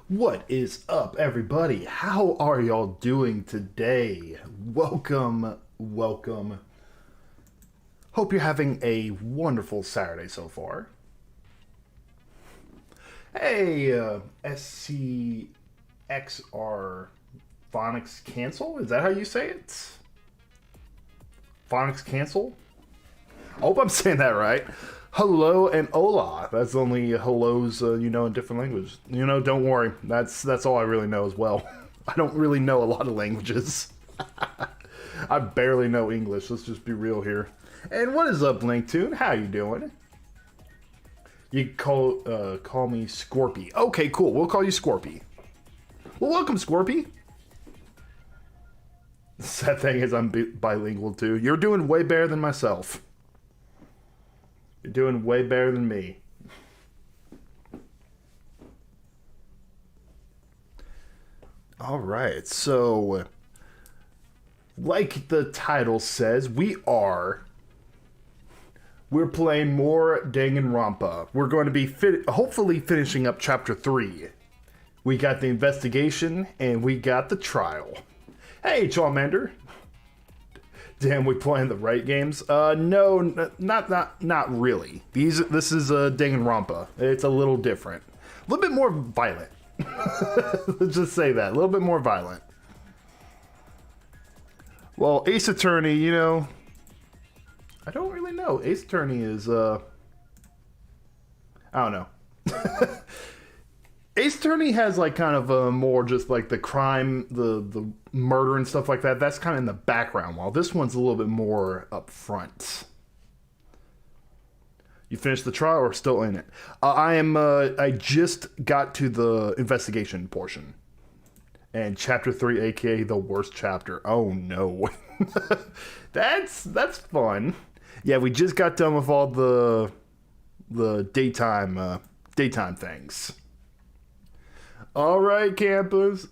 What is up, everybody? How are y'all doing today? Welcome. Hope you're having a wonderful Saturday so far. Hey, SCXR Phonics Cancel? Is that how you say it? Phonics Cancel? I hope I'm saying that right. Hello and hola. That's only hellos, in different languages. Don't worry. That's all I really know as well. I don't really know a lot of languages. I barely know English. Let's just be real here. And what is up, Linktune? How you doing? You can call me Scorpy. Okay, cool. We'll call you Scorpy. Well, welcome, Scorpy. The sad thing is I'm bilingual too. You're doing way better than myself. You're doing way better than me. Alright, so like the title says, we're playing more Danganronpa. We're going to be hopefully finishing up chapter 3. We got the investigation and we got the trial. Hey, Charmander. Damn, we playing the right games? No, not really. This is Danganronpa. It's a little different. A little bit more violent. Let's just say that. A little bit more violent. Well, Ace Attorney, I don't really know. Ace Attorney is, I don't know. Ace Attorney has like kind of more just like the crime, the murder and stuff like that. That's kind of in the background, while this one's a little bit more up front. You finished the trial or still in it? I just got to the investigation portion. And chapter 3, aka the worst chapter. Oh no. That's fun. Yeah, we just got done with all the daytime things. All right, campers.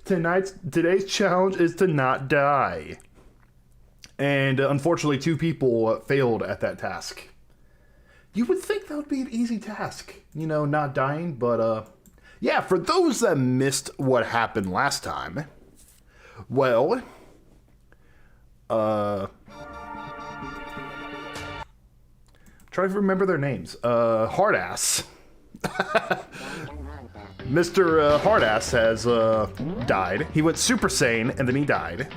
Today's challenge is to not die. And unfortunately, 2 people failed at that task. You would think that would be an easy task, not dying, but yeah, for those that missed what happened last time, well, try to remember their names. Hardass. Mr. Hardass has died. He went Super Saiyan and then he died.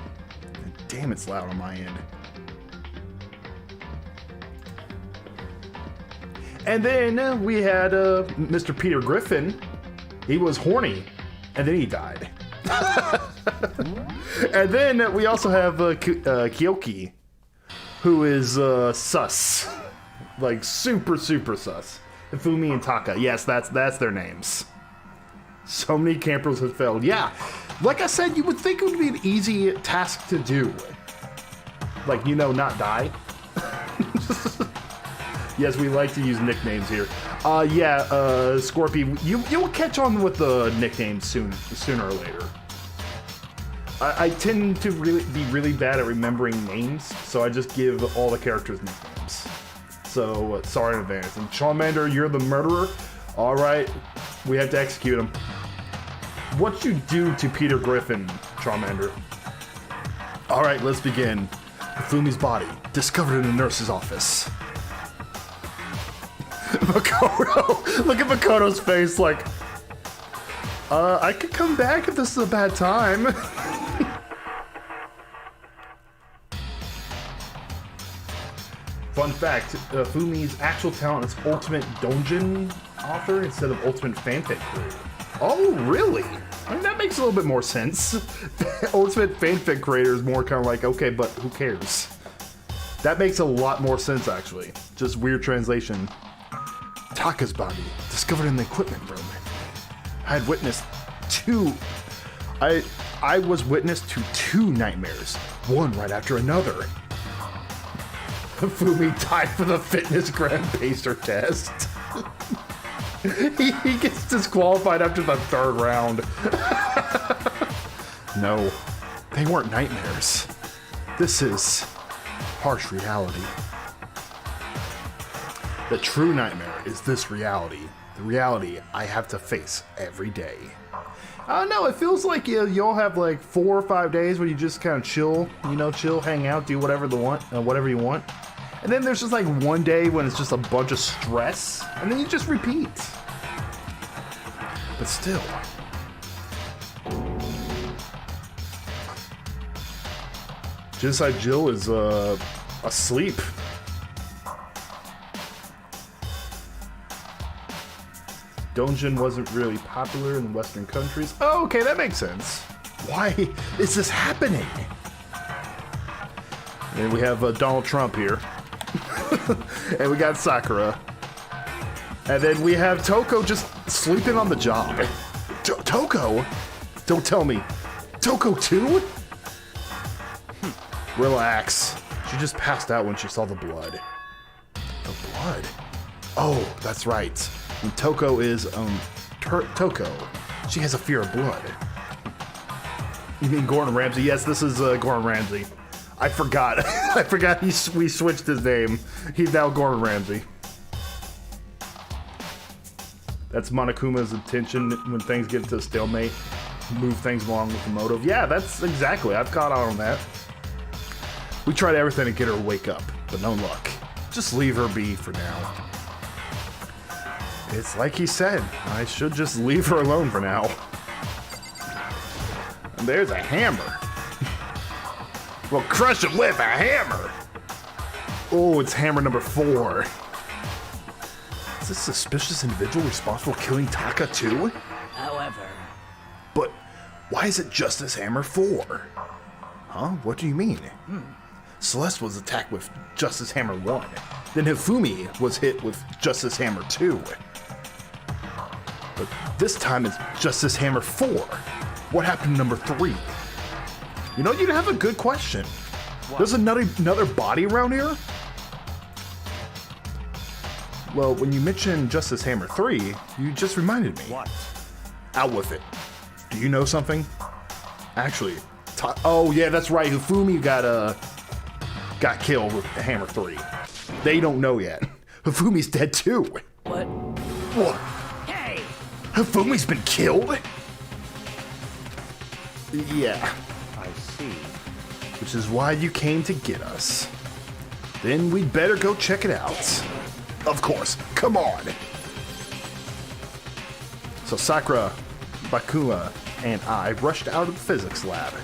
Damn, it's loud on my end. And then we had Mr. Peter Griffin. He was horny and then he died. And then we also have Kyoki, who is sus. Like super sus. And Fumi and Taka. Yes, that's their names. So many campers have failed. Yeah, like I said, you would think it would be an easy task to do. Like, not die. Yes, we like to use nicknames here. Scorpy, you'll catch on with the nicknames sooner or later. I tend to be really bad at remembering names, so I just give all the characters nicknames. So, sorry in advance. And Charmander, you're the murderer. All right, we have to execute him. What you do to Peter Griffin, Charmander? All right, let's begin. Fumi's body discovered in a nurse's office. Makoto, look at Makoto's face. Like, I could come back if this is a bad time. Fun fact, Fumi's actual talent is Ultimate Donjin Author instead of Ultimate Fanfic Creator. Oh, really? I mean, that makes a little bit more sense. Ultimate Fanfic Creator is more kind of like, okay, but who cares? That makes a lot more sense, actually. Just weird translation. Taka's body, discovered in the equipment room. I had witnessed I was witness to 2 nightmares, one right after another. Fumi died for the fitness Grand Pacer test. he gets disqualified after the 3rd round. No, they weren't nightmares. This is harsh reality. The true nightmare is this reality. The reality I have to face every day. I don't know, it feels like you'll have like 4 or 5 days where you just kind of chill, chill, hang out, do whatever you want. And then there's just like one day when it's just a bunch of stress, and then you just repeat. But still. Genocide Jill is asleep. Donjin wasn't really popular in Western countries. Oh, okay, that makes sense. Why is this happening? And we have Donald Trump here. And we got Sakura. And then we have Toko just sleeping on the job. Toko? Don't tell me. Toko too? Relax. She just passed out when she saw the blood. The blood? Oh, that's right. When Toko is, Toko, she has a fear of blood. You mean Gordon Ramsay? Yes, this is Gordon Ramsay. I forgot. I forgot we switched his name. He's now Gordon Ramsay. That's Monokuma's intention when things get to a stalemate. Move things along with the motive. Yeah, that's exactly. I've caught on that. We tried everything to get her to wake up, but no luck. Just leave her be for now. It's like he said, I should just leave her alone for now. And there's a hammer. We'll crush him with a hammer. Oh, it's hammer number 4. Is this suspicious individual responsible for killing Taka too? However. But why is it Justice Hammer 4? Huh? What do you mean? Celeste was attacked with Justice Hammer 1. Then Hifumi was hit with Justice Hammer 2. But this time it's Justice Hammer 4. What happened to number 3? You'd have a good question. What? There's another body around here? Well, when you mentioned Justice Hammer 3, you just reminded me. What? Out with it. Do you know something? Actually, oh yeah, that's right. Hifumi got killed with Hammer 3. They don't know yet. Hifumi's dead too. What? What? Hey! Hifumi's been killed? Yeah. I see. Which is why you came to get us. Then we'd better go check it out. Of course. Come on. So Sakura, Bakuma, and I rushed out of the physics lab.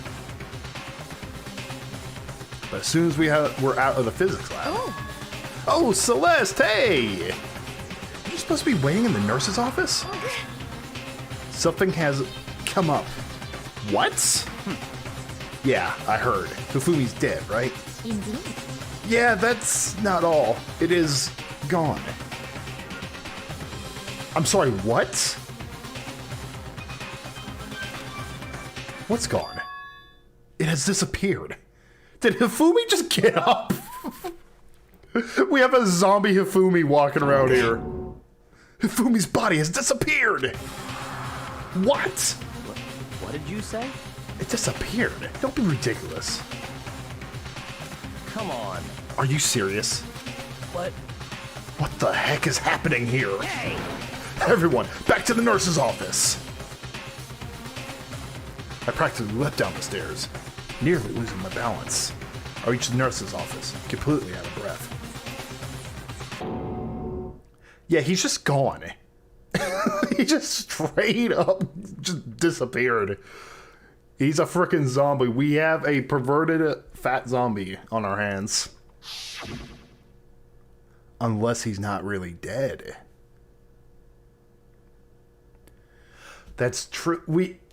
But as soon as we're out of the physics lab... Oh, Celeste, hey! You're supposed to be waiting in the nurse's office? Something has come up. What? Yeah, I heard. Hifumi's dead, right? Indeed. Yeah, that's not all. It is gone. I'm sorry, what? What's gone? It has disappeared. Did Hifumi just get up? We have a zombie Hifumi walking around here. Hifumi's body has disappeared. What? What did you say? It disappeared. Don't be ridiculous. Come on. Are you serious? What? What the heck is happening here? Hey! Everyone, back to the nurse's office. I practically leapt down the stairs, nearly losing my balance. I reached the nurse's office, completely out of breath. Yeah, he's just gone. He just straight up just disappeared. He's a freaking zombie. We have a perverted fat zombie on our hands. Unless he's not really dead. That's true.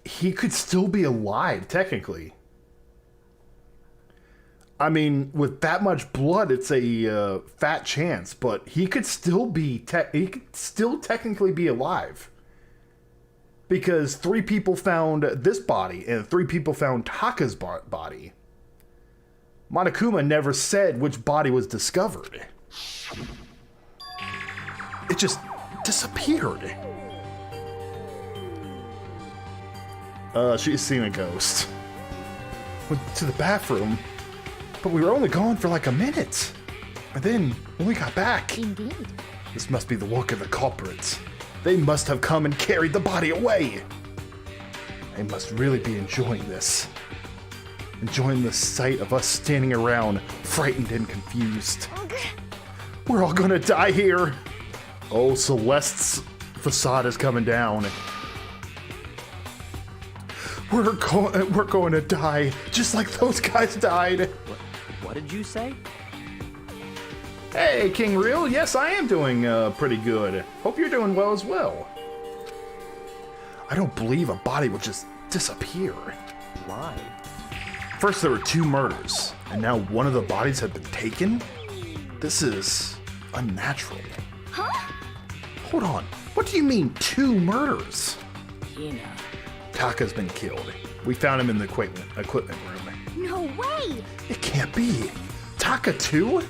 He could still be alive, technically. I mean, with that much blood, it's a fat chance, but he could still be technically be alive. Because 3 people found this body, and 3 people found Taka's body. Monokuma never said which body was discovered. It just disappeared. She's seen a ghost. Went to the bathroom, but we were only gone for like a minute. And then, when we got back... Indeed. This must be the work of the culprits. They must have come and carried the body away. They must really be enjoying this. Enjoying the sight of us standing around, frightened and confused. We're all gonna die here. Oh, Celeste's facade is coming down. We're going to die, just like those guys died. What did you say? Hey, King Real. Yes, I am doing pretty good. Hope you're doing well as well. I don't believe a body will just disappear. Why? First, there were 2 murders, and now one of the bodies had been taken? This is unnatural. Huh? Hold on. What do you mean 2 murders? Hina. Taka's been killed. We found him in the equipment room. No way! It can't be. Taka too?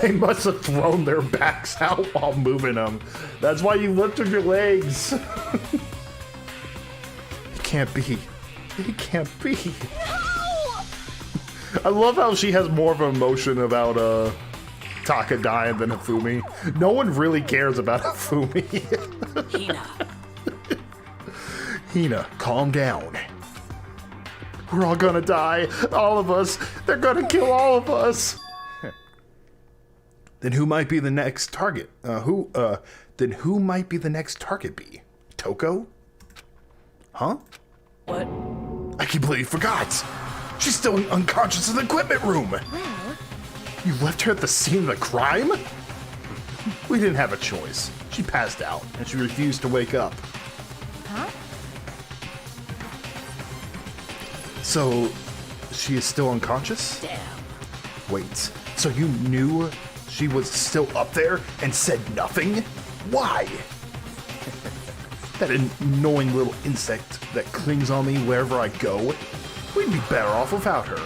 They must have thrown their backs out while moving them. That's why you lifted your legs. It can't be. It can't be. No! I love how she has more of an emotion about Taka dying than Hifumi. No one really cares about Hifumi. Hina. Hina, calm down. We're all gonna die. All of us. They're gonna kill all of us. Then who might be the next target? Then who might be the next target be? Toko? Huh? What? I completely forgot. She's still unconscious in the equipment room. Well, You left her at the scene of the crime? We didn't have a choice. She passed out, and she refused to wake up. huh? So, she is still unconscious? Damn. Wait, so you knew she was still up there and said nothing? Why? That annoying little insect that clings on me wherever I go? We'd be better off without her.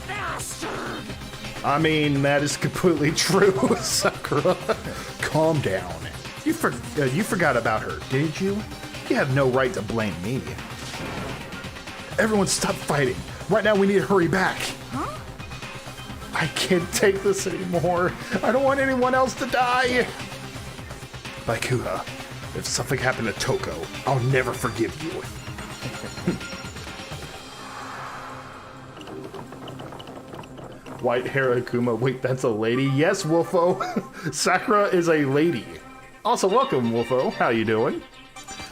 Bastard! I mean, that is completely true, Sakura. Calm down. You forgot about her, didn't you? You have no right to blame me. Everyone stop fighting. Right now we need to hurry back. Huh? I can't take this anymore. I don't want anyone else to die. Baikuha, if something happened to Toko, I'll never forgive you. White hair Akuma. Wait, that's a lady? Yes, Wolfo. Sakura is a lady. Also, welcome, Wolfo. How you doing?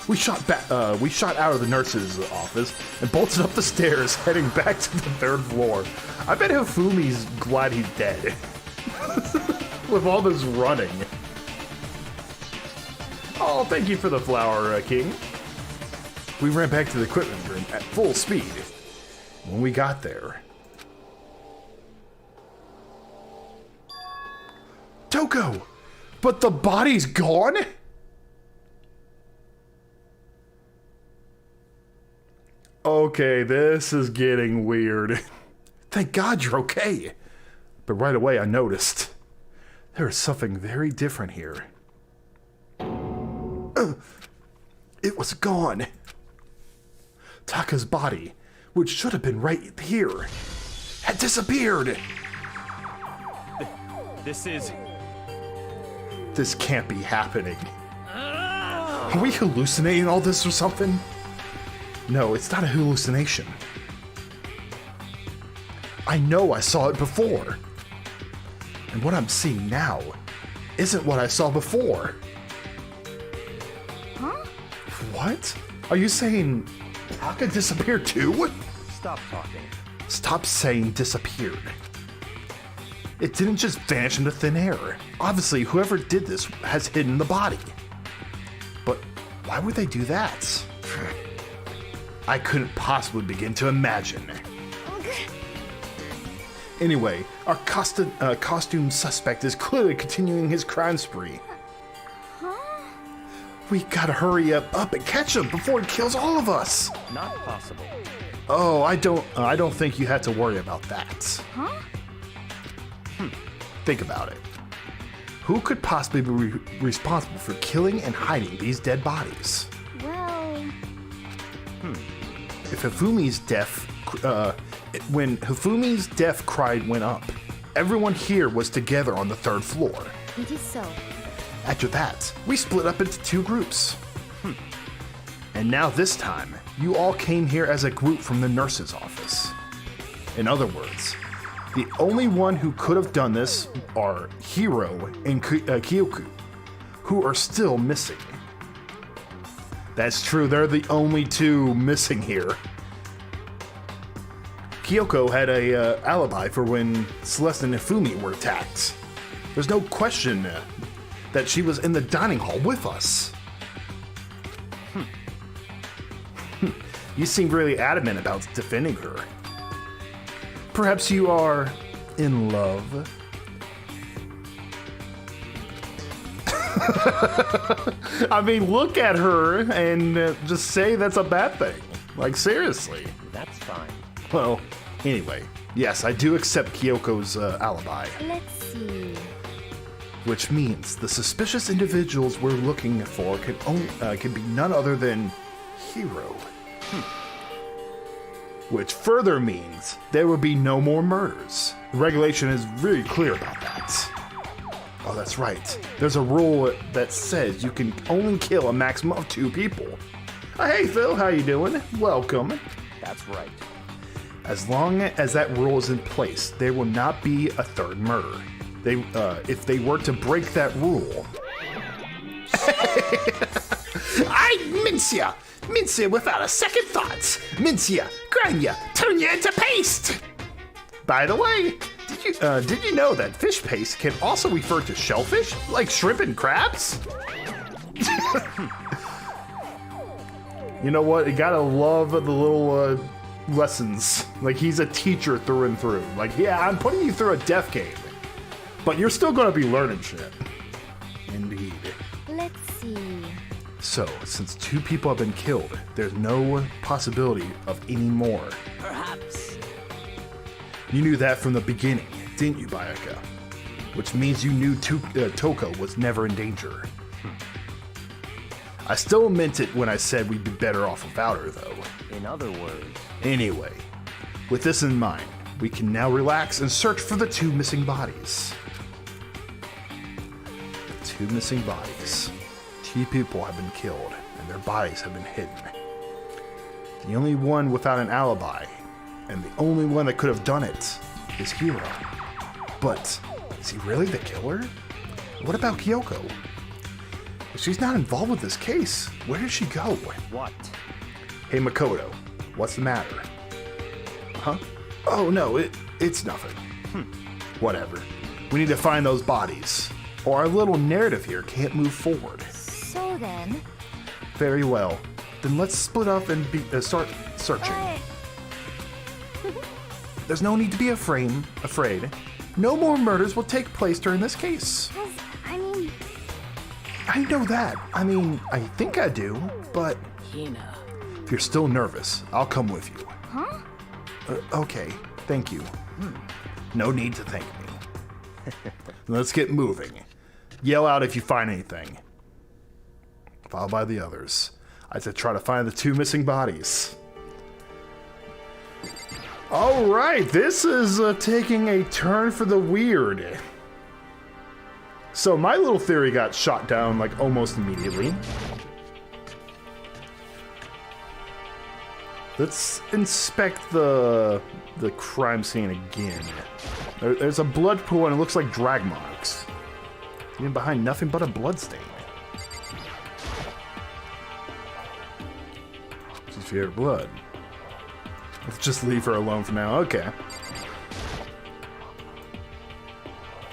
We shot out of the nurse's office and bolted up the stairs, heading back to the 3rd floor. I bet Hifumi's glad he's dead. With all this running. Oh, thank you for the flower, King. We ran back to the equipment room at full speed. When we got there... Toko! But the body's gone? Okay, this is getting weird. Thank God you're okay. But right away I noticed. There is something very different here. It was gone. Taka's body, which should have been right here, had disappeared. This can't be happening. Are we hallucinating all this or something? No, it's not a hallucination. I know I saw it before. And what I'm seeing now isn't what I saw before. Huh? What? Are you saying Taka disappeared too? Stop talking. Stop saying disappeared. It didn't just vanish into thin air. Obviously, whoever did this has hidden the body. But why would they do that? I couldn't possibly begin to imagine. Anyway, our costume suspect is clearly continuing his crime spree. Huh? We gotta hurry up and catch him before he kills all of us. Not possible. Oh, I don't think you had to worry about that. Huh? Think about it. Who could possibly be responsible for killing and hiding these dead bodies? Well, If Hifumi's death, when Hifumi's death cry went up, everyone here was together on the 3rd floor. it is so. After that, we split up into two groups. And now this time, you all came here as a group from the nurse's office. In other words, the only one who could have done this are Hiro and Kyoku, who are still missing. That's true, they're the only two missing here. Kyoko had a alibi for when Celeste and Ifumi were attacked. There's no question that she was in the dining hall with us. You seem really adamant about defending her. Perhaps you are in love? I mean, look at her and just say that's a bad thing. Like, seriously. That's fine. Well, anyway, yes, I do accept Kyoko's alibi. Let's see. Which means the suspicious individuals we're looking for can be none other than Hiro. Which further means there will be no more murders. The regulation is really clear about that. Oh, that's right. There's a rule that says you can only kill a maximum of 2 people. Hey Phil, how you doing? Welcome. That's right. As long as that rule is in place, there will not be a third murder. If they were to break that rule... I mince ya! Mince ya without a second thought! Mince ya, grind ya, turn ya into paste! By the way, did you know that fish paste can also refer to shellfish, like shrimp and crabs? You know what? You gotta love the little lessons. Like, he's a teacher through and through. Like, yeah, I'm putting you through a death game, but you're still gonna be learning shit. Indeed. Let's see. So, since 2 people have been killed, there's no possibility of any more. Perhaps. You knew that from the beginning, didn't you, Bayaka? Which means you knew Toko was never in danger. I still meant it when I said we'd be better off without her, though. In other words. Anyway, with this in mind, we can now relax and search for the 2 missing bodies. The 2 missing bodies. 2 people have been killed, and their bodies have been hidden. The only one without an alibi, and the only one that could have done it, is Hiro. But, is he really the killer? What about Kyoko? If she's not involved with this case, where does she go? What? Hey Makoto, what's the matter? Huh? Oh no, it's nothing. Whatever. We need to find those bodies, or our little narrative here can't move forward. So then... Very well. Then let's split up and start searching. There's no need to be afraid. No more murders will take place during this case. I know that. I think I do, but... Hina. If you're still nervous, I'll come with you. Huh? Okay, thank you. No need to thank me. Let's get moving. Yell out if you find anything. Followed by the others. I have to try to find the 2 missing bodies. Alright, this is taking a turn for the weird. So my little theory got shot down like almost immediately. Let's inspect the crime scene again. There's a blood pool and it looks like drag marks. Even behind nothing but a blood stain. She's favorite blood. Let's just leave her alone for now. Okay.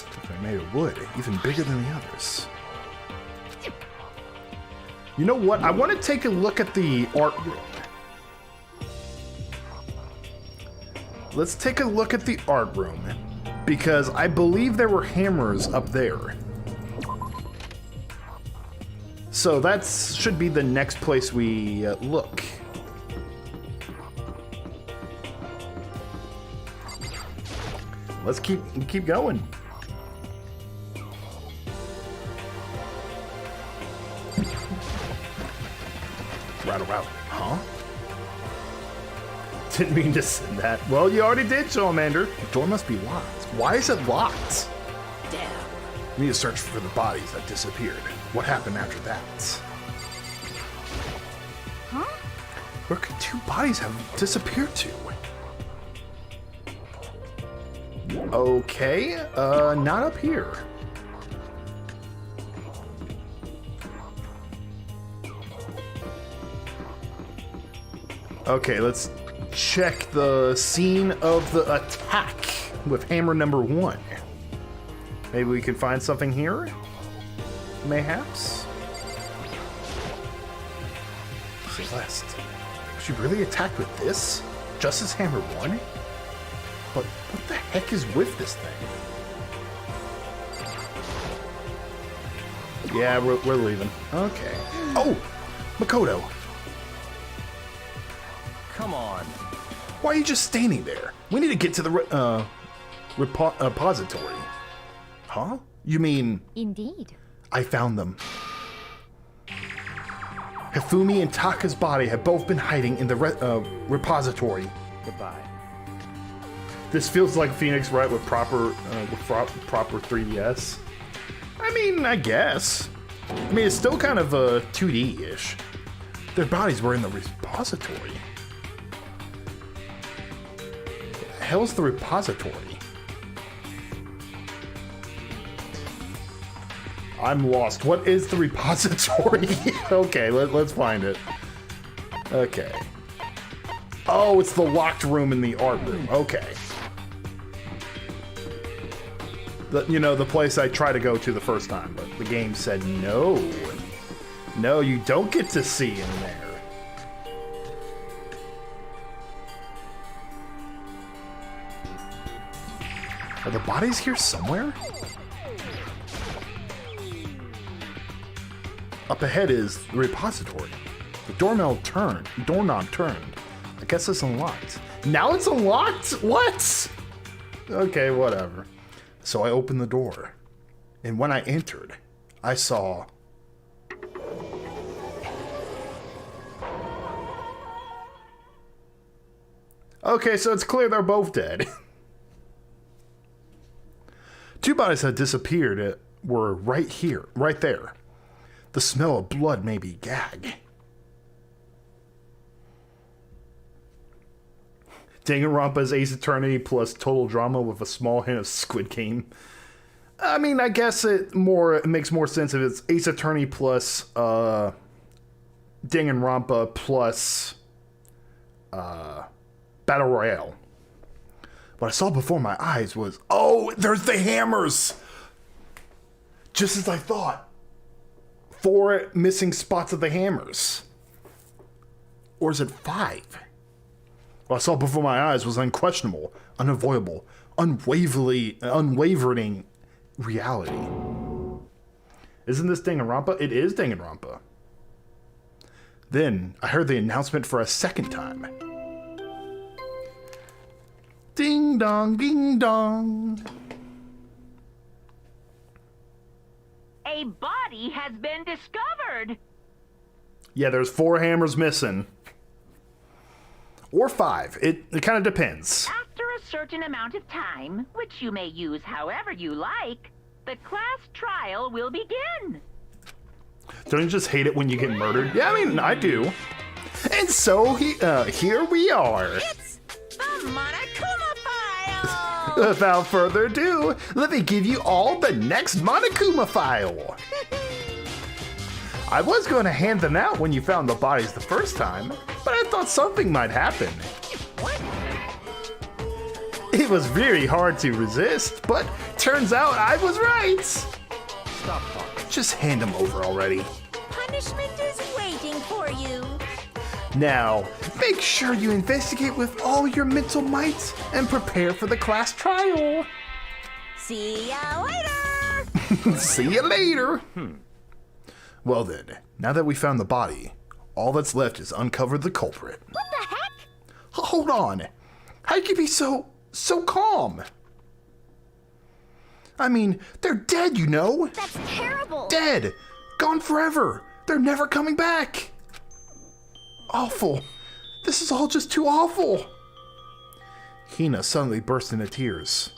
If I made of wood, even bigger than the others. You know what? I want to take a look at the art room. Let's take a look at the art room, because I believe there were hammers up there. So that should be the next place we look. Let's keep going. Route. Huh? Didn't mean to send that. Well, you already did, Charmander. The door must be locked. Why is it locked? Damn. We need to search for the bodies that disappeared. What happened after that? Huh? Where could 2 bodies have disappeared to? Okay, not up here. Okay, let's check the scene of the attack with hammer number 1. Maybe we can find something here? Mayhaps? Celeste. Was she really attacked with this? Just as hammer 1? But what the heck is with this thing? Yeah, we're leaving. Okay. Oh! Makoto! Come on. Why are you just standing there? We need to get to the repository. Huh? You mean... Indeed. I found them. Hifumi and Taka's body have both been hiding in the repository. Goodbye. This feels like Phoenix Wright with proper 3DS. I mean, I guess. I mean, it's still kind of 2D-ish. Their bodies were in the repository. What the hell's the repository? I'm lost. What is the repository? Okay, let's find it. Okay. Oh, it's the locked room in the art room. Okay. The place I tried to go to the first time, but the game said no. No, you don't get to see in there. Are the bodies here somewhere? Up ahead is the repository. The doorknob turned. I guess it's unlocked. Now it's unlocked? What? Okay, whatever. So I opened the door, and when I entered, I saw... Okay, so it's clear they're both dead. 2 bodies that disappeared were right here, right there. The smell of blood made me gag. Danganronpa's Ace Attorney plus total drama with a small hint of Squid Game. I mean, I guess it makes more sense if it's Ace Attorney plus Danganronpa plus Battle Royale. What I saw before my eyes was, oh, there's the hammers! Just as I thought. 4 missing spots of the hammers. Or is it 5? What I saw before my eyes was unquestionable, unavoidable, unwavering reality. Isn't this Danganronpa? It is Danganronpa. Then I heard the announcement for a second time. Ding dong, ding dong. A body has been discovered. Yeah, there's 4 hammers missing. Or 5. It kind of depends. After a certain amount of time, which you may use however you like, the class trial will begin. Don't you just hate it when you get murdered? Yeah, I mean, I do. And so here we are. It's the Monokuma file! Without further ado, let me give you all the next Monokuma file. I was going to hand them out when you found the bodies the first time, but I thought something might happen. What? It was very hard to resist, but turns out I was right. Stop talking. Just hand them over already. Punishment is waiting for you. Now, make sure you investigate with all your mental might and prepare for the class trial. See ya later! See you later. Well then, now that we found the body, all that's left is uncover the culprit. What the heck? Hold on. How can you be so calm? I mean, they're dead, you know? That's terrible! Dead! Gone forever! They're never coming back! Awful. This is all just too awful. Hina suddenly burst into tears.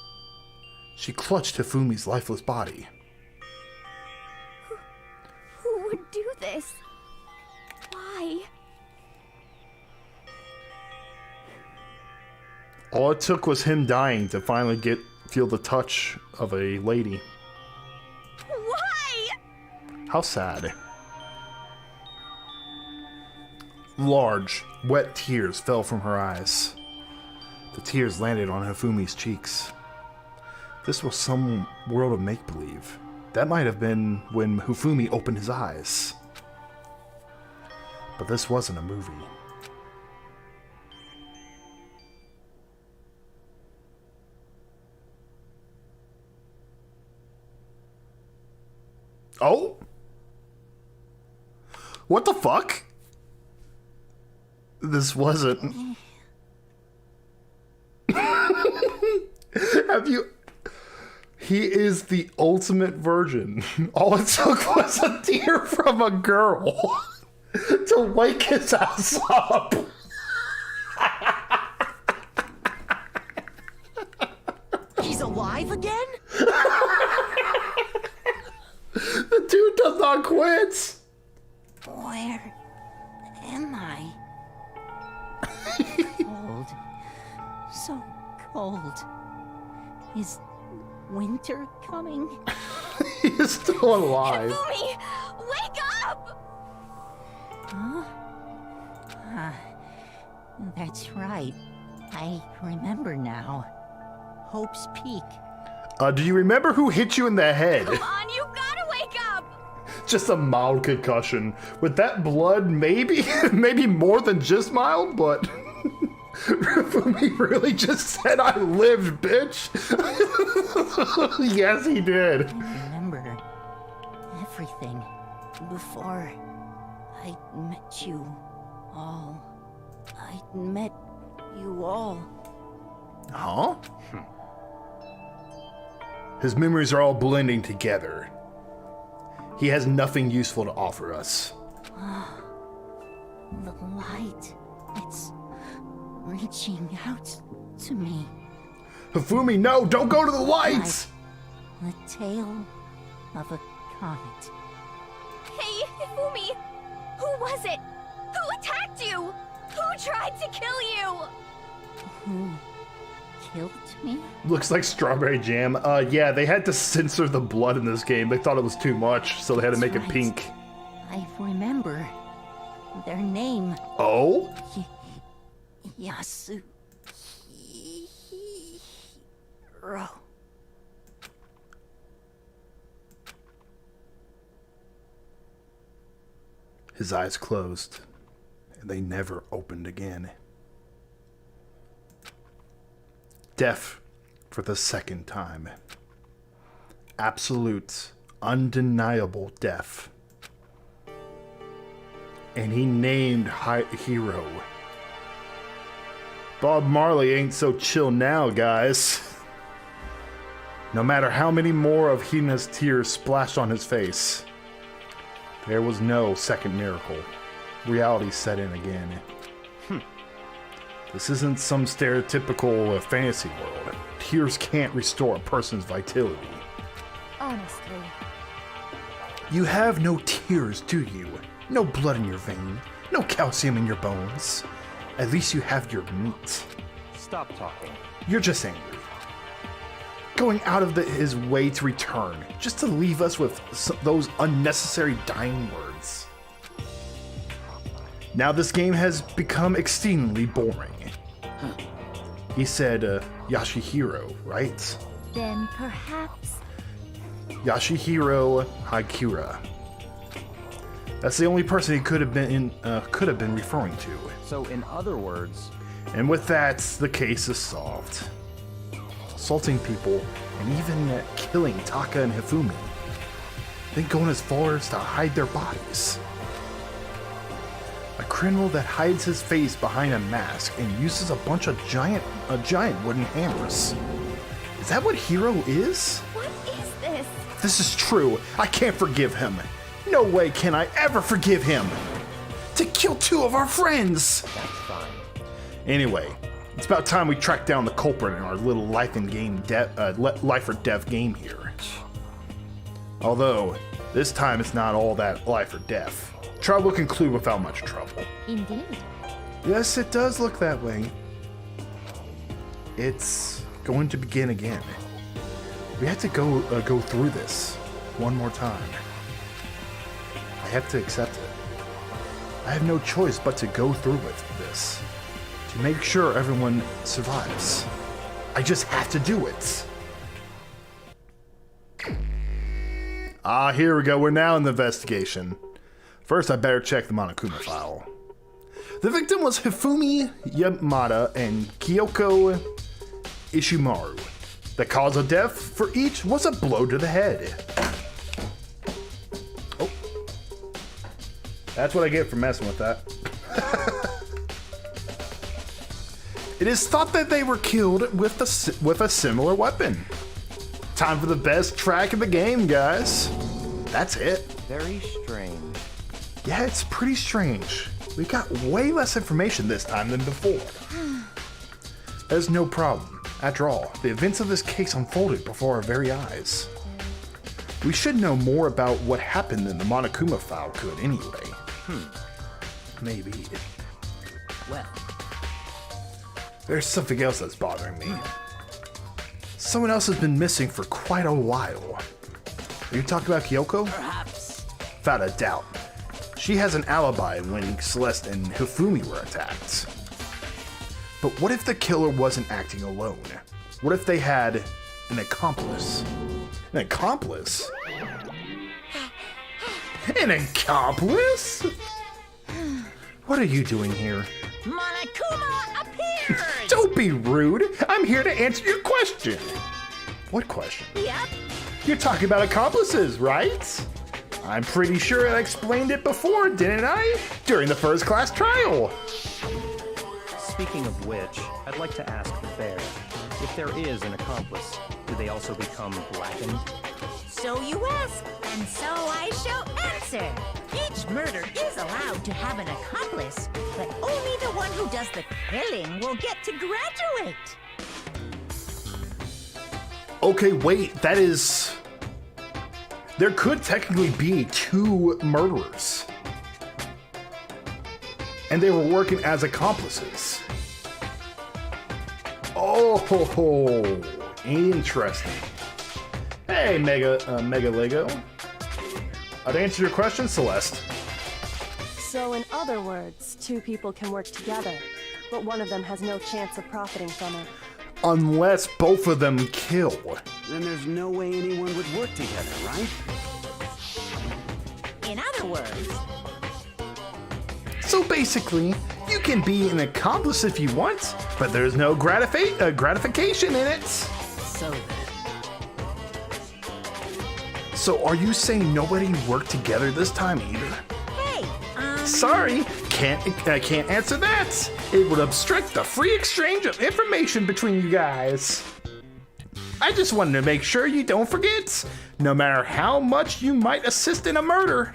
She clutched Hifumi's lifeless body. this? Why? All it took was him dying to finally feel the touch of a lady. Why? How sad. Large, wet tears fell from her eyes. The tears landed on Hifumi's cheeks. This was some world of make-believe. That might have been when Hifumi opened his eyes. But this wasn't a movie. Oh? What the fuck? This wasn't... Have you... He is the ultimate virgin. All it took was a tear from a girl to wake his ass up. He's alive again? The dude does not quit. Where am I? Cold. So cold. Is winter coming? He is still alive. Hifumi, wake up! That's right. I remember now. Hope's Peak. Do you remember who hit you in the head? Come on, you gotta wake up! Just a mild concussion. With that blood, maybe? Maybe more than just mild, but... Rifumi really just said I lived, bitch! Yes, he did. I remember everything before I met you all. I met you all. Huh? His memories are all blending together. He has nothing useful to offer us. The light. It's reaching out to me. Hifumi, no! Don't go to the lights! The tail of a comet. Hey, Hifumi! Who was it? Who attacked you? Who tried to kill you? Who killed me? Looks like strawberry jam. Yeah, they had to censor the blood in this game. They thought it was too much, so they had to make it That's pink. I remember their name. Oh? Yasuhiro. His eyes closed, and they never opened again. Deaf for the second time. Absolute, undeniable death. And he named Hero. Bob Marley ain't so chill now, guys. No matter how many more of Hina's tears splashed on his face, there was no second miracle. Reality set in again. This isn't some stereotypical fantasy world. Tears can't restore a person's vitality. Honestly. You have no tears, do you? No blood in your vein, no calcium in your bones. At least you have your meat. Stop talking. You're just angry. Going out of his way to return, just to leave us with those unnecessary dying words. Now this game has become exceedingly boring. He said, Yashihiro, right? Then perhaps... Yashihiro Haikura. That's the only person he could have been referring to. So, in other words, And with that, the case is solved. Assaulting people, and even killing Taka and Hifumi. Then going as far as to hide their bodies. A criminal that hides his face behind a mask and uses a bunch of giant wooden hammers. Is that what Hero is? What is this? If this is true, I can't forgive him. No way can I ever forgive him. To kill two of our friends. that's fine. Anyway, it's about time we track down the culprit in our little life or death game here. Although, This time it's not all that life or death. Trial will conclude without much trouble. Indeed. Yes, it does look that way. It's going to begin again. We have to go through this one more time. I have to accept it. I have no choice but to go through with this to make sure everyone survives. I just have to do it. Ah, here we go. We're now in the investigation. First, I better check the Monokuma file. The victim was Hifumi Yamada and Kyoko Ishimaru. The cause of death for each was a blow to the head. Oh. That's what I get for messing with that. It is thought that they were killed with a similar weapon. Time for the best track of the game, guys. That's it. Very strange. Yeah, it's pretty strange. We got way less information this time than before. There's no problem. After all, the events of this case unfolded before our very eyes. We should know more about what happened than the Monokuma file could anyway. Maybe. Well, There's something else that's bothering me. Someone else has been missing for quite a while. Are you talking about Kyoko? perhaps. Without a doubt. She has an alibi when Celeste and Hifumi were attacked. But what if the killer wasn't acting alone? What if they had an accomplice? An accomplice? An accomplice? What are you doing here? Monokuma appears! Don't be rude. I'm here to answer your question. What question? Yep. You're talking about accomplices, right? I'm pretty sure I explained it before, didn't I? During the first class trial. Speaking of which, I'd like to ask the bear, if there is an accomplice, do they also become blackened? So you ask, and so I shall answer. Each murder is allowed to have an accomplice, but only the one who does the killing will get to graduate. Okay, wait, that is... There could technically be 2 murderers. And they were working as accomplices. Oh, interesting. Hey, Mega Lego. I'd answer your question, Celeste. So in other words, 2 people can work together, but one of them has no chance of profiting from it. Unless both of them kill. Then there's no way anyone would work together, right? In other words, So basically, you can be an accomplice if you want, but there's no gratification in it. so then. So are you saying nobody worked together this time either? Hey, Sorry, I can't answer that. It would obstruct the free exchange of information between you guys. I just wanted to make sure you don't forget. No matter how much you might assist in a murder.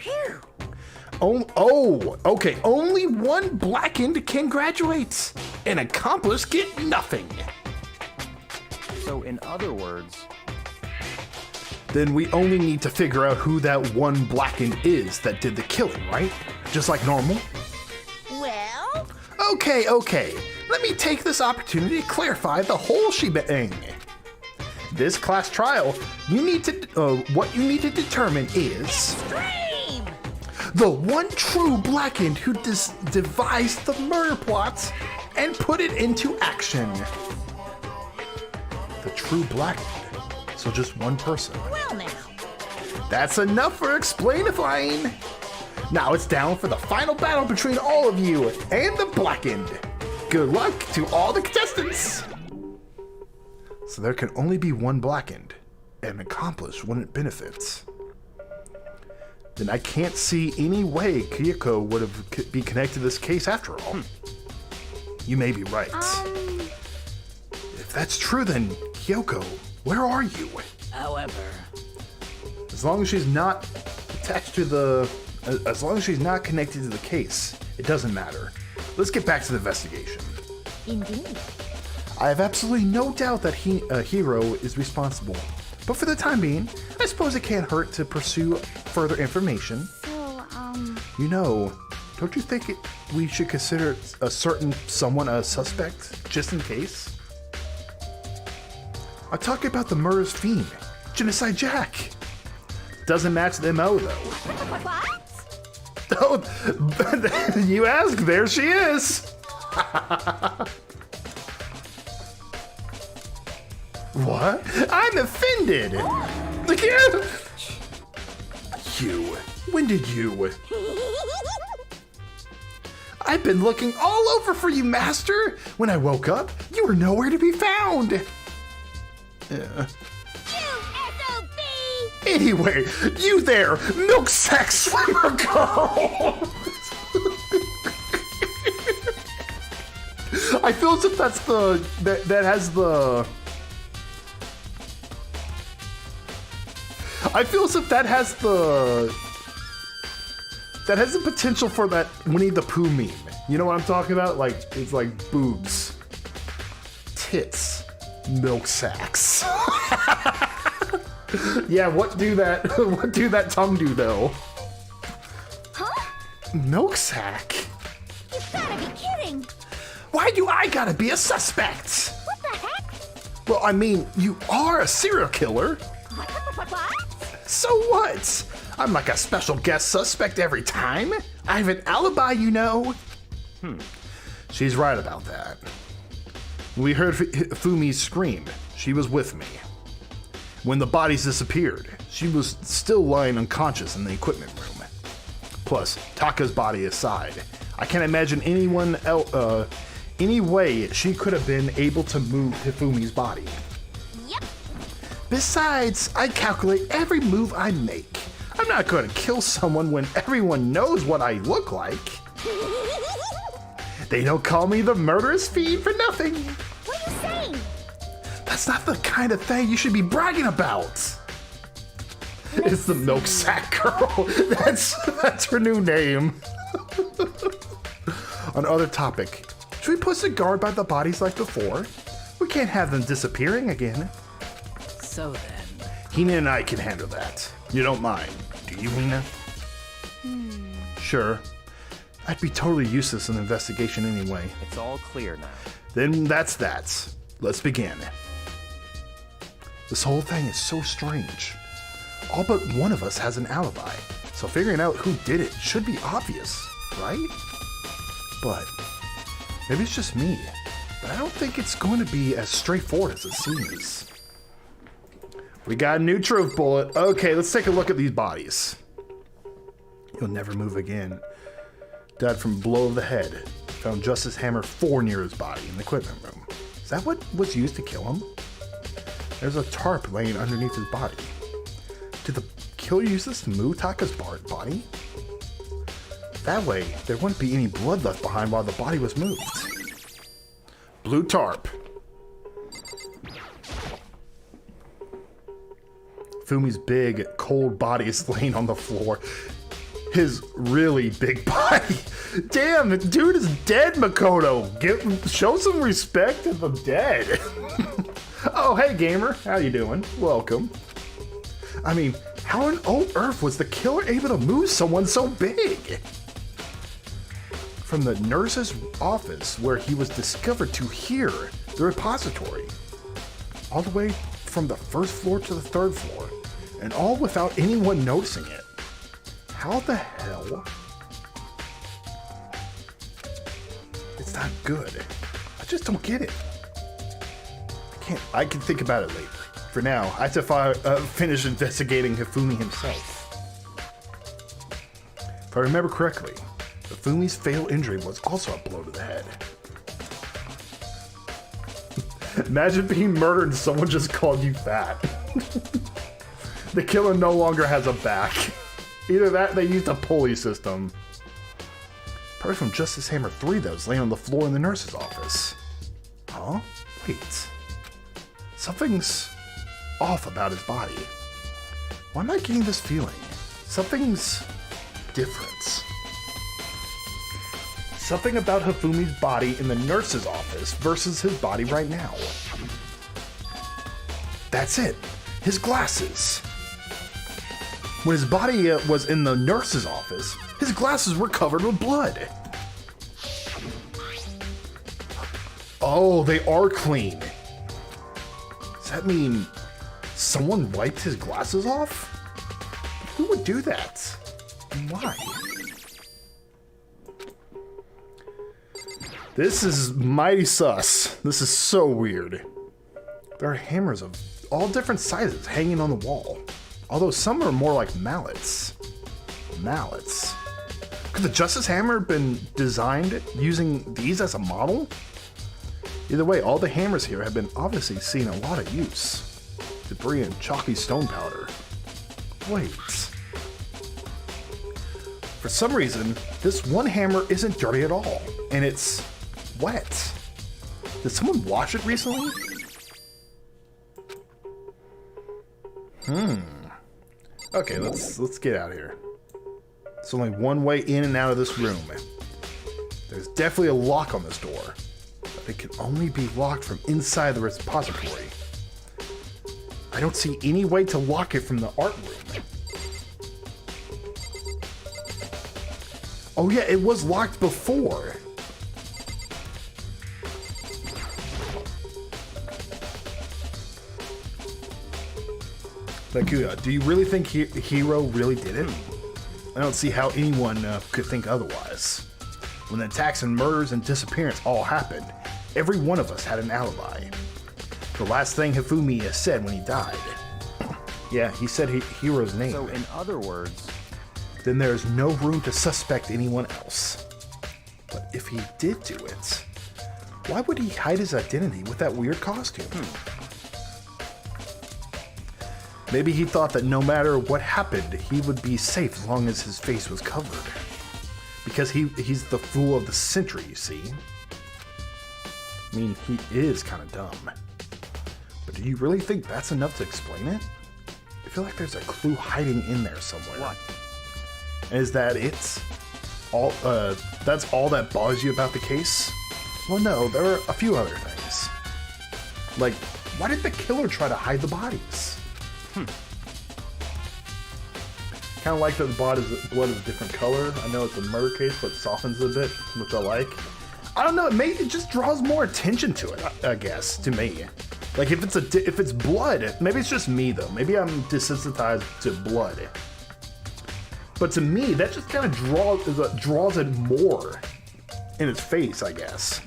Okay. Only one blackened can graduate. An accomplice get nothing. So in other words, Then we only need to figure out who that one blackened is that did the killing, right? Just like normal? Well, Okay. Let me take this opportunity to clarify the whole shebang. This class trial, what you need to determine is extreme! the one true blackened who devised the murder plots and put it into action. The true blackened. So just one person. Well now, That's enough for explainifying. Now it's down for the final battle between all of you and the blackened. Good luck to all the contestants. So there can only be one blackened. An accomplice wouldn't benefit. Then I can't see any way Kyoko would have be connected to this case after all. You may be right. If that's true, then Kyoko, where are you? however, As long as she's not attached to the... As long as she's not connected to the case, it doesn't matter. Let's get back to the investigation. Indeed. I have absolutely no doubt that Hero is responsible. But for the time being, I suppose it can't hurt to pursue further information. So, You know, don't you think we should consider a certain someone a suspect, just in case? I'm talking about the murderous fiend, Genocide Jack. Doesn't match the MO, though. what? Oh, you ask, there she is. What? I'm offended. Look here. You. When did you? I've been looking all over for you, Master. When I woke up, you were nowhere to be found. You SOB! Anyway, you there, milk sack swimmer girl. I feel as if that's that has the. I feel as if that has the potential for that Winnie the Pooh meme. You know what I'm talking about? Like, it's like boobs, tits, milk sacks. Yeah, what do that tongue do though? Huh? Milk sack? You gotta be kidding! Why do I gotta be a suspect? What the heck? Well, I mean, you are a serial killer. What? So what? I'm like a special guest suspect every time. I have an alibi, you know. She's right about that. When we heard Fumi's scream, she was with me. When the bodies disappeared, she was still lying unconscious in the equipment room. Plus, Taka's body aside, I can't imagine anyone else, any way she could have been able to move Hifumi's body. Yep. Besides, I calculate every move I make. I'm not going to kill someone when everyone knows what I look like. They don't call me the murderous fiend for nothing. What are you saying? That's not the kind of thing you should be bragging about. It's the milk sack girl. That's her new name. On other topic, should we post a guard by the bodies like before? We can't have them disappearing again. So then... Hina and I can handle that. You don't mind, do you, Hina? Sure. I'd be totally useless in the investigation anyway. It's all clear now. Then that's that. Let's begin. This whole thing is so strange. All but one of us has an alibi, so figuring out who did it should be obvious, right? But maybe it's just me, but I don't think it's going to be as straightforward as it seems. We got a new truth bullet. Okay, let's take a look at these bodies. He'll never move again. Died from a blow of the head. Found Justice Hammer 4 near his body in the equipment room. Is that what was used to kill him? There's a tarp laying underneath his body. Did the killer use this to move Taka's body? That way, there wouldn't be any blood left behind while the body was moved. Blue tarp. Fumi's big, cold body is laying on the floor. His really big body. Damn, the dude is dead, Makoto. Show some respect to the dead. Oh, hey, gamer. How you doing? Welcome. I mean, how on earth was the killer able to move someone so big? From the nurse's office where he was discovered to here, the repository. All the way from the first floor to the third floor, and all without anyone noticing it. How the hell? It's not good. I just don't get it. I can think about it later. For now, I have to finish investigating Hifumi himself. If I remember correctly, Hifumi's fatal injury was also a blow to the head. Imagine being murdered and someone just called you fat. The killer no longer has a back. Either that, they used a pulley system. Probably from Justice Hammer 3 that was laying on the floor in the nurse's office. Huh? Wait. Something's off about his body. Why am I getting this feeling? Something's different. Something about Hifumi's body in the nurse's office versus his body right now. That's it. his glasses. When his body was in the nurse's office, his glasses were covered with blood. Oh, they are clean. Does that mean someone wiped his glasses off? Who would do that? And why? This is mighty sus. This is so weird. There are hammers of all different sizes hanging on the wall. Although some are more like mallets. Mallets. Could the Justice Hammer have been designed using these as a model? Either way, all the hammers here have been obviously seen a lot of use. Debris and chalky stone powder. Wait. For some reason, this one hammer isn't dirty at all, and it's wet. Did someone wash it recently? Okay, let's get out of here. There's only one way in and out of this room. There's definitely a lock on this door, but it can only be locked from inside the repository. I don't see any way to lock it from the art room. Oh yeah, it was locked before. Nakuya, do you really think Hiro really did it? I don't see how anyone could think otherwise. When the attacks and murders and disappearance all happened, every one of us had an alibi. The last thing Hifumi said when he died. Yeah, he said Hiro's name. So in other words... Then there's no room to suspect anyone else. But if he did do it, why would he hide his identity with that weird costume? Maybe he thought that no matter what happened, he would be safe as long as his face was covered. Because he's the fool of the century, you see. I mean, he is kind of dumb. But do you really think that's enough to explain it? I feel like there's a clue hiding in there somewhere. What? Is that it? All that's all that bothers you about the case? Well, no, there are a few other things. Like, why did the killer try to hide the bodies? Kind of like that the blood is a different color. I know it's a murder case, but it softens it a bit, which I like. I don't know. It just draws more attention to it, I guess, to me. Like if it's blood, maybe it's just me though. Maybe I'm desensitized to blood. But to me, that just kind of draws it more in its face, I guess.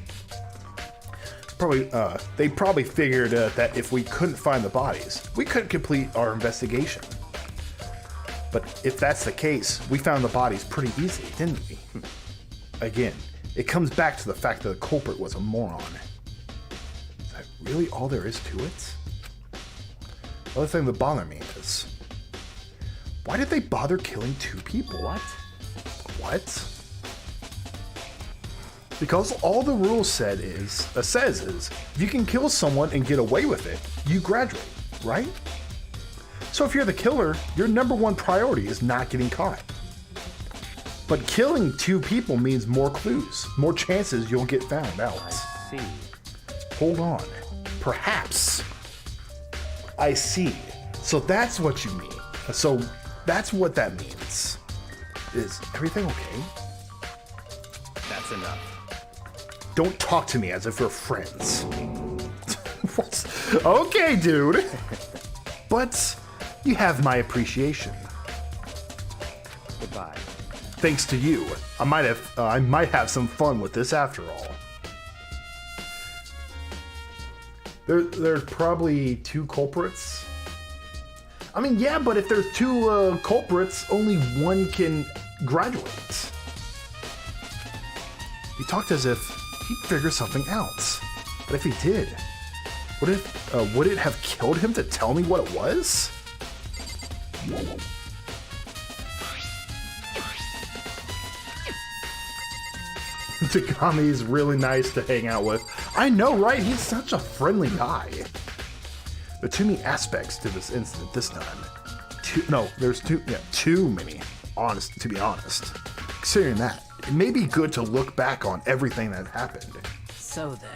They probably figured that if we couldn't find the bodies, we couldn't complete our investigation. But if that's the case, we found the bodies pretty easily, didn't we? Again, it comes back to the fact that the culprit was a moron. Is that really all there is to it? The other thing that bothered me is, why did they bother killing two people? What? Because all the rule says is, if you can kill someone and get away with it, you graduate, right? So if you're the killer, your number one priority is not getting caught. But killing two people means more clues, more chances you'll get found out. I see. Hold on. Perhaps. I see. So that's what you mean. So that's what that means. Is everything okay? That's enough. Don't talk to me as if we're friends. Okay, dude. But you have my appreciation. Goodbye. Thanks to you, I might have some fun with this after all. There's probably two culprits. I mean, yeah, but if there's two culprits, only one can graduate. He talked as if he'd figure something out. But if he did, would it have killed him to tell me what it was? Takami's really nice to hang out with. I know, right? He's such a friendly guy. There are too many aspects to this incident this time. There's too many, to be honest. Considering that, it may be good to look back on everything that happened. So then...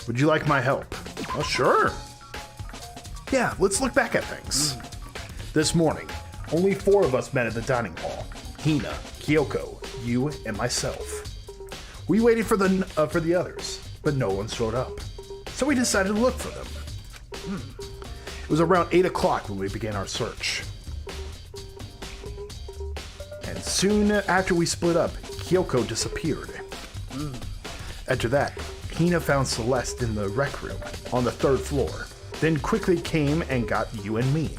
Would you like my help? Oh, sure. Yeah, let's look back at things. This morning, only 4 of us met at the dining hall. Hina, Kyoko, you, and myself. We waited for the others, but no one showed up. So we decided to look for them. It was around 8 o'clock when we began our search. And soon after we split up, Kyoko disappeared. After that, Hina found Celeste in the rec room on the 3rd floor, then quickly came and got you and me.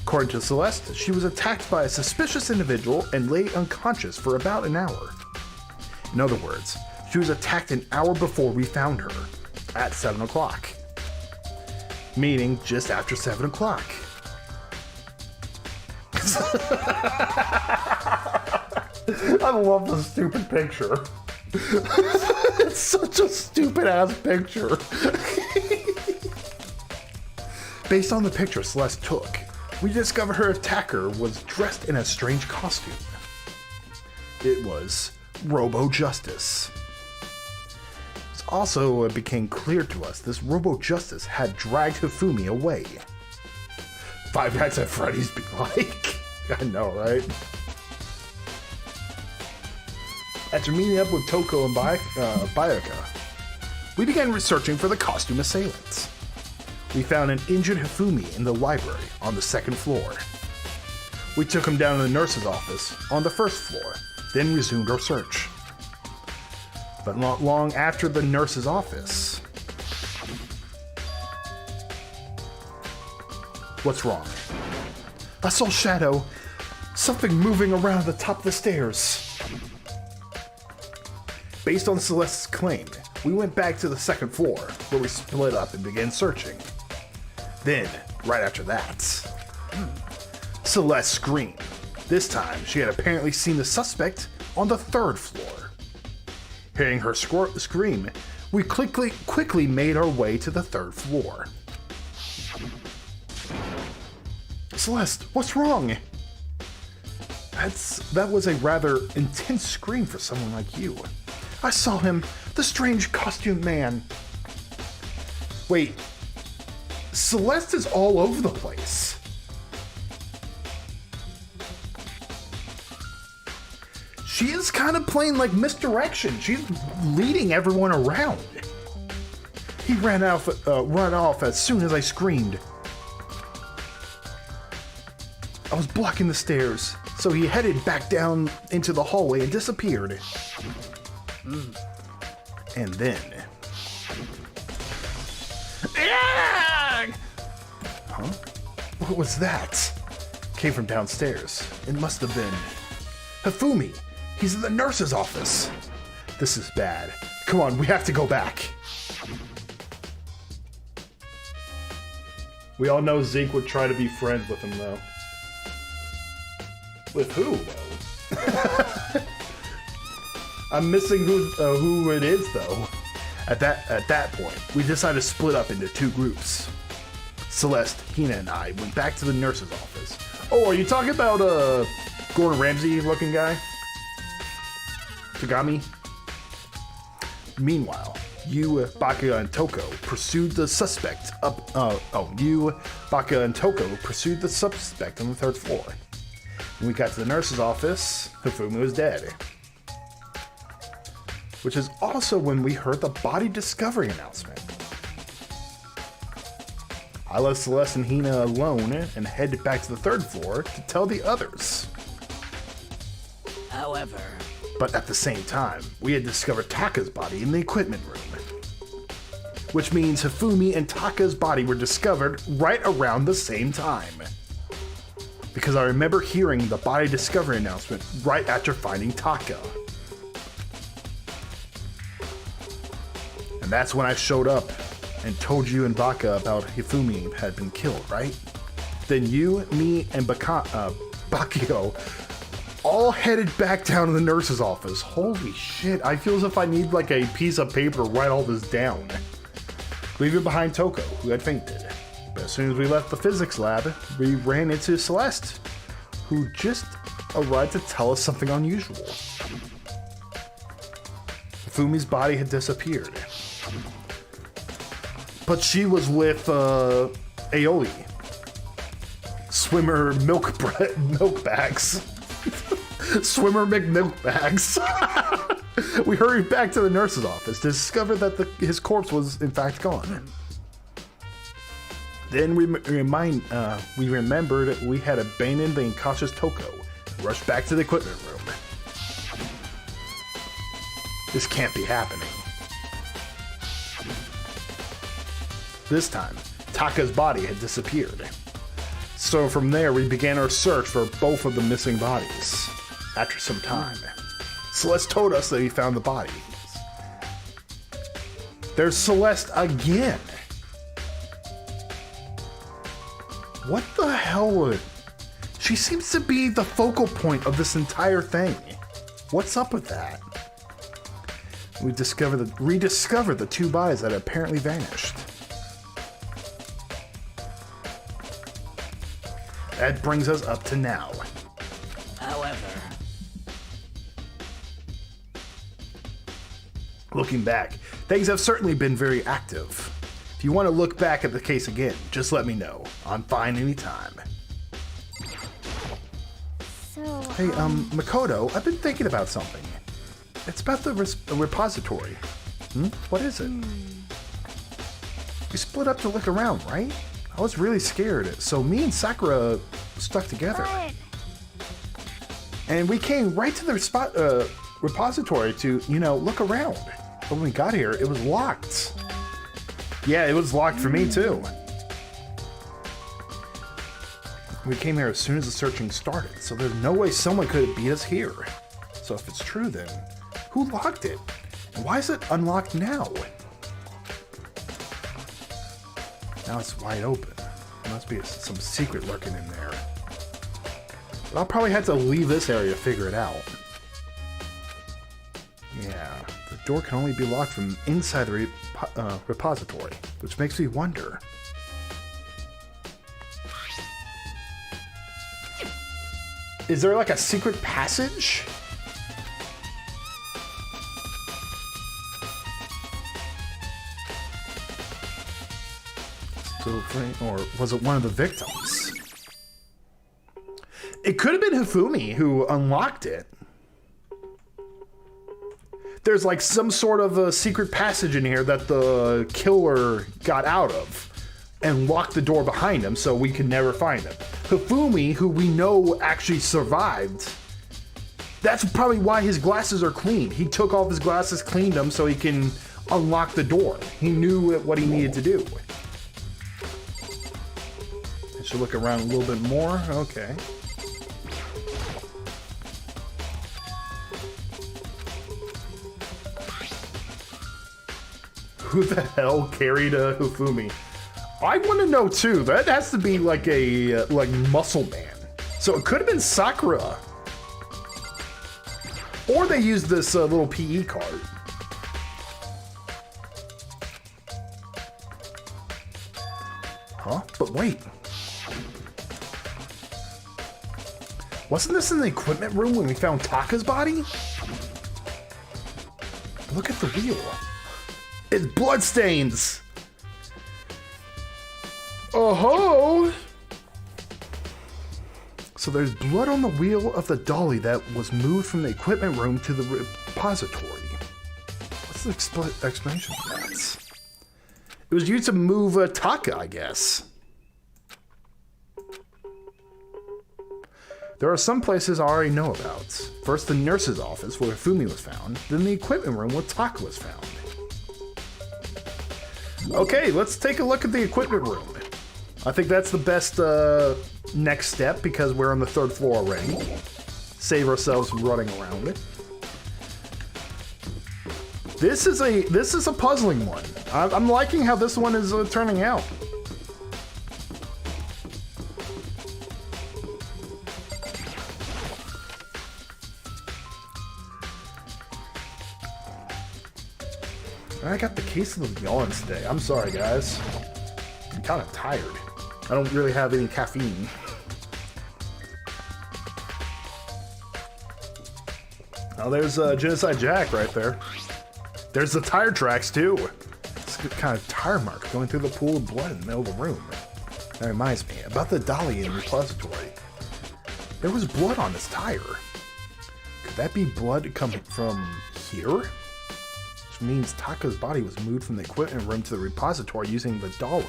According to Celeste, she was attacked by a suspicious individual and lay unconscious for about an hour. In other words, she was attacked an hour before we found her, at 7 o'clock. Meaning just after 7 o'clock. I love the stupid picture. It's such a stupid ass picture. Based on the picture Celeste took, we discovered her attacker was dressed in a strange costume. It was Robo Justice. Also, it became clear to us this Robo Justice had dragged Hifumi away. Five Nights at Freddy's be like. I know, right? After meeting up with Toko and Bayaka, we began researching for the costume assailants. We found an injured Hifumi in the library on the 2nd floor. We took him down to the nurse's office on the 1st floor, then resumed our search. But not long after the nurse's office... What's wrong? I saw shadow. Something moving around the top of the stairs. Based on Celeste's claim, we went back to the 2nd floor, where we split up and began searching. Then, right after that, Celeste screamed. This time, she had apparently seen the suspect on the 3rd floor. Hearing her scream, we quickly made our way to the 3rd floor. Celeste, what's wrong? That was a rather intense scream for someone like you. I saw him, the strange costumed man. Wait, Celeste is all over the place. She is kind of playing like misdirection. She's leading everyone around. He ran off as soon as I screamed. I was blocking the stairs, so he headed back down into the hallway and disappeared. And then... Huh? What was that? Came from downstairs. It must have been... Hifumi! He's in the nurse's office! This is bad. Come on, we have to go back. We all know Zeke would try to be friends with him, though. With who, though? I'm missing who it is, though. At that point, we decided to split up into 2 groups. Celeste, Hina, and I went back to the nurse's office. Oh, are you talking about Gordon Ramsay-looking guy? Tagami? Meanwhile, you, Baka, and Toko pursued the suspect up. Baka and Toko pursued the suspect on the 3rd floor. When we got to the nurse's office, Hifumi was dead. Which is also when we heard the body discovery announcement. I left Celeste and Hina alone and headed back to the 3rd floor to tell the others. However... But at the same time, we had discovered Taka's body in the equipment room. Which means Hifumi and Taka's body were discovered right around the same time. Because I remember hearing the body discovery announcement right after finding Taka. And that's when I showed up and told you and Baka about Hifumi had been killed, right? Then you, me, and Bakio all headed back down to the nurse's office. Holy shit, I feel as if I need like a piece of paper to write all this down. Leaving behind Toko, who had fainted. But as soon as we left the physics lab, we ran into Celeste, who just arrived to tell us something unusual. Hifumi's body had disappeared. But she was with Aoi. Swimmer milk bags. Swimmer McMilk bags. We hurried back to the nurse's office to discover that his corpse was in fact gone. Then we remembered we had abandoned the unconscious Toko and rushed back to the equipment room. This can't be happening. This time, Taka's body had disappeared. So from there, we began our search for both of the missing bodies. After some time, Celeste told us that he found the bodies. There's Celeste again. What the hell would... She seems to be the focal point of this entire thing. What's up with that? We rediscovered the two bodies that had apparently vanished. That brings us up to now. However, looking back, things have certainly been very active. If you want to look back at the case again, just let me know. I'm fine anytime. So, Hey, Makoto, I've been thinking about something. It's about the repository. What is it? We split up to look around, right? I was really scared, so me and Sakura stuck together. But... And we came right to the repository to, look around. But when we got here, it was locked. Yeah, it was locked for me too. We came here as soon as the searching started, so there's no way someone could have beat us here. So if it's true then, who locked it? And why is it unlocked now? Now it's wide open. There must be some secret lurking in there. But I'll probably have to leave this area to figure it out. Yeah, the door can only be locked from inside the repository, which makes me wonder. Is there like a secret passage? Or was it one of the victims? It could have been Hifumi who unlocked it. There's like some sort of a secret passage in here that the killer got out of and locked the door behind him so we could never find him. Hifumi, who we know actually survived, that's probably why his glasses are clean. He took off his glasses, cleaned them so he can unlock the door. He knew what he needed to do. I should look around a little bit more. Okay. Who the hell carried a Hifumi? I want to know too. That has to be like a muscle man. So it could have been Sakura, or they used this little PE card. Huh? But wait. Wasn't this in the equipment room when we found Taka's body? Look at the wheel. It's bloodstains. Oh-ho! So there's blood on the wheel of the dolly that was moved from the equipment room to the repository. What's the explanation for that? It was used to move Taka, I guess. There are some places I already know about. First, the nurse's office where Hifumi was found, then the equipment room where Taka was found. Okay, let's take a look at the equipment room. I think that's the best next step because we're on the 3rd floor already. Save ourselves from running around it. This is a puzzling one. I'm liking how this one is turning out. I got the case of the yawns today. I'm sorry, guys. I'm kind of tired. I don't really have any caffeine. Oh, there's Genocide Jack right there. There's the tire tracks, too. kind of tire mark going through the pool of blood in the middle of the room. That reminds me, about the dolly in the repository. There was blood on this tire. Could that be blood coming from here? Which means Taka's body was moved from the equipment room to the repository using the dolly.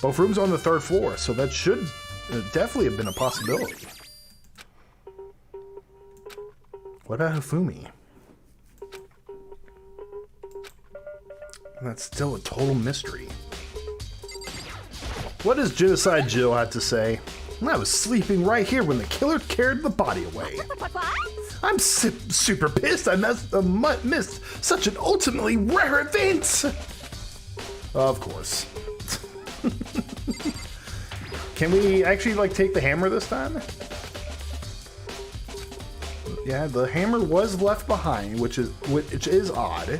Both rooms are on the 3rd floor, so that should definitely have been a possibility. What about Hifumi? That's still a total mystery. What does Genocide Jill have to say? I was sleeping right here when the killer carried the body away. I'm super pissed I missed such an ultimately rare event! Of course. Can we actually, like, take the hammer this time? Yeah, the hammer was left behind, which is odd.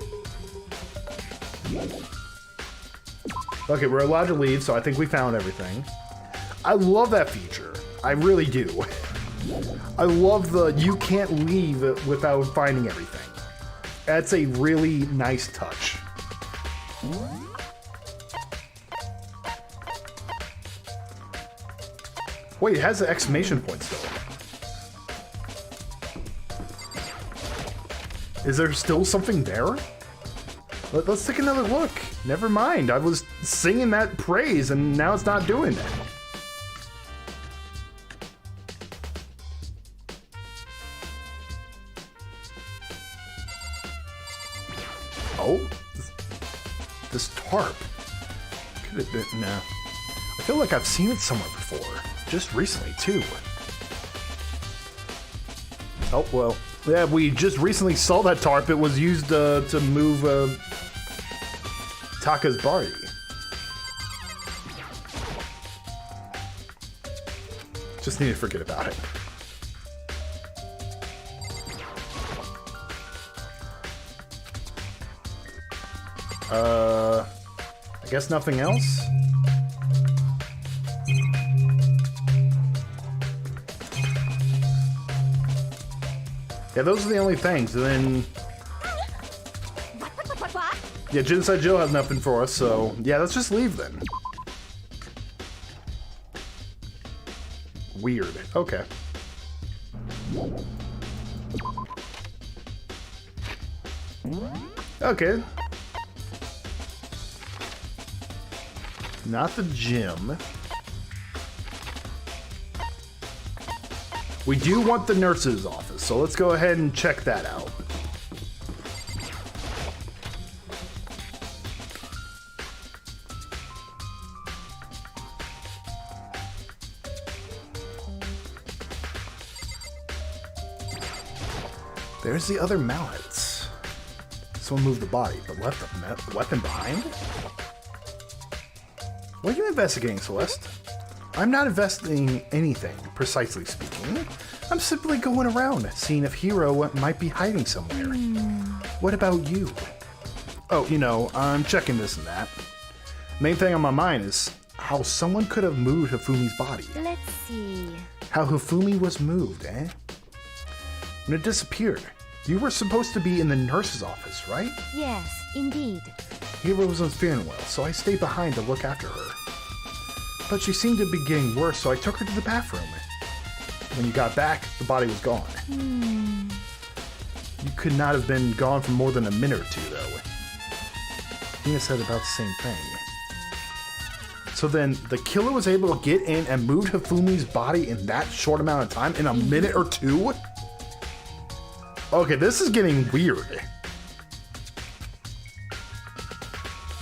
Okay, we're allowed to leave, so I think we found everything. I love that feature. I really do. I love the you can't leave without finding everything. That's a really nice touch. Wait, it has an exclamation point still. Is there still something there? Let's take another look. Never mind. I was singing that praise and now it's not doing it. Oh? This tarp. Could have been... No. I feel like I've seen it somewhere before. Just recently, too. Oh, well. Yeah, we just recently saw that tarp. It was used to move Taka's body. Just need to forget about it. I guess nothing else? Yeah, those are the only things, and then... Yeah, Genocide Jill has nothing for us, so... Yeah, let's just leave then. Weird. Okay. Okay. Not the gym. We do want the nurse's office, so let's go ahead and check that out. There's the other mallets. Someone moved the body, but left the weapon behind? What are you investigating, Celeste? I'm not investigating anything, precisely speaking. I'm simply going around, seeing if Hiro might be hiding somewhere. What about you? Oh, you know, I'm checking this and that. Main thing on my mind is how someone could have moved Hifumi's body. Let's see. How Hifumi was moved, eh? When it disappeared, you were supposed to be in the nurse's office, right? Yes, indeed. Hiro wasn't feeling well, so I stayed behind to look after her. But she seemed to be getting worse, so I took her to the bathroom. When you got back, the body was gone. You could not have been gone for more than a minute or two, though. Nina said about the same thing. So then, the killer was able to get in and move Hifumi's body in that short amount of time, in a minute or two? Okay, this is getting weird.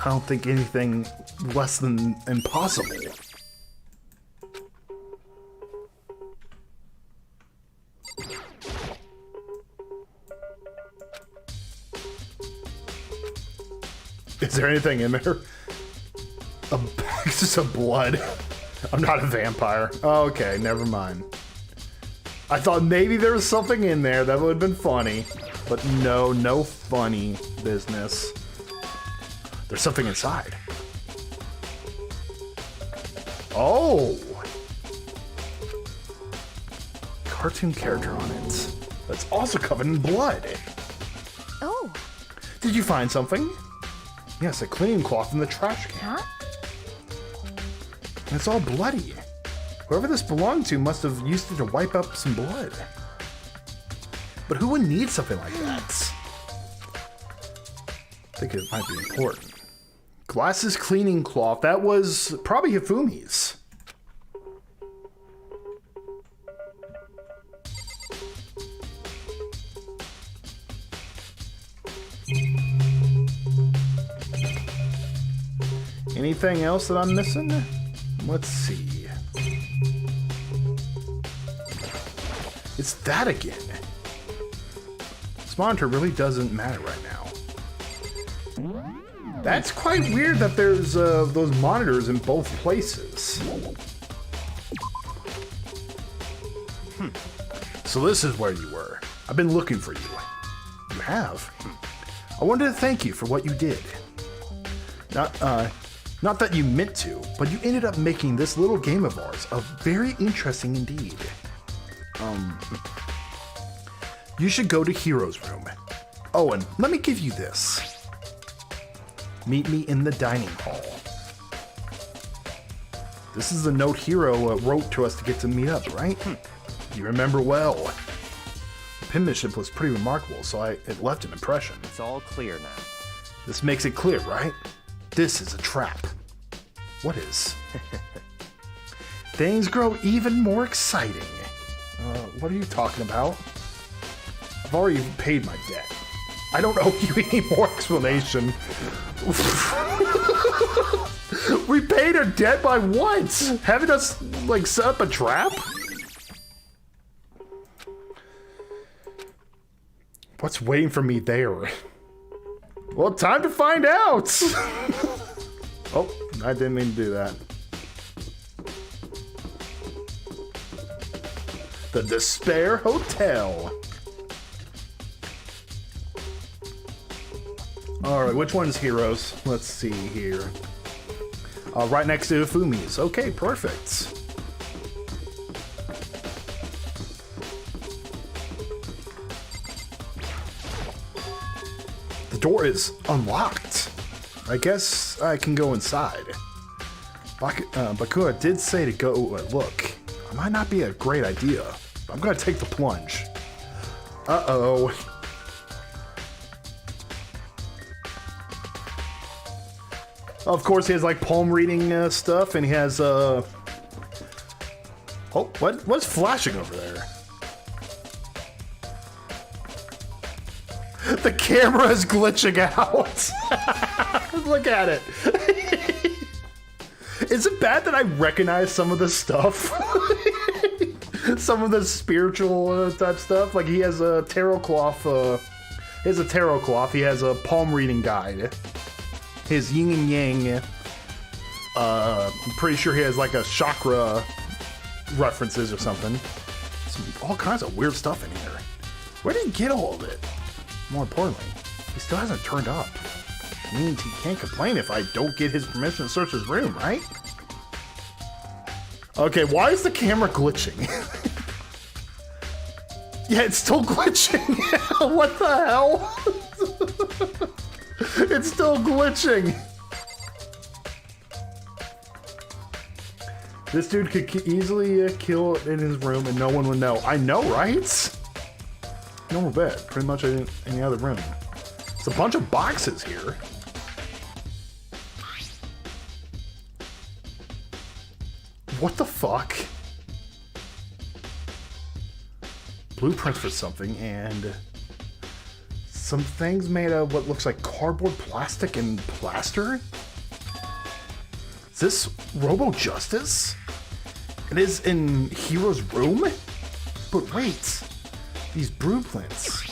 I don't think anything less than impossible. Is there anything in there? It's just a blood. I'm not a vampire. Okay, never mind. I thought maybe there was something in there that would have been funny, but no funny business. There's something inside. Oh! Cartoon character on it. That's also covered in blood. Oh. Did you find something? Yes, a cleaning cloth in the trash can. Huh? And it's all bloody. Whoever this belonged to must have used it to wipe up some blood. But who would need something like that? I think it might be important. Glasses cleaning cloth. That was probably Hifumi's. Anything else that I'm missing? Let's see. It's that again. This monitor really doesn't matter right now. That's quite weird that there's those monitors in both places. So this is where you were. I've been looking for you. You have? I wanted to thank you for what you did. Not that you meant to, but you ended up making this little game of ours very interesting indeed. You should go to Hero's room. Oh, and let me give you this. Meet me in the dining hall. This is the note Hero wrote to us to get to meet up, right? You remember well. The penmanship was pretty remarkable, so it left an impression. It's all clear now. This makes it clear, right? This is a trap. What is? Things grow even more exciting. What are you talking about? I've already paid my debt. I don't owe you any more explanation. We paid our debt by what? Having us, like, set up a trap? What's waiting for me there? Well, time to find out! Oh, I didn't mean to do that. The Despair Hotel. Alright, which one's Heroes? Let's see here. Right next to Hifumi's. Okay, perfect. The door is unlocked. I guess I can go inside. Bakura did say to go look. It might not be a great idea. I'm gonna take the plunge. Uh-oh. Of course, he has like palm reading stuff, and he has oh, what's flashing over there? The camera is glitching out. Look at it. Is it bad that I recognize some of the stuff? Some of the spiritual type stuff. Like he has a tarot cloth. He has a tarot cloth. He has a palm reading guide. His yin and yang. I'm pretty sure he has like a chakra references or something. All kinds of weird stuff in here. Where did he get all of it? More importantly, he still hasn't turned up. It means he can't complain if I don't get his permission to search his room, right? Okay, why is the camera glitching? Yeah, it's still glitching. What the hell? It's still glitching. This dude could easily kill in his room and no one would know. I know, right? Normal bed, pretty much any other room. It's a bunch of boxes here. What the fuck? Blueprints for something and some things made of what looks like cardboard, plastic, and plaster? Is this Robo Justice? It is in Hero's room? But wait, these blueprints.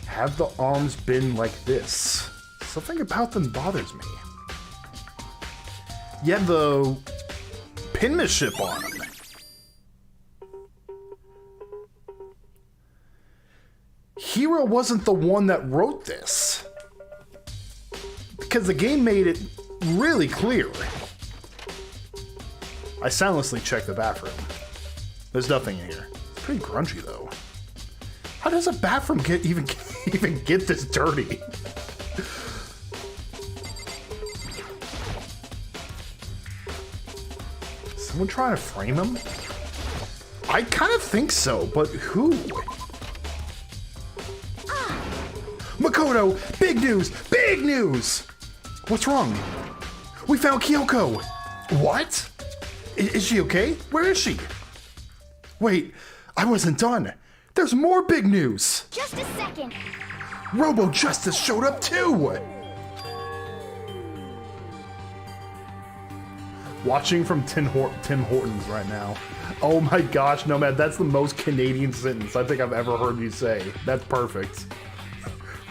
Have the arms been like this? Something about them bothers me. You have the penmanship on them. Hero wasn't the one that wrote this. Because the game made it really clear. I soundlessly checked the bathroom. There's nothing in here. It's pretty grungy though. How does a bathroom even get this dirty? someone trying to frame him? I kind of think so, but who? Makoto, big news! Big news! What's wrong? We found Kyoko! What? Is she okay? Where is she? Wait, I wasn't done. There's more big news! Just a second. Robo Justice showed up too! Watching from Tim Hortons right now. Oh my gosh, Nomad, that's the most Canadian sentence I think I've ever heard you say. That's perfect.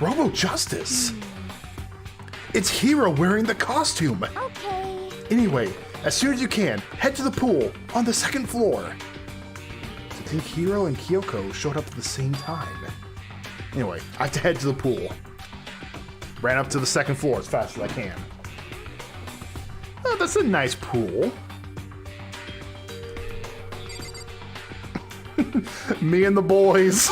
Robo Justice! It's Hiro wearing the costume! Okay. Anyway, as soon as you can, head to the pool on the 2nd floor. To think Hiro and Kyoko showed up at the same time. Anyway, I have to head to the pool. Ran up to the 2nd floor as fast as I can. Oh, that's a nice pool. Me and the boys.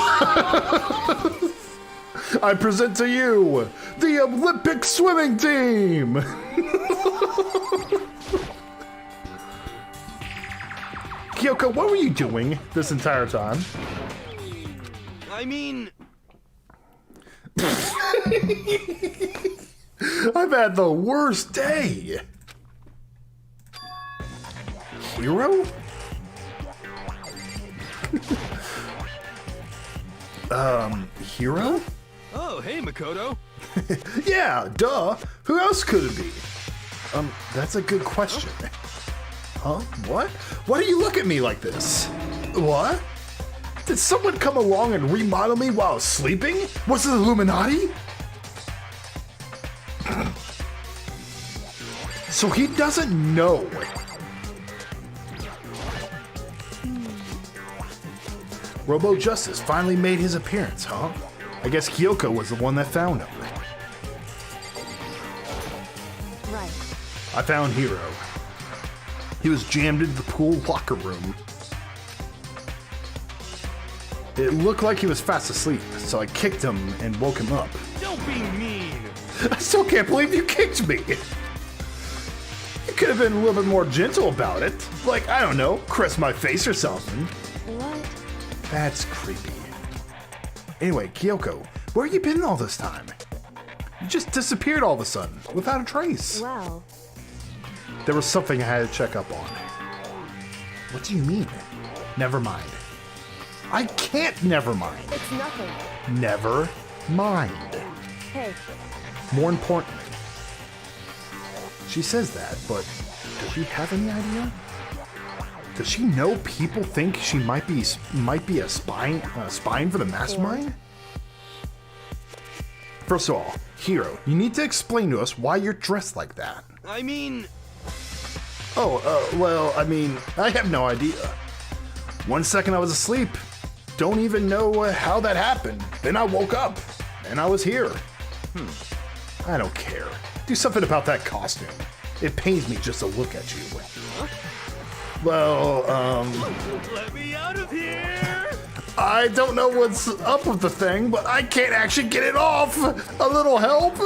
I present to you the Olympic swimming team. Kyoko, what were you doing this entire time? I mean... I've had the worst day. Hero? Hero? Oh, hey, Makoto. Yeah, duh. Who else could it be? That's a good question. Huh? What? Why do you look at me like this? What? Did someone come along and remodel me while I was sleeping? Was it Illuminati? So he doesn't know. Robo Justice finally made his appearance, huh? I guess Kyoko was the one that found him. Right. I found Hiro. He was jammed into the pool locker room. It looked like he was fast asleep, so I kicked him and woke him up. Don't be mean. I still can't believe you kicked me. You could have been a little bit more gentle about it. Like, I don't know, caress my face or something. What? That's creepy. Anyway, Kyoko, where you been all this time? You just disappeared all of a sudden, without a trace. Well, There was something I had to check up on. What do you mean? Never mind. I can't never mind. it's nothing. Never mind. Hey, More importantly, she says that, but does she have any idea? Does she know people think she might be a spying for the mastermind? First of all, Hiro, you need to explain to us why you're dressed like that. I mean... Well, I mean, I have no idea. 1 second I was asleep. Don't even know how that happened. Then I woke up, and I was here. I don't care. Do something about that costume. It pains me just to look at you. Well, Let me out of here! I don't know what's up with the thing, but I can't actually get it off. A little help?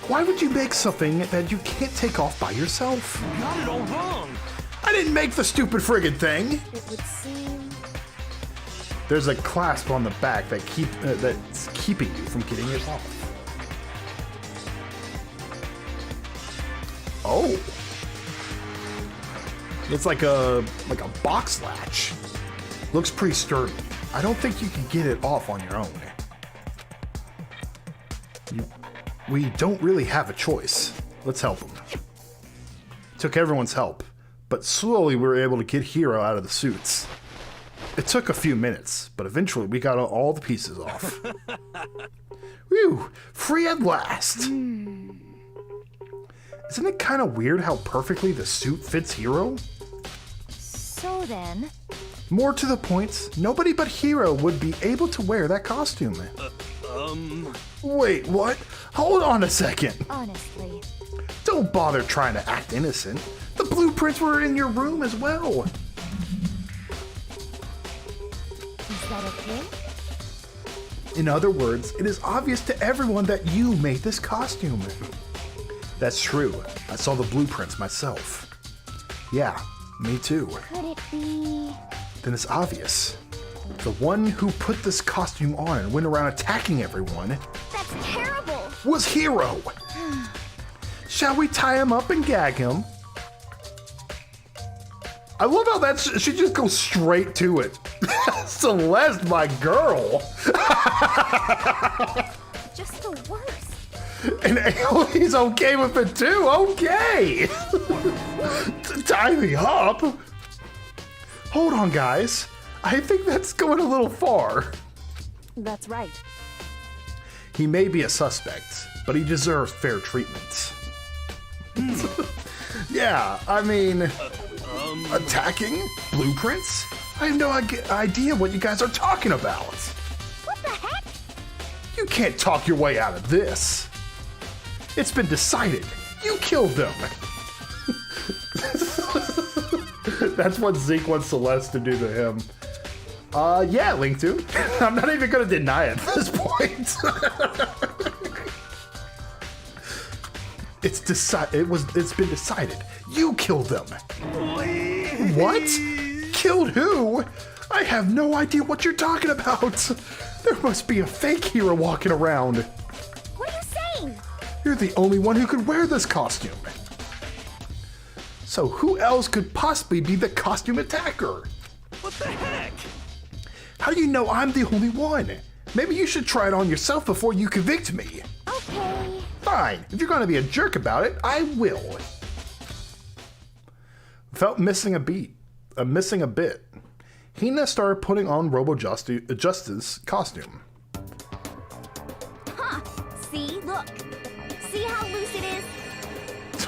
Why would you make something that you can't take off by yourself? You got it all wrong. I didn't make the stupid friggin' thing. it would seem... There's a clasp on the back that that's keeping you from getting it off. Oh. It's like a box latch. Looks pretty sturdy. I don't think you can get it off on your own. We don't really have a choice. Let's help them. Took everyone's help, but slowly we were able to get Hiro out of the suits. It took a few minutes, but eventually we got all the pieces off. Whew, free at last. Isn't it kind of weird how perfectly the suit fits Hiro? So then, More to the point, nobody but Hiro would be able to wear that costume. Wait, what? Hold on a second. honestly, Don't bother trying to act innocent. The blueprints were in your room as well. is that okay? In other words, it is obvious to everyone that you made this costume. That's true. I saw the blueprints myself. Yeah, me too. Could it be... Then it's obvious. The one who put this costume on and went around attacking everyone That's terrible! was Hero. Shall we tie him up and gag him? I love how she just goes straight to it. Celeste, my girl. Just the worst. And Ailey's okay with it too. Okay. Tie me up. Hold on, guys. I think that's going a little far. That's right. He may be a suspect, but he deserves fair treatment. Yeah, I mean, attacking blueprints? I have no idea what you guys are talking about. What the heck? You can't talk your way out of this. It's been decided. You killed them. That's what Zeke wants Celeste to do to him. Yeah, Link 2. I'm not even gonna deny it at this point. It's been decided. You killed them. What? Killed who? I have no idea what you're talking about. There must be a fake hero walking around. What are you saying? You're the only one who could wear this costume. So who else could possibly be the costume attacker? What the heck? How do you know I'm the only one? Maybe you should try it on yourself before you convict me. Okay. Fine, if you're gonna be a jerk about it, I will. Felt missing a bit. Hina started putting on Justice's costume. Huh. See? Look. See how loose it is?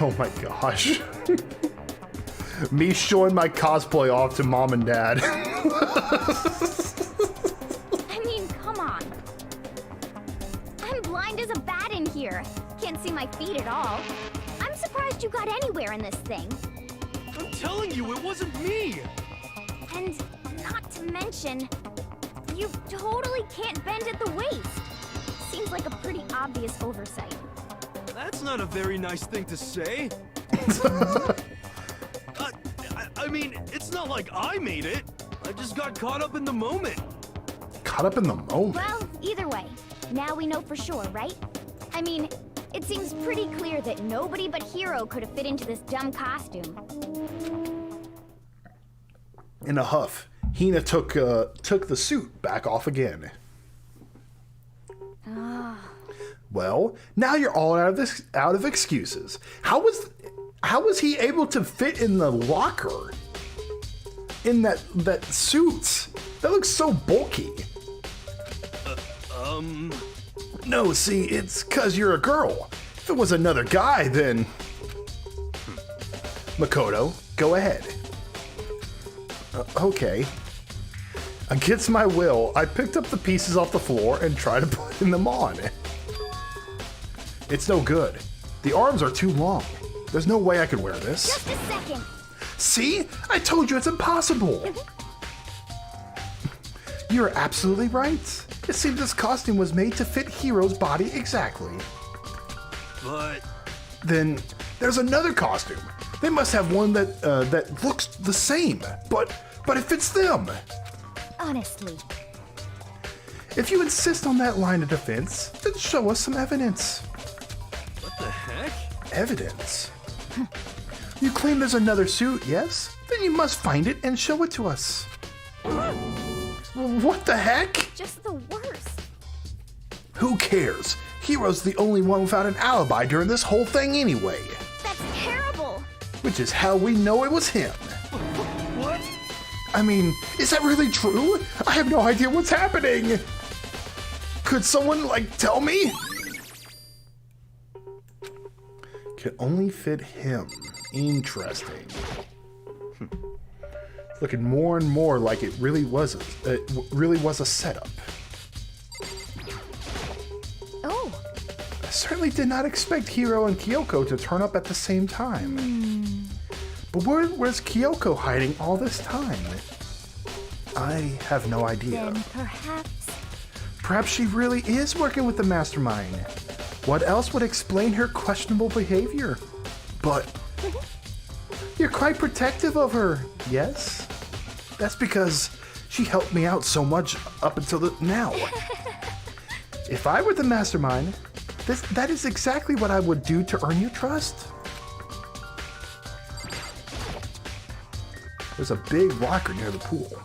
Oh my gosh. Me showing my cosplay off to mom and dad. I mean, come on. I'm blind as a bat in here. Can't see my feet at all. I'm surprised you got anywhere in this thing. I'm telling you, it wasn't me! And not to mention, you totally can't bend at the waist. Seems like a pretty obvious oversight. That's not a very nice thing to say. I mean, it's not like I made it. I just got caught up in the moment. Caught up in the moment? Well, either way, now we know for sure, right? I mean, it seems pretty clear that nobody but Hero could have fit into this dumb costume. In a huff, Hina took the suit back off again. Well, now you're all out of excuses. How was he able to fit in the locker? In that suit? That looks so bulky. No, see, it's 'cause you're a girl. If it was another guy, then... Makoto, go ahead. Okay. Against my will, I picked up the pieces off the floor and tried to put them on. It's no good. The arms are too long. There's no way I could wear this. Just a second. See? I told you it's impossible. You're absolutely right. It seems this costume was made to fit Hero's body exactly. But... Then there's another costume. They must have one that looks the same, but it fits them. Honestly. If you insist on that line of defense, then show us some evidence. What the heck? Evidence? You claim there's another suit, yes? Then you must find it and show it to us. What the heck? Just the worst. Who cares? Hero's the only one without an alibi during this whole thing anyway. That's terrible. Which is how we know it was him. What? I mean, is that really true? I have no idea what's happening. Could someone, tell me? Could only fit him. Interesting. It's looking more and more like it really was a setup. Oh. I certainly did not expect Hiro and Kyoko to turn up at the same time. But where's Kyoko hiding all this time? I have no idea. Then perhaps... Perhaps she really is working with the mastermind. What else would explain her questionable behavior? But you're quite protective of her, yes? That's because she helped me out so much up until now. If I were the mastermind, that is exactly what I would do to earn your trust. There's a big locker near the pool.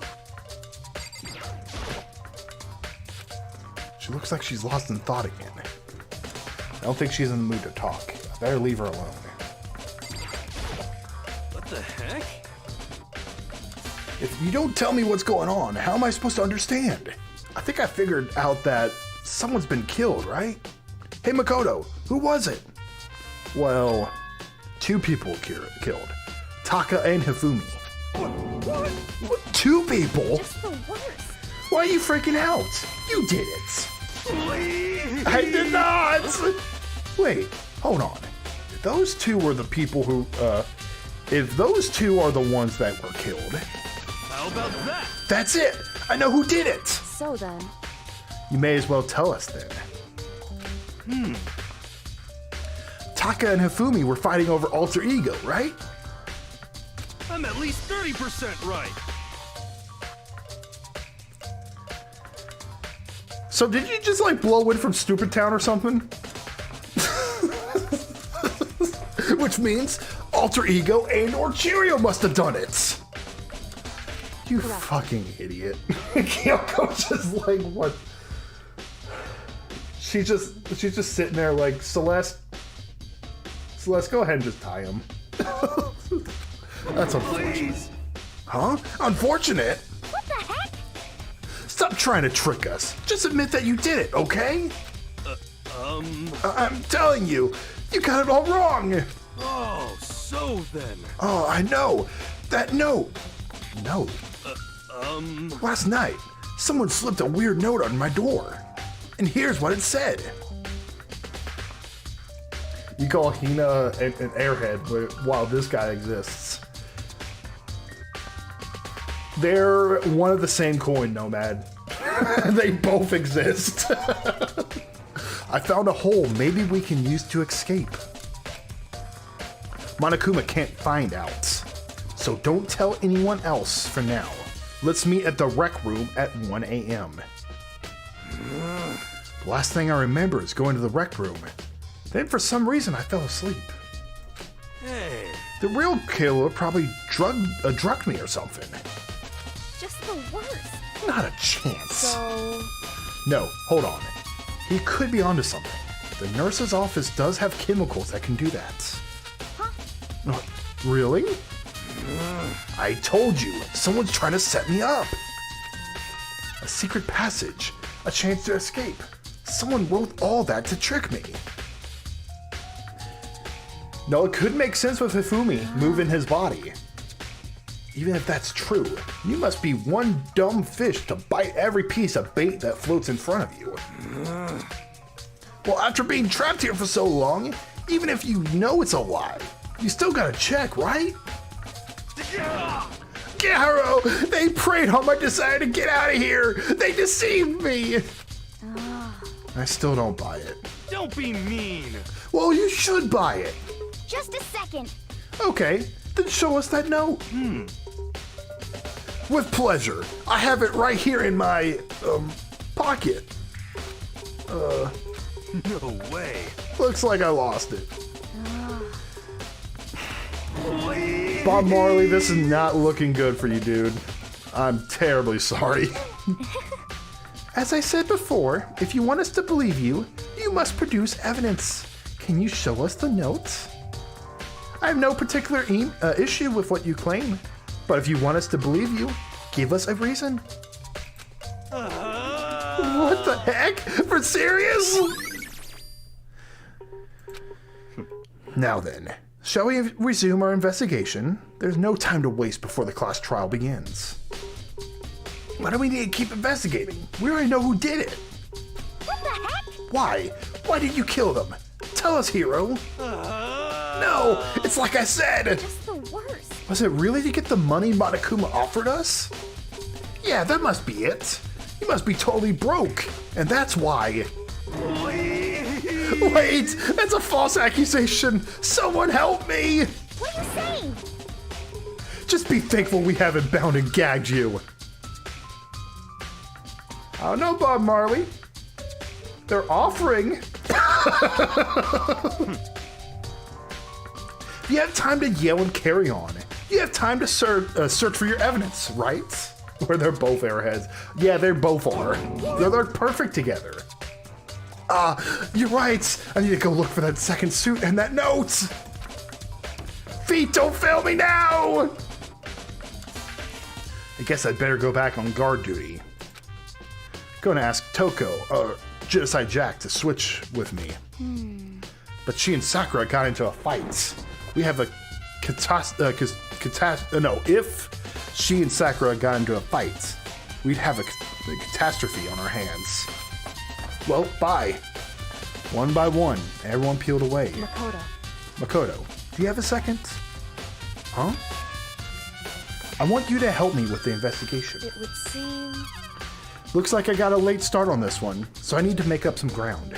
She looks like she's lost in thought again. I don't think she's in the mood to talk. I better leave her alone. What the heck? If you don't tell me what's going on, how am I supposed to understand? I think I figured out that someone's been killed, right? Hey Makoto, who was it? Well, 2 people killed. Taka and Hifumi. What? 2 people? Just the worst. Why are you freaking out? You did it. I did not! Wait, hold on. If those 2 were the people who, if those 2 are the ones that were killed. How about that? That's it! I know who did it! So then, You may as well tell us then. Taka and Hifumi were fighting over Alter Ego, right? I'm at least 30% right. So did you just like blow in from Stupid Town or something? Which means Alter Ego and or Cheerio must have done it. You fucking idiot. Kyoko's just like, what? She's just sitting there like, Celeste, go ahead and just tie him. That's unfortunate. Huh? Unfortunate? What the heck? Stop trying to trick us. Just admit that you did it, okay? I'm telling you, you got it all wrong. Oh, so then. Oh, I know. That note. No. Last night, someone slipped a weird note on my door. And here's what it said. You call Hina an airhead while this guy exists. They're one of the same coin, Nomad. They both exist. I found a hole maybe we can use to escape. Monokuma can't find out. So don't tell anyone else for now. Let's meet at the rec room at 1 a.m. The last thing I remember is going to the rec room. Then for some reason I fell asleep. Hey. The real killer probably drugged me or something. Just the worst. Not a chance. so No, hold on. He could be onto something. The nurse's office does have chemicals that can do that. Huh? Oh, really? I told you, someone's trying to set me up. A secret passage, a chance to escape. Someone wrote all that to trick me. No, it could make sense with Hifumi moving his body. Even if that's true, you must be one dumb fish to bite every piece of bait that floats in front of you. Well, after being trapped here for so long, even if you know it's a lie, you still gotta check, right? Garo! They preyed on my desire to get out of here! They deceived me! I still don't buy it. Don't be mean. Well, you should buy it. Just a second. Okay, then show us that note. With pleasure. I have it right here in my, pocket. No way. Looks like I lost it. Bob Marley, this is not looking good for you, dude. I'm terribly sorry. As I said before, if you want us to believe you, you must produce evidence. Can you show us the notes? I have no particular issue with what you claim, but if you want us to believe you, give us a reason. What the heck? For serious? Now then, shall we resume our investigation? There's no time to waste before the class trial begins. Why do we need to keep investigating? We already know who did it. What the heck? Why? Why did you kill them? Tell us, hero. No, it's like I said. Just the worst. Was it really to get the money Monokuma offered us? Yeah, that must be it. He must be totally broke, and that's why. Wait, that's a false accusation. Someone help me. What are you saying? Just be thankful we haven't bound and gagged you. I don't know, Bob Marley. They're offering. You have time to yell and carry on. You have time to search for your evidence, right? Where they're both airheads. Yeah, they both are. They're perfect together. You're right. I need to go look for that second suit and that note. Feet, don't fail me now. I guess I'd better go back on guard duty. Gonna ask Toko, or Genocide Jack, to switch with me. But she and Sakura got into a fight. We have a if she and Sakura got into a fight, we'd have a catastrophe on our hands. Well, bye. One by one, everyone peeled away. Makoto, do you have a second? Huh? I want you to help me with the investigation. It would seem... Looks like I got a late start on this one, so I need to make up some ground.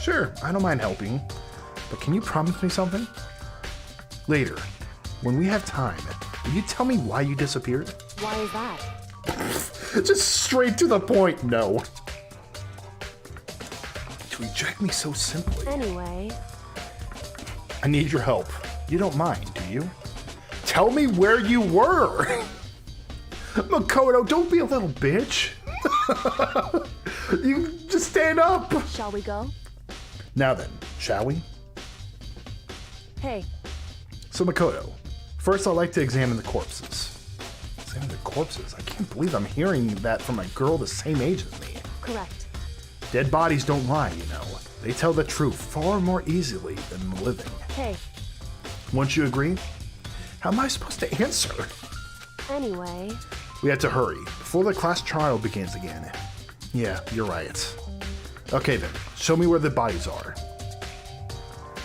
Sure, I don't mind helping, but can you promise me something? Later, when we have time, will you tell me why you disappeared? Why is that? Just straight to the point, no. To reject me so simply. Anyway... I need your help. You don't mind, do you? Tell me where you were! Makoto, don't be a little bitch. You just stand up. Shall we go? Now then, shall we? Hey. So Makoto, first I'd like to examine the corpses. Examine the corpses? I can't believe I'm hearing that from a girl the same age as me. Correct. Dead bodies don't lie, you know. They tell the truth far more easily than the living. Hey. Won't you agree? How am I supposed to answer? Anyway... We have to hurry, before the class trial begins again. Yeah, you're right. Okay then, show me where the bodies are.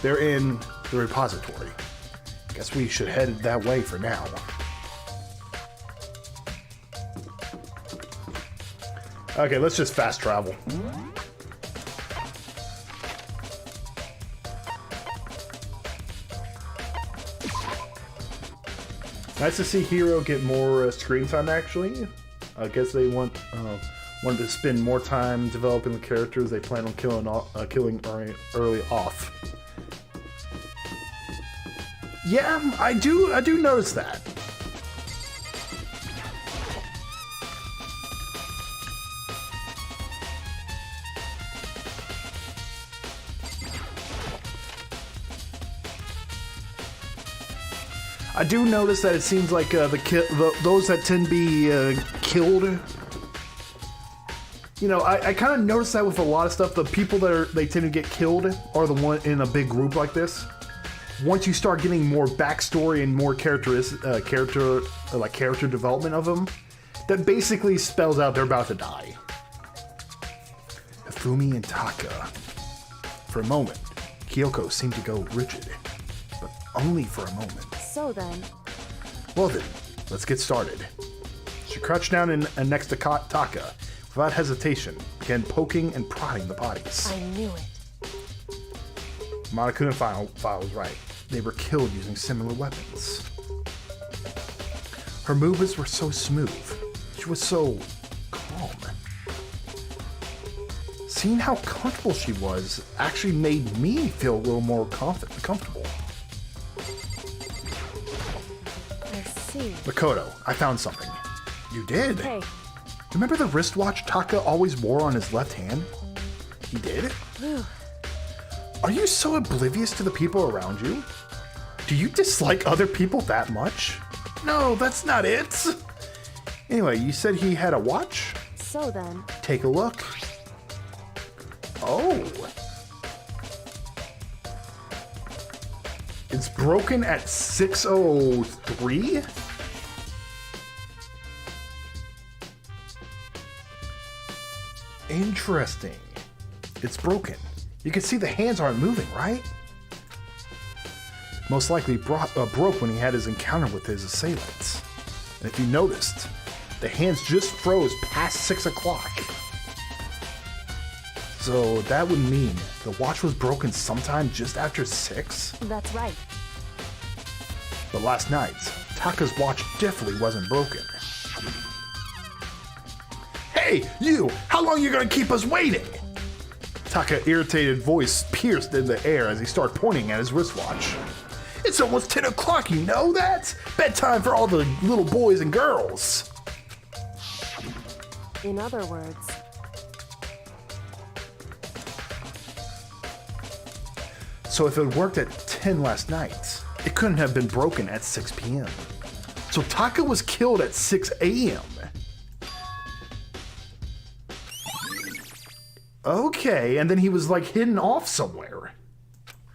They're in the repository. Guess we should head that way for now. Okay, let's just fast travel. Nice to see Hiro get more screen time, actually. I guess they wanted to spend more time developing the characters they plan on killing early off. Yeah, I do notice that. I do notice that it seems like those that tend to be killed. You know, I kind of noticed that with a lot of stuff. The people that they tend to get killed are the one in a big group like this. Once you start getting more backstory and more character development of them, that basically spells out they're about to die. Hifumi and Taka. For a moment, Kyoko seemed to go rigid, but only for a moment. So then... Well then, let's get started. She crouched down next to Taka, without hesitation, began poking and prodding the bodies. I knew it. Monokuma file was right. They were killed using similar weapons. Her movements were so smooth. She was so calm. Seeing how comfortable she was actually made me feel a little more comfortable. I see. Makoto, I found something. You did? Hey. Remember the wristwatch Taka always wore on his left hand? He did? Are you so oblivious to the people around you? Do you dislike other people that much? No, that's not it. Anyway, you said he had a watch? So then... Take a look. Oh. It's broken at 6:03? Interesting. It's broken. You can see the hands aren't moving, right? Most likely broke when he had his encounter with his assailants. And if you noticed, the hands just froze past 6 o'clock. So that would mean the watch was broken sometime just after 6? That's right. But last night, Taka's watch definitely wasn't broken. Hey, you! How long are you gonna keep us waiting? Taka's irritated voice pierced in the air as he started pointing at his wristwatch. It's almost 10 o'clock, you know that? Bedtime for all the little boys and girls. In other words, so if it worked at 10 last night, it couldn't have been broken at 6 p.m. So Taka was killed at 6 a.m. Okay, and then he was like hidden off somewhere.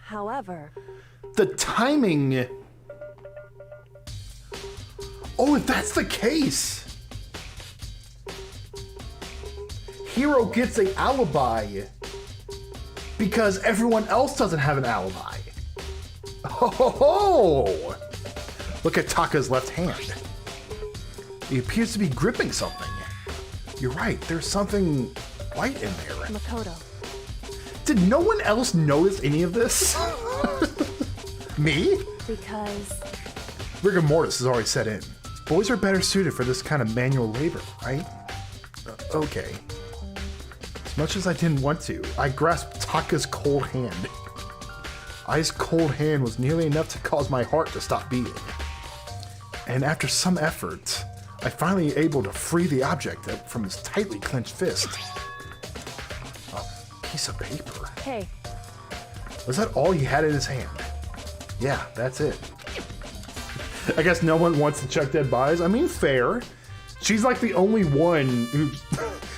however, The timing... Oh, if that's the case, Hiro gets an alibi because everyone else doesn't have an alibi. Oh! Look at Taka's left hand. He appears to be gripping something. You're right, there's something white in there. Makoto. Did no one else notice any of this? Me? Because Rigor mortis has already set in. Boys are better suited for this kind of manual labor, right? Okay. As much as I didn't want to, I grasped Taka's cold hand. Ice cold hand was nearly enough to cause my heart to stop beating. And after some effort, I finally able to free the object from his tightly clenched fist. A piece of paper. hey, Was that all he had in his hand? Yeah, that's it. I guess no one wants to check dead bodies. I mean, fair. She's like the only one who...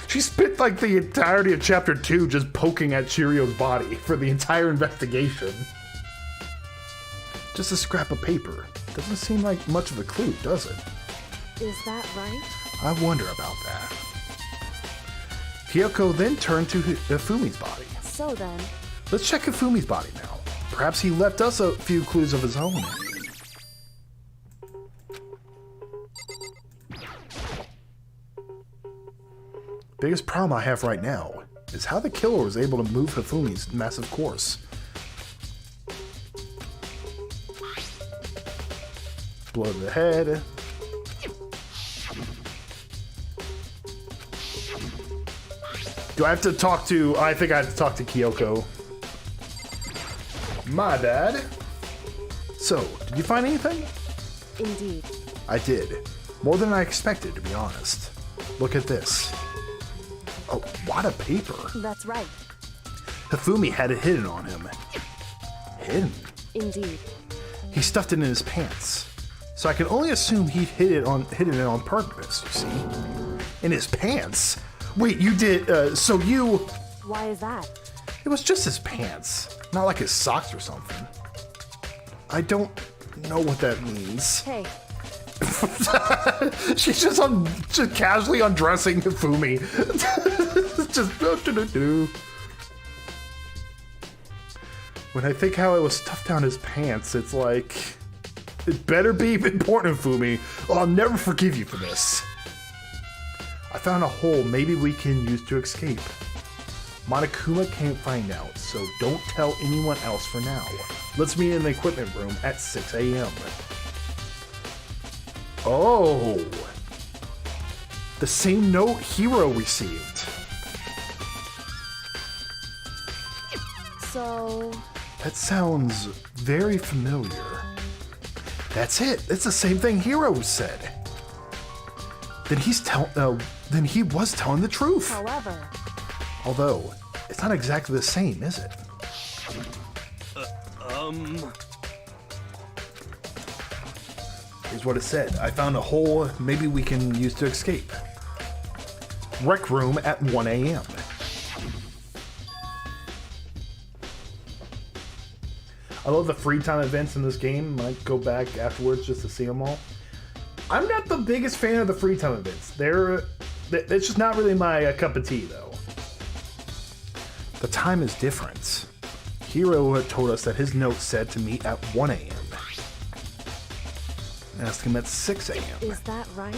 She spent like the entirety of chapter 2 just poking at Chirio's body for the entire investigation. Just a scrap of paper. Doesn't seem like much of a clue, does it? is that right? I wonder about that. Kyoko then turned to Hifumi's body. So then, Let's check Hifumi's body now. Perhaps he left us a few clues of his own. Biggest problem I have right now is how the killer was able to move Hifumi's massive corpse. Blow to the head. Do I have to talk to... I think I have to talk to Kyoko. My bad. So, did you find anything? indeed. I did. More than I expected, to be honest. Look at this. Oh, what a paper. That's right. Hifumi had it hidden on him. Hidden? Indeed. He stuffed it in his pants. So I can only assume he hidden it on purpose, you see. In his pants? Wait, you did, so you... Why is that? It was just his pants. Not like his socks or something. I don't know what that means. Hey, She's just casually undressing Hifumi. Just When I think how it was stuffed down his pants, it's like, it better be important, Hifumi, or I'll never forgive you for this. I found a hole maybe we can use to escape. Monokuma can't find out, so don't tell anyone else for now. Let's meet in the equipment room at 6 a.m. Oh! The same note Hiro received. so That sounds very familiar. That's it. It's the same thing Hiro said. Then then he was telling the truth. however, Although, it's not exactly the same, is it? Here's what it said. I found a hole maybe we can use to escape. Rec room at 1 a.m. I love the free time events in this game. Might go back afterwards just to see them all. I'm not the biggest fan of the free time events. It's just not really my cup of tea, though. The time is different. Hiro had told us that his note said to meet at 1 a.m. Asked him at 6 a.m. is that right?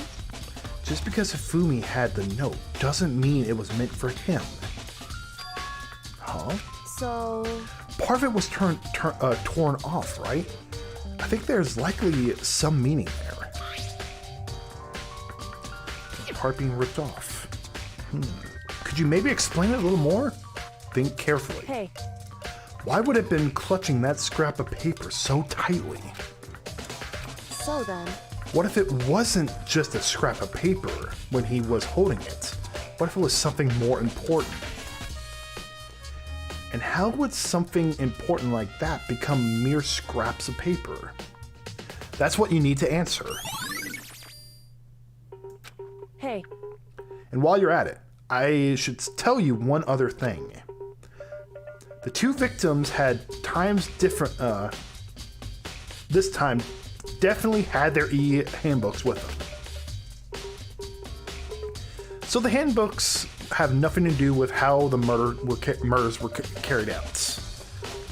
Just because Hifumi had the note doesn't mean it was meant for him. Huh? So, Part of it was torn off, right? I think there's likely some meaning there. Part being ripped off. Could you maybe explain it a little more? Think carefully. hey, Why would it have been clutching that scrap of paper so tightly? so then, What if it wasn't just a scrap of paper when he was holding it? What if it was something more important? And how would something important like that become mere scraps of paper? That's what you need to answer. hey, And while you're at it, I should tell you one other thing. The two victims had times different, this time definitely had their handbooks with them. So the handbooks have nothing to do with how the murders were carried out.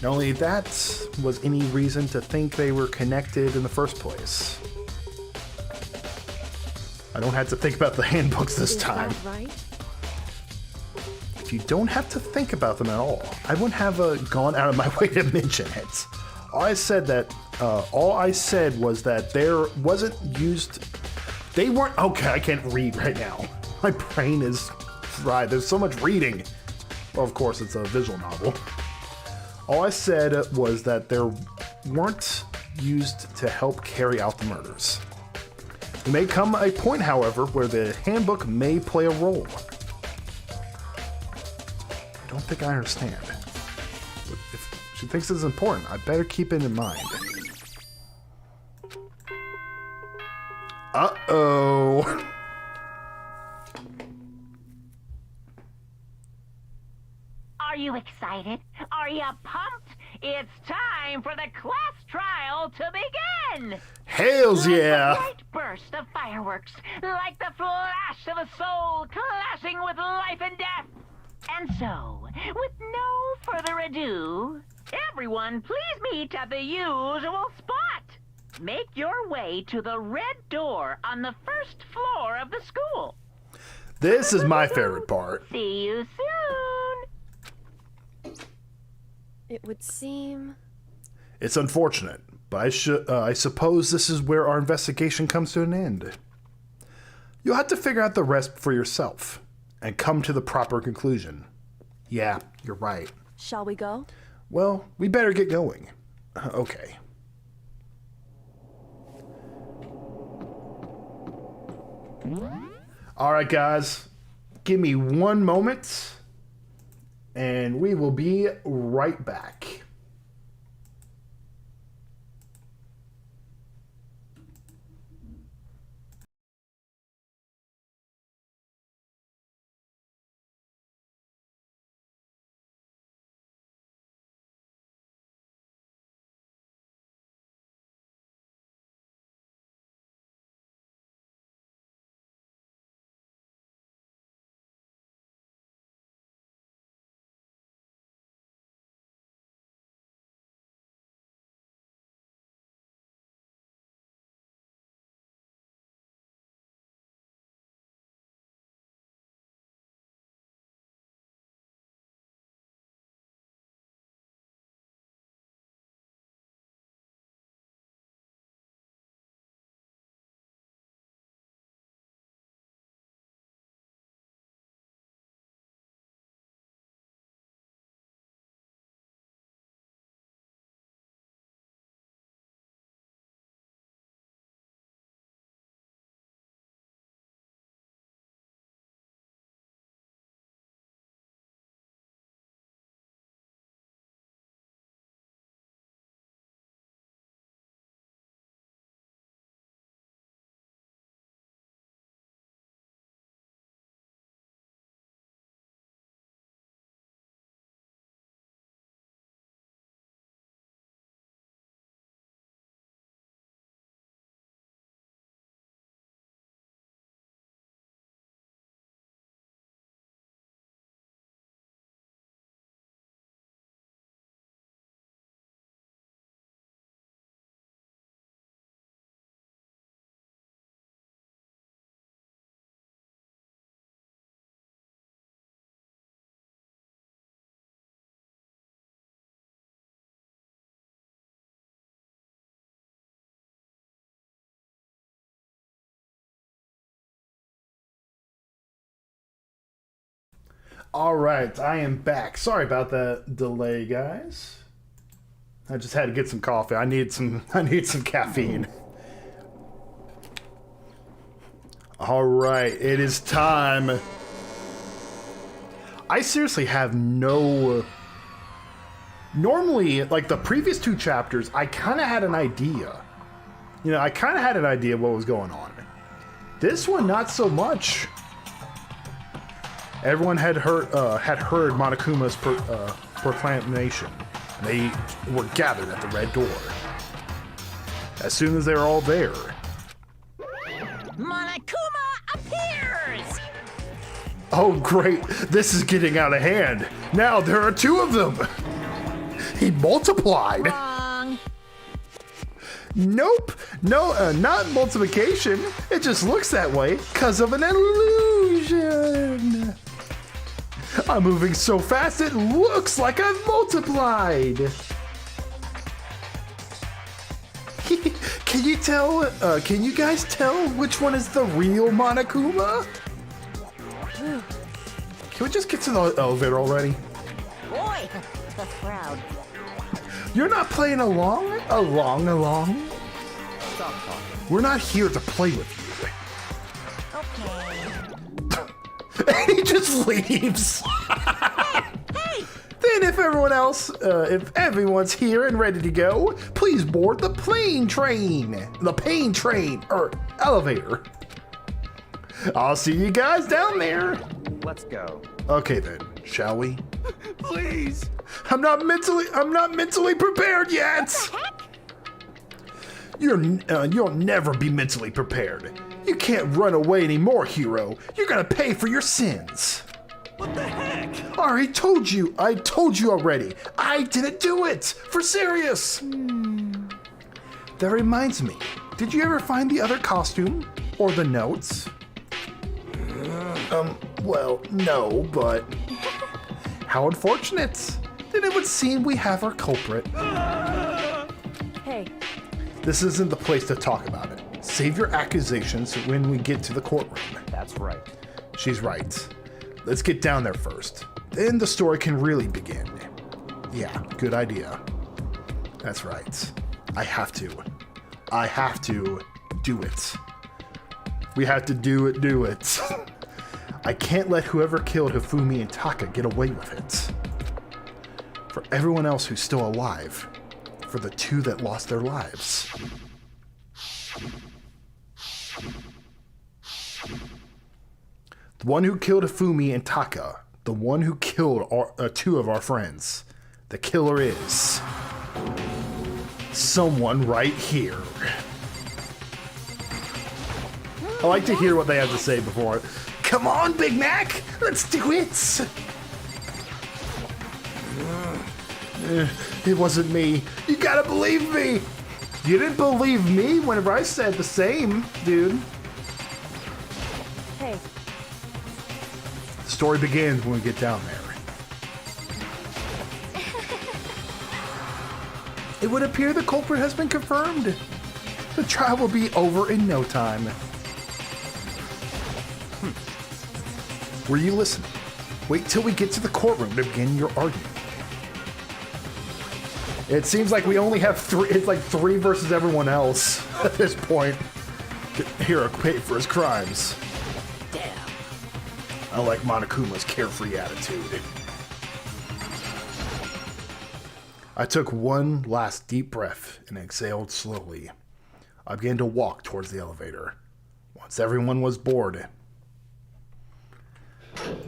Not only that was any reason to think they were connected in the first place. I don't have to think about the handbooks this time. is that right? If you don't have to think about them at all, I wouldn't have gone out of my way to mention it. All I said was that there wasn't used. They weren't. Okay, I can't read right now. My brain is fried. There's so much reading. Well, of course, it's a visual novel. All I said was that there weren't used to help carry out the murders. There may come a point, however, where the handbook may play a role. I don't think I understand. But if she thinks it's important, I better keep it in mind. Uh-oh. Are you excited? Are you pumped? It's time for the class trial to begin! Hells yeah! Like a bright burst of fireworks, like the flash of a soul clashing with life and death. And so, with no further ado, everyone please meet at the usual spot. Make your way to the red door on the first floor of the school. This is my favorite part. See you soon. It would seem... It's unfortunate, but I suppose this is where our investigation comes to an end. You'll have to figure out the rest for yourself and come to the proper conclusion. Yeah, you're right. Shall we go? Well, we better get going. Okay. All right, guys. Give me one moment, and we will be right back. All right, I am back. Sorry about that delay, guys. I just had to get some coffee. I need some caffeine. All right, it is time. I seriously have no... Normally, like the previous 2 chapters, I kind of had an idea. You know, I kind of had an idea what was going on. This one, not so much. Everyone had heard Monokuma's proclamation. They were gathered at the Red Door. As soon as they were all there, Monokuma appears! oh great, this is getting out of hand. Now there are 2 of them. He multiplied. Wrong. Nope, no, not multiplication. It just looks that way because of an illusion. I'm moving so fast it looks like I've multiplied. Can you tell, can you guys tell which one is the real Monokuma? Can we just get to the elevator already? Boy, the crowd. You're not playing along? Along? Stop talking. We're not here to play with Okay. you. And he just leaves. Hey! Then if everyone's here and ready to go, please board the plane train. The pain train, or elevator. I'll see you guys down there. Let's go. Okay then, shall we? Please! I'm not mentally prepared yet. You'll never be mentally prepared. You can't run away anymore, hero. You're gonna pay for your sins. What the heck? I already told you. I told you already. I didn't do it. For serious. That reminds me. Did you ever find the other costume? Or the notes? Well, no, but... How unfortunate. Then it would seem we have our culprit. Hey, This isn't the place to talk about it. Save your accusations when we get to the courtroom. That's right. She's right. Let's get down there first. Then the story can really begin. Yeah, good idea. That's right. I have to do it. We have to do it. I can't let whoever killed Hifumi and Taka get away with it. For everyone else who's still alive. For the 2 that lost their lives. The one who killed Hifumi and Taka. The one who killed 2 of our friends. The killer is... someone right here. I like to hear what they have to say before. Come on, Big Mac! Let's do it! It wasn't me. You gotta believe me! You didn't believe me whenever I said the same, dude. hey, The story begins when we get down there. It would appear the culprit has been confirmed. The trial will be over in no time. Were you listening? Wait till we get to the courtroom to begin your argument. It seems like we only have 3. It's like 3 versus everyone else at this point. Hero paid for his crimes. Damn. I like Monokuma's carefree attitude. I took one last deep breath and exhaled slowly. I began to walk towards the elevator. Once everyone was bored.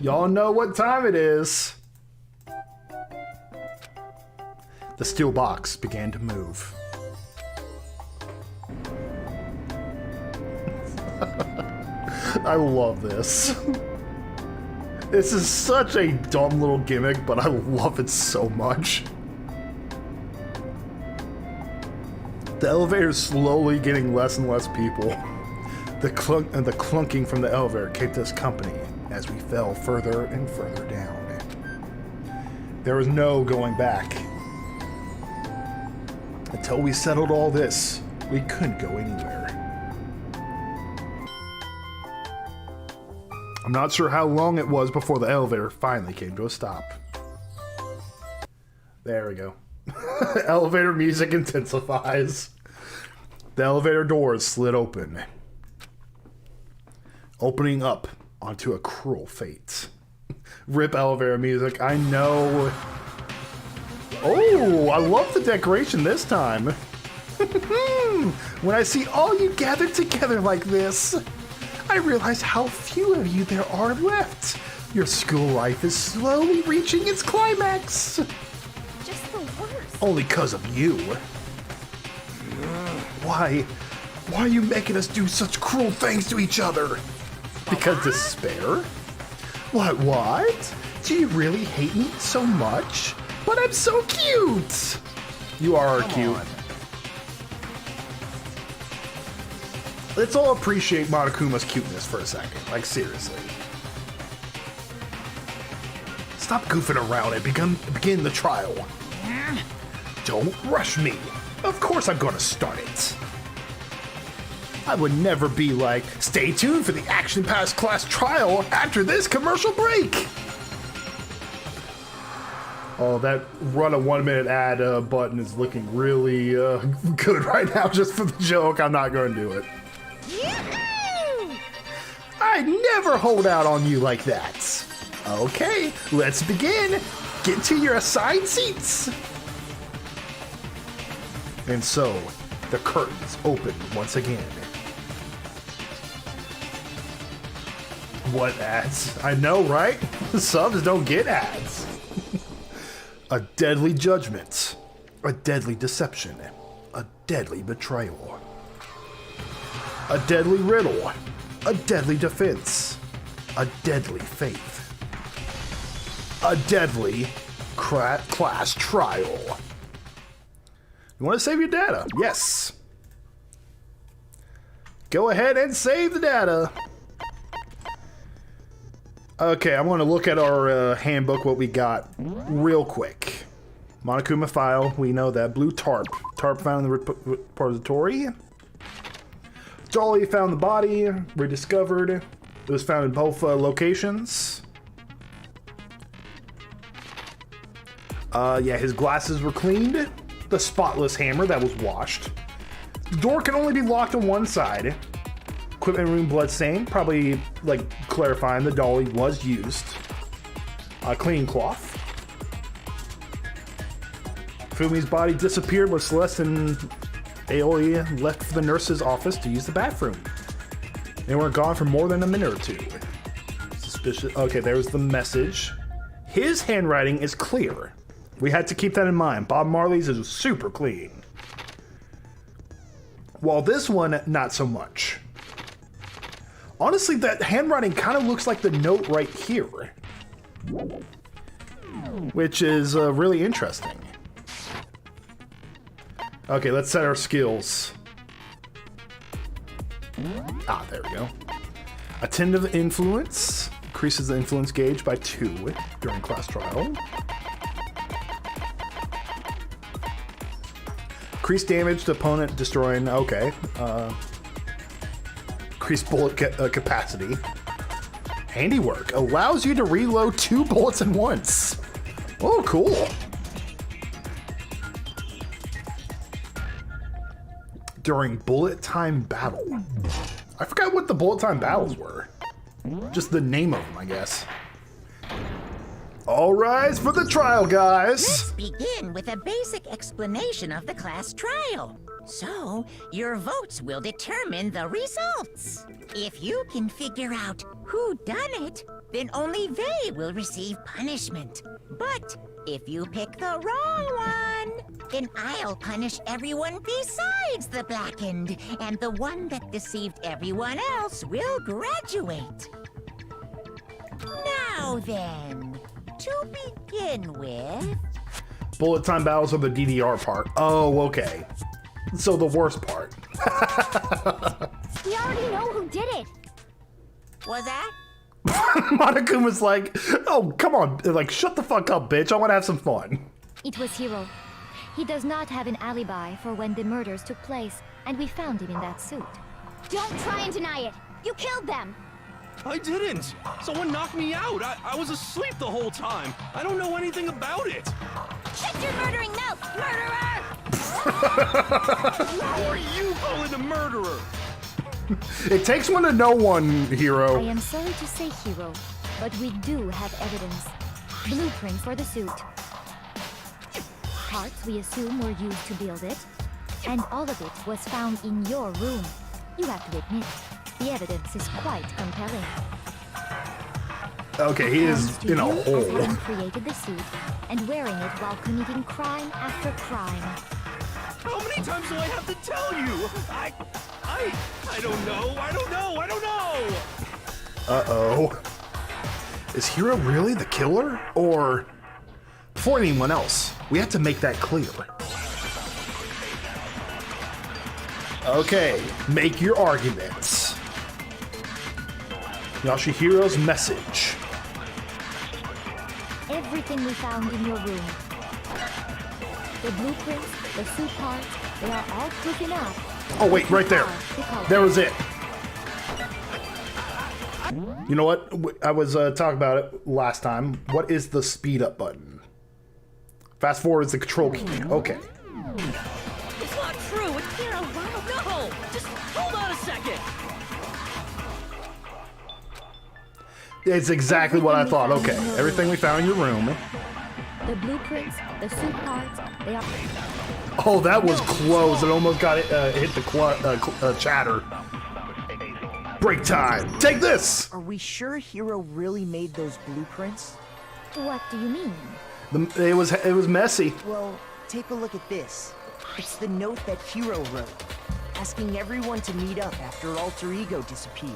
Y'all know what time it is. The steel box began to move. I love this. This is such a dumb little gimmick, but I love it so much. The elevator is slowly getting less and less people. The clunking from the elevator kept us company as we fell further and further down. There was no going back. Until we settled all this, we couldn't go anywhere. I'm not sure how long it was before the elevator finally came to a stop. There we go. Elevator music intensifies. The elevator doors slid open, opening up onto a cruel fate. Rip elevator music, I know. Oh, I love the decoration this time. When I see all you gathered together like this, I realize how few of you there are left. Your school life is slowly reaching its climax. Just the worst. Only 'cause of you. Why are you making us do such cruel things to each other? Because despair? What? Do you really hate me so much? But I'm so cute! You are cute. Let's all appreciate Monokuma's cuteness for a second. Like, seriously. Stop goofing around and begin the trial. Don't rush me. Of course I'm gonna start it. I would never be like, stay tuned for the Action Pass class trial after this commercial break. Oh, that run a 1 minute ad button is looking really good right now just for the joke. I'm not going to do it. Yoo-hoo! I never hold out on you like that. Okay, let's begin. Get to your assigned seats. And so, the curtains open once again. What ads? I know, right? Subs don't get ads. A deadly judgment. A deadly deception. A deadly betrayal. A deadly riddle. A deadly defense. A deadly faith. A deadly class trial. You want to save your data? Yes. Go ahead and save the data. Okay, I'm going to look at our handbook, what we got, real quick. Monokuma file, we know that. Blue tarp. Tarp found in the repository. Dolly found the body, rediscovered. It was found in both locations. Yeah, his glasses were cleaned. The spotless hammer that was washed. The door can only be locked on one side. Equipment room bloodstained, probably like clarifying the dolly was used. Cleaning cloth. Fumi's body disappeared when Celeste and Aoi left for the nurse's office to use the bathroom. They weren't gone for more than a minute or two. Suspicious. Okay, there's the message. His handwriting is clear. We had to keep that in mind. Bob Marley's is super clean. While this one, not so much. Honestly, that handwriting kind of looks like the note right here. Which is really interesting. Okay, let's set our skills. Ah, there we go. Attentive influence. Increases the influence gauge by 2 during class trial. Increase damage to opponent destroying. Okay. Increase bullet capacity. Handiwork. Allows you to reload 2 bullets at once. Oh, cool. During bullet time battle. I forgot what the bullet time battles were. Just the name of them, I guess. All rise for the trial, guys. Let's begin with a basic explanation of the class trial. So, your votes will determine the results. If you can figure out who done it, then only they will receive punishment. But if you pick the wrong one, then I'll punish everyone besides the blackened, and the one that deceived everyone else will graduate. Now then, to begin with... Bullet time battles are the DDR part. Oh, okay. So the worst part. We already know who did it. Was that? Monokuma's like, oh, come on. Like, shut the fuck up, bitch. I want to have some fun. It was Hiro. He does not have an alibi for when the murders took place, and we found him in that suit. Don't try and deny it. You killed them. I didn't. Someone knocked me out. I was asleep the whole time. I don't know anything about it. Shut your murdering mouth, murderer! Who are you calling a murderer? It takes one to know one, I Hero. am sorry to say, Hero, but we do have evidence. Blueprint for the suit. Parts we assume were used to build it, and all of it was found in your room. You have to admit, the evidence is quite compelling. Okay, he is Points to in a you as hole. having created the suit and wearing it while committing crime after crime. How many times do I have to tell you? I don't know. I don't know. Uh-oh. Is Hero really the killer? Or, before anyone else, we have to make that clear. Okay, make your arguments. Yashihiro's message. Everything we found in your room. The blueprints, the suit parts, they are all proof enough. Oh wait, right there. There was it. You know what? I was talking about it last time. What is the speed up button? Fast forward is the control key. Okay. It's not true. It's Hero. No. Just hold on a second. It's exactly what I thought. Okay, everything we found in your room. The blueprints, the suit parts, they are... Oh, that was close. It almost got it, hit the chatter. Break time. Take this. Are we sure Hero really made those blueprints? What do you mean? It was messy. Well, take a look at this. It's the note that Hero wrote, asking everyone to meet up after Alter Ego disappeared.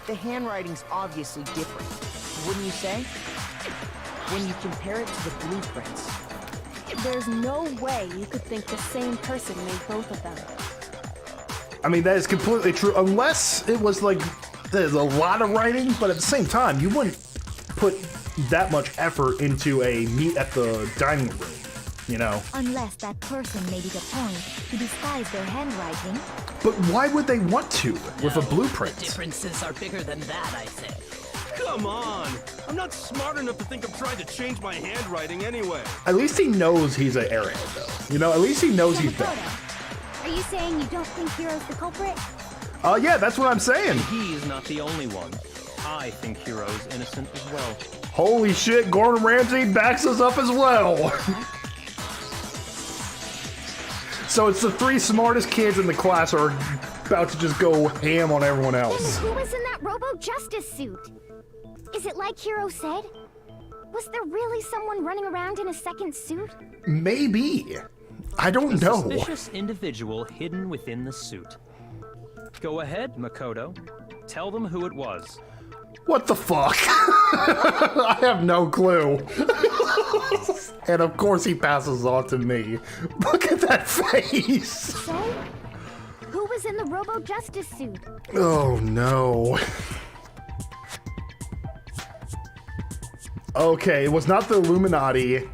The handwriting's obviously different, wouldn't you say? When you compare it to the blueprints. There's no way you could think the same person made both of them. I mean, that is completely true. Unless it was like, there's a lot of writing, but at the same time, you wouldn't put that much effort into a meet at the dining room, you know? Unless that person made it a point to disguise their handwriting. But why would they want to with a blueprint? The differences are bigger than that, I say. Come on. I'm not smart enough to think I'm trying to change my handwriting anyway. At least he knows he's an airhead, though. You know, at least he knows he's bad. Are you saying you don't think Hero's the culprit? Yeah, that's what I'm saying. He is not the only one. I think Hero's innocent as well. Holy shit, Gordon Ramsay backs us up as well. So it's the three smartest kids in the class are about to just go ham on everyone else. Then who was in that Robo-Justice suit? Is it like Hero said? Was there really someone running around in a second suit? Maybe. I don't know. Suspicious individual hidden within the suit. Go ahead, Makoto. Tell them who it was. What the fuck? I have no clue. And of course he passes on to me. Look at that face. So? Who was in the Robo-Justice suit? Oh no. Okay, it was not the Illuminati.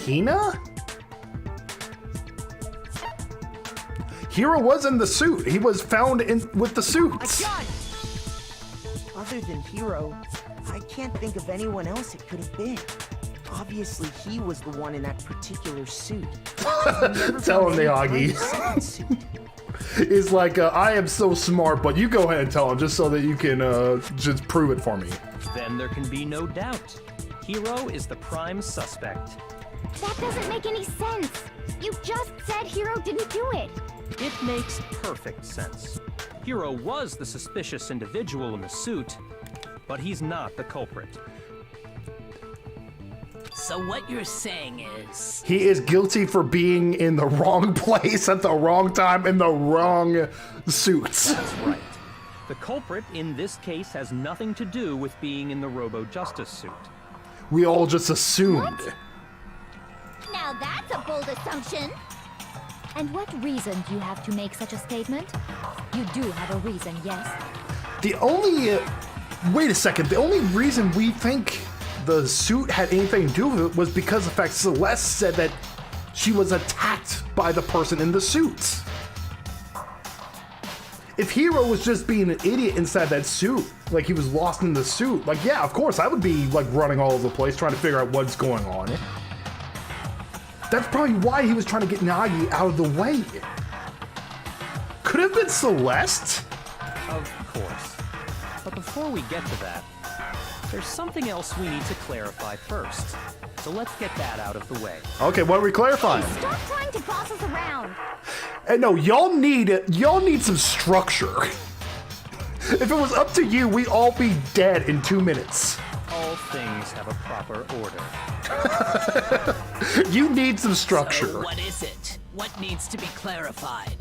Hina? Hero was in the suit. He was found in with the suits. Other than Hero, I can't think of anyone else it could have been. Obviously, he was the one in that particular suit. Tell him, Miyagi. He's like, I am so smart, but you go ahead and tell him just so that you can just prove it for me. Then there can be no doubt. Hero is the prime suspect. That doesn't make any sense. You just said Hero didn't do it. It makes perfect sense. Hero was the suspicious individual in the suit, but he's not the culprit. So what you're saying is... He is guilty for being in the wrong place at the wrong time in the wrong suits. That's right. The culprit in this case has nothing to do with being in the Robo-Justice suit. We all just assumed. What? Now that's a bold assumption. And what reason do you have to make such a statement? You do have a reason, yes? The only... wait a second. The only reason we think the suit had anything to do with it was because of the fact Celeste said that she was attacked by the person in the suit. If Hero was just being an idiot inside that suit, like he was lost in the suit, like, yeah, of course, I would be like running all over the place trying to figure out what's going on. That's probably why he was trying to get Nagi out of the way. Could have been Celeste? Of course. But before we get to that, there's something else we need to clarify first. So let's get that out of the way. Okay, what are we clarifying? Stop trying to boss us around. And no, y'all need some structure. If it was up to you, we'd all be dead in 2 minutes. All things have a proper order. You need some structure. So what is it? What needs to be clarified?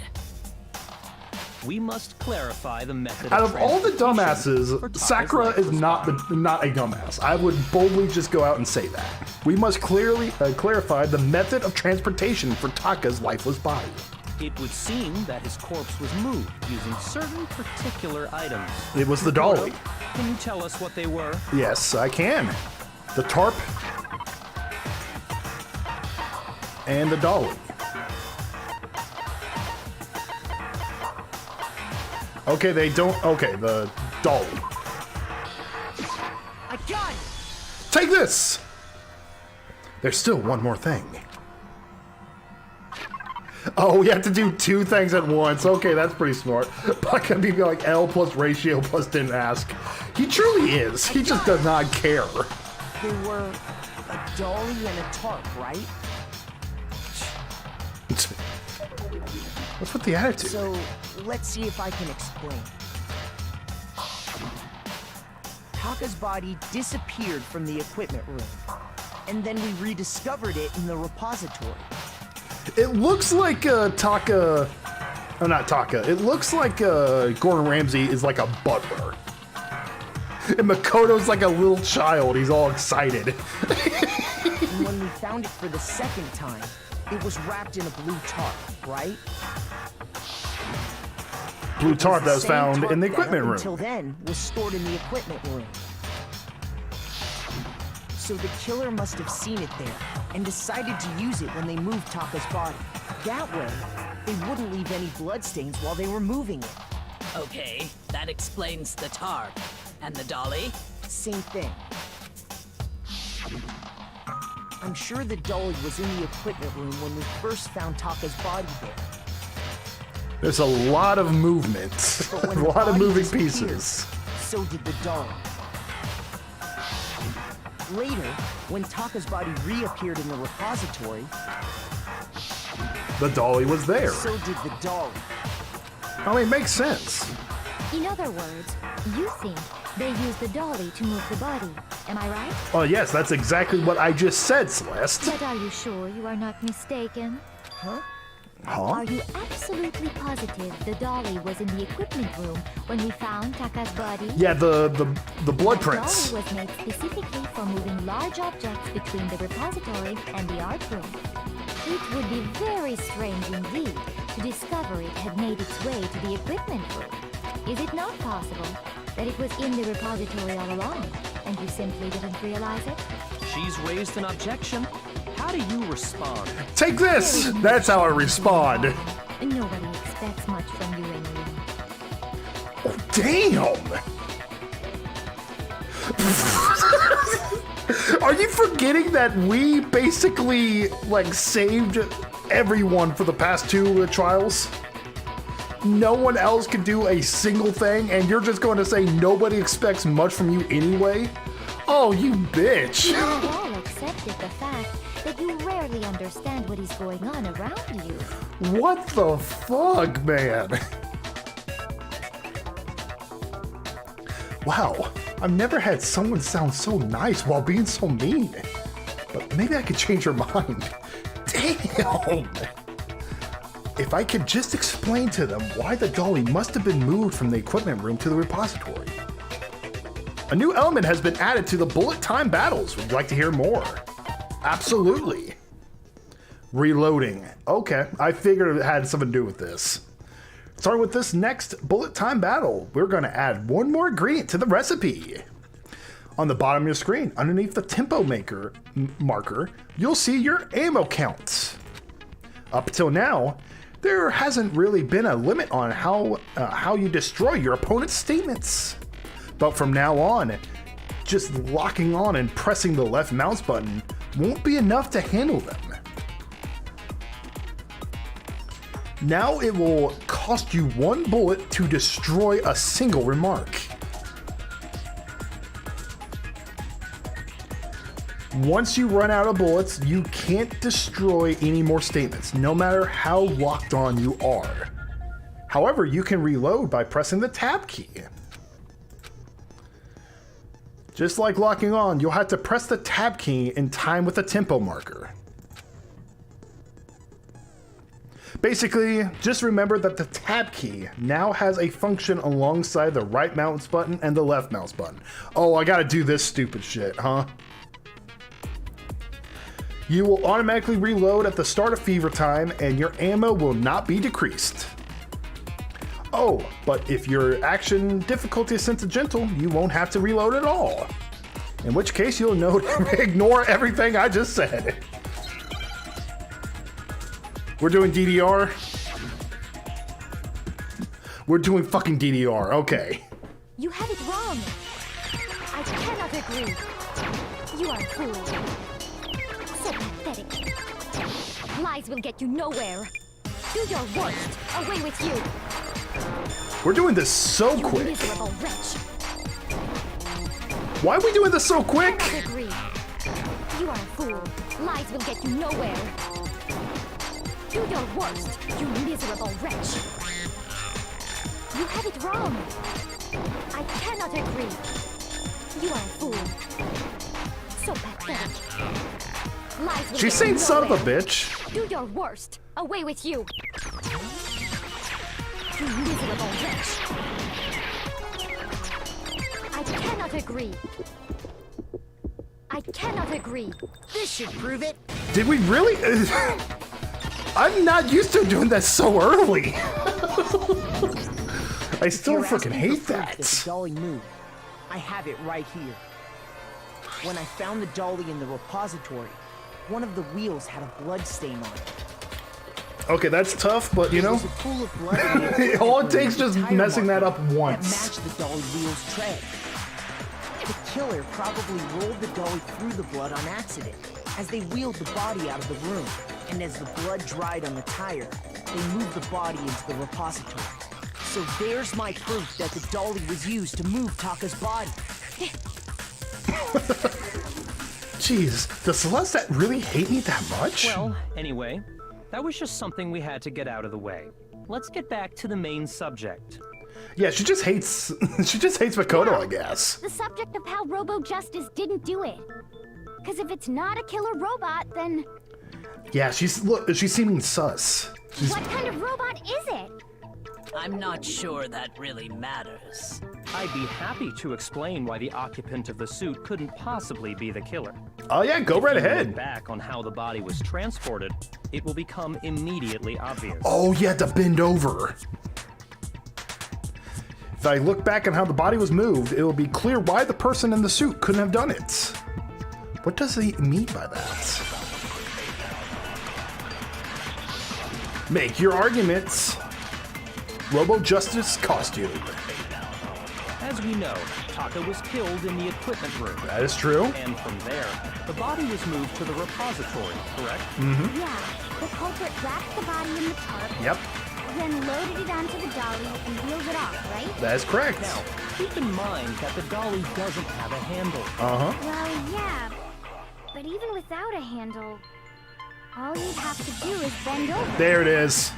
We must clarify the method Out of all the transportation for dumbasses, Taka's Sakura is lifeless not body. not a dumbass. I would boldly just go out and say that. We must clearly clarify the method of transportation for Taka's lifeless body. It would seem that his corpse was moved using certain particular items. It was the dolly. Can you tell us what they were? Yes, I can. The tarp and the dolly. Okay, they don't. Okay, the dolly. I got it! Take this! There's still one more thing. Oh, we have to do 2 things at once. Okay, that's pretty smart. But can be like L plus ratio plus didn't ask. He truly is. He just does not care. They were a dolly and a tarp, right? What's with the attitude? So, let's see if I can explain. Taka's body disappeared from the equipment room, and then we rediscovered it in the repository. It looks like Taka... Oh, not Taka. It looks like Gordon Ramsay is like a butler. And Makoto's like a little child. He's all excited. And when we found it for the second time, it was wrapped in a blue tarp, right? Blue tarp that was Same found tarp in the that equipment up room. Until then, was stored in the equipment room. So the killer must have seen it there and decided to use it when they moved Taka's body. That way, they wouldn't leave any bloodstains while they were moving it. Okay, that explains the tarp. And the dolly? Same thing. I'm sure the dolly was in the equipment room when we first found Taka's body there. There's a lot of movement. But A when the lot of body moving disappeared, pieces. so did the dolly. Later, when Taka's body reappeared in the repository, The dolly was there. so did the dolly. I mean, it makes sense. In other words, you think they used the dolly to move the body. Am I right? Oh, yes, that's exactly what I just said, Celeste. But are you sure you are not mistaken? Huh? Huh? Are you absolutely positive the dolly was in the equipment room when we found Taka's body? Yeah, the blood The prints. dolly was made specifically for moving large objects between the repository and the art room. It would be very strange indeed to discover it had made its way to the equipment room. Is it not possible that it was in the repository all along, and you simply didn't realize it? She's raised an objection. How do you respond? Take this! That's how I respond. Nobody expects much from you anyway. Oh, damn! Are you forgetting that we basically, like, saved everyone for the past 2 trials? No one else could do a single thing, and you're just going to say nobody expects much from you anyway? Oh, you bitch! You have all accepted the fact that you rarely understand what is going on around you. What the fuck, man? Wow, I've never had someone sound so nice while being so mean. But maybe I could change your mind. Damn! If I could just explain to them why the dolly must have been moved from the equipment room to the repository. A new element has been added to the bullet time battles. Would you like to hear more? Absolutely. Reloading. Okay, I figured it had something to do with this. Starting with this next bullet time battle, we're going to add one more ingredient to the recipe. On the bottom of your screen, underneath the tempo marker, you'll see your ammo count. Up until now, There hasn't really been a limit on how you destroy your opponent's statements. But from now on, just locking on and pressing the left mouse button won't be enough to handle them. Now it will cost you 1 bullet to destroy a single remark. Once you run out of bullets, you can't destroy any more statements, no matter how locked on you are. However, you can reload by pressing the tab key. Just like locking on, you'll have to press the tab key in time with the tempo marker. Basically, just remember that the tab key now has a function alongside the right mouse button and the left mouse button. Oh, I gotta do this stupid shit, huh? You will automatically reload at the start of fever time and your ammo will not be decreased. Oh, but if your action difficulty is set to gentle, you won't have to reload at all. In which case you'll know to ignore everything I just said. We're doing DDR? We're doing fucking DDR, okay. You have it wrong. I cannot agree. You are a fool. So pathetic. Lies will get you nowhere. Do your worst. Away with you. We're doing this so You quick. miserable wretch. Why are we doing this so quick? Cannot agree. You are a fool. Lies will get you nowhere. Do your worst, you miserable wretch. You have it wrong. I cannot agree. You are a fool. So pathetic. Lies will She's get saying you son of a nowhere. bitch. Do your worst. Away with you. You miserable wretch. I cannot agree. I cannot agree. This should prove it. Did we really? I'm not used to doing that so early. I still You're freaking asking hate for proof that. the dolly moved. I have it right here. When I found the dolly in the repository, one of the wheels had a blood stain on it. Okay, that's tough, but you There know, was a pool of blood in the all it tire takes just mark messing that up That once. matched the dolly wheel's tread. The killer probably rolled the dolly through the blood on accident as they wheeled the body out of the room. And as the blood dried on the tire, they moved the body into the repository. So there's my proof that the dolly was used to move Taka's body. Jeez, does Celeste really hate me that much? Well, anyway, that was just something we had to get out of the way. Let's get back to the main subject. Yeah, she just hates she just hates Makoto, I guess. The subject of how Robo Justice didn't do it. Because if it's not a killer robot, then Yeah, she's seeming sus. what kind of robot is it? I'm not sure that really matters. I'd be happy to explain why the occupant of the suit couldn't possibly be the killer. Oh yeah, go right If you look ahead. back on how the body was transported, it will become immediately obvious. Oh, you had to bend over. If I look back on how the body was moved, it will be clear why the person in the suit couldn't have done it. What does he mean by that? Make your arguments. Robo Justice costume. As we know, Taka was killed in the equipment room. That is true. And from there, the body was moved to the repository, correct? Yeah, the culprit wrapped the body in the tarp, Yep, then loaded it onto the dolly and wheeled it off, right? that is correct. Now, keep in mind that the dolly doesn't have a handle. Uh-huh. Well, yeah, but even without a handle, all you'd have to do is bend over. There it is.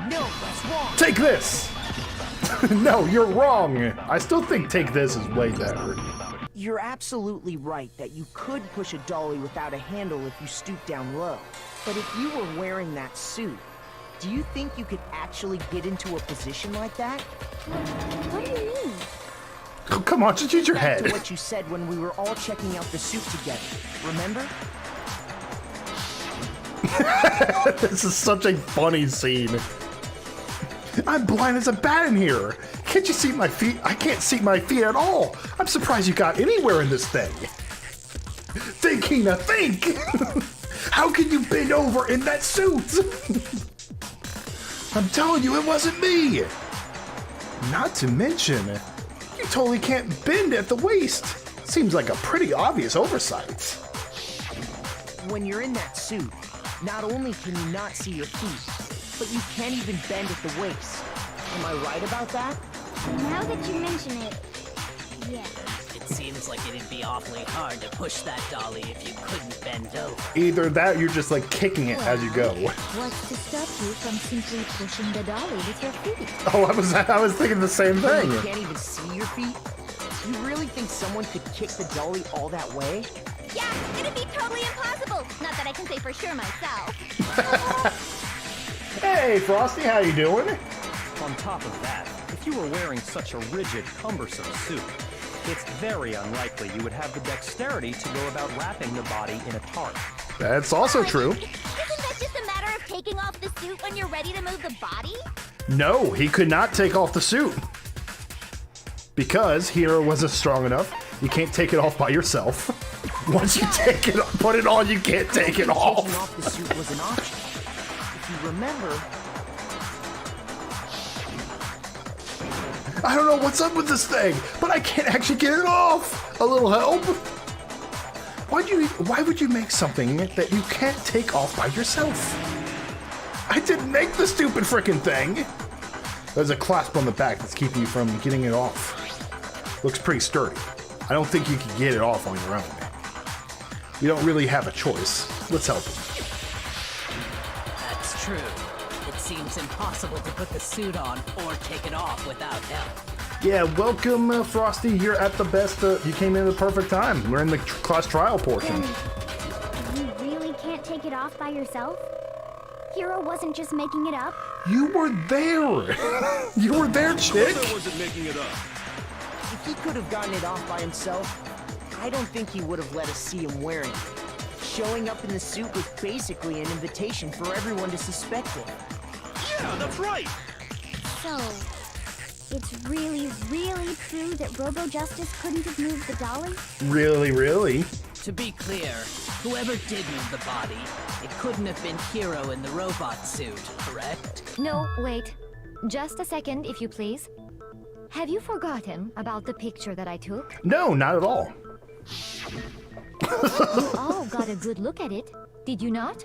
No, that's wrong. Take this! No, you're wrong. I still think take this is way better. You're absolutely right that you could push a dolly without a handle if you stoop down low. But if you were wearing that suit, do you think you could actually get into a position like that? What do you mean? Oh, come on, just use your Back to head. what you said when we were all checking out the suit together. Remember? This is such a funny scene. I'm blind as a bat in here. Can't you see my feet? I can't see my feet at all. I'm surprised you got anywhere in this thing. Think, Hina, think! How can you bend over in that suit? I'm telling you, it wasn't me! Not to mention, you totally can't bend at the waist. Seems like a pretty obvious oversight. When you're in that suit, not only can you not see your feet, but you can't even bend at the waist. Am I right about that? Now that you mention it, yeah. It seems like it'd be awfully hard to push that dolly if you couldn't bend over. Either that or you're just like kicking it as you go. What's to stop you from simply pushing the dolly with your feet? Oh, I was thinking the same thing. You can't even see your feet? You really think someone could kick the dolly all that way? Yeah, it'd be totally impossible. Not that I can say for sure myself. Hey, Frosty, how you doing? On top of that, if you were wearing such a rigid, cumbersome suit, it's very unlikely you would have the dexterity to go about wrapping the body in a tarp. That's also true. Isn't that just a matter of taking off the suit when you're ready to move the body? No, he could not take off the suit. Because Hero wasn't strong enough. You can't take it off by yourself. Once you take it, put it on, you can't take it off. Taking off the suit was an option. If you remember, I don't know what's up with this thing, but I can't actually get it off. A little help? Why would you make something that you can't take off by yourself? I didn't make the stupid frickin' thing. There's a clasp on the back that's keeping you from getting it off. Looks pretty sturdy. I don't think you can get it off on your own. You don't really have a choice. Let's help him. That's true. It seems impossible to put the suit on or take it off without help. Yeah, welcome, Frosty. You're at the best. You came in at the perfect time. We're in the class trial portion. You really can't take it off by yourself? Hero wasn't just making it up? You were there. You were there, chick. I wasn't making it up. if he could have gotten it off by himself, I don't think he would have let us see him wearing it. Showing up in the suit was basically an invitation for everyone to suspect it. Yeah, that's right. So, it's really, really true that Robo-Justice couldn't have moved the dolly? Really, really? To be clear, whoever did move the body, it couldn't have been Hero in the robot suit, correct? No, wait. Just a second, if you please. Have you forgotten about the picture that I took? No, not at all. You all got a good look at it, did you not?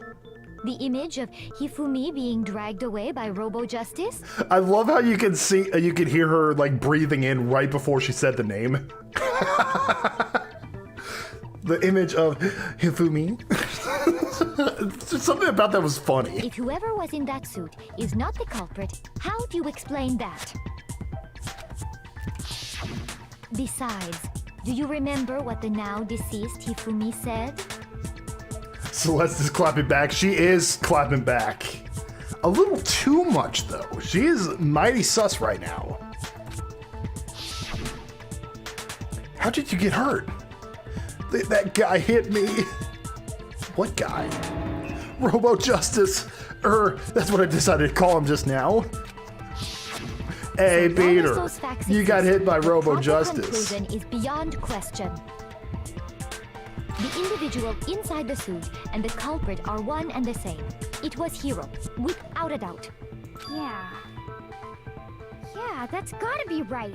The image of Hifumi being dragged away by Robo-Justice? I love how you can see, you can hear her like breathing in right before she said the name. The image of Hifumi. Something about that was funny. If whoever was in that suit is not the culprit, how do you explain that? Besides, do you remember what the now deceased Hifumi said? Celeste is clapping back. She is clapping back. A little too much, though. She is mighty sus right now. How did you get hurt? That guy hit me. What guy? Robo-Justice. That's what I decided to call him just now. Hey, Peter. You got hit by Robo-Justice. The conclusion is beyond question. The individual inside the suit and the culprit are one and the same. It was Hero, without a doubt. Yeah, that's gotta be right.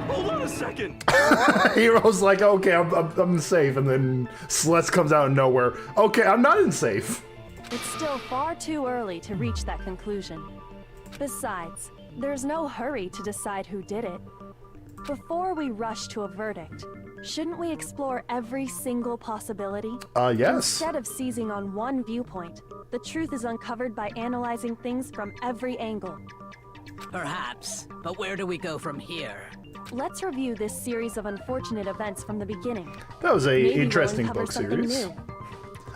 Hold on a second. Hero's like, okay, I'm safe, and then Celeste comes out of nowhere. Okay, I'm not in safe. It's still far too early to reach that conclusion. Besides, there's no hurry to decide who did it. Before we rush to a verdict, shouldn't we explore every single possibility? Yes. Instead of seizing on one viewpoint, the truth is uncovered by analyzing things from every angle. Perhaps, but where do we go from here? Let's review this series of unfortunate events from the beginning. That was a Maybe we'll interesting uncover book something series. new.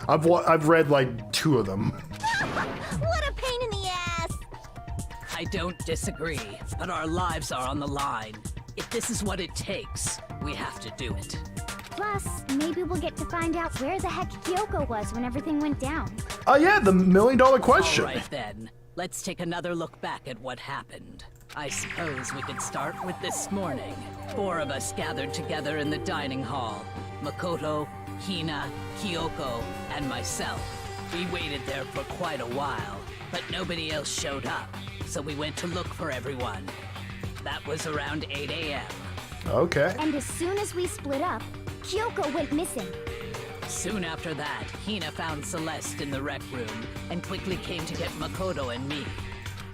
I've read like 2 of them. What a pain in the ass! I don't disagree, but our lives are on the line. If this is what it takes, we have to do it. Plus, maybe we'll get to find out where the heck Kyoko was when everything went down. Oh yeah, the $1 million question. All right then, let's take another look back at what happened. I suppose we could start with this morning. 4 of us gathered together in the dining hall. Makoto, Hina, Kyoko, and myself. We waited there for quite a while, but nobody else showed up, so we went to look for everyone. That was around 8 a.m. Okay. And as soon as we split up, Kyoko went missing. Soon after that, Hina found Celeste in the rec room and quickly came to get Makoto and me.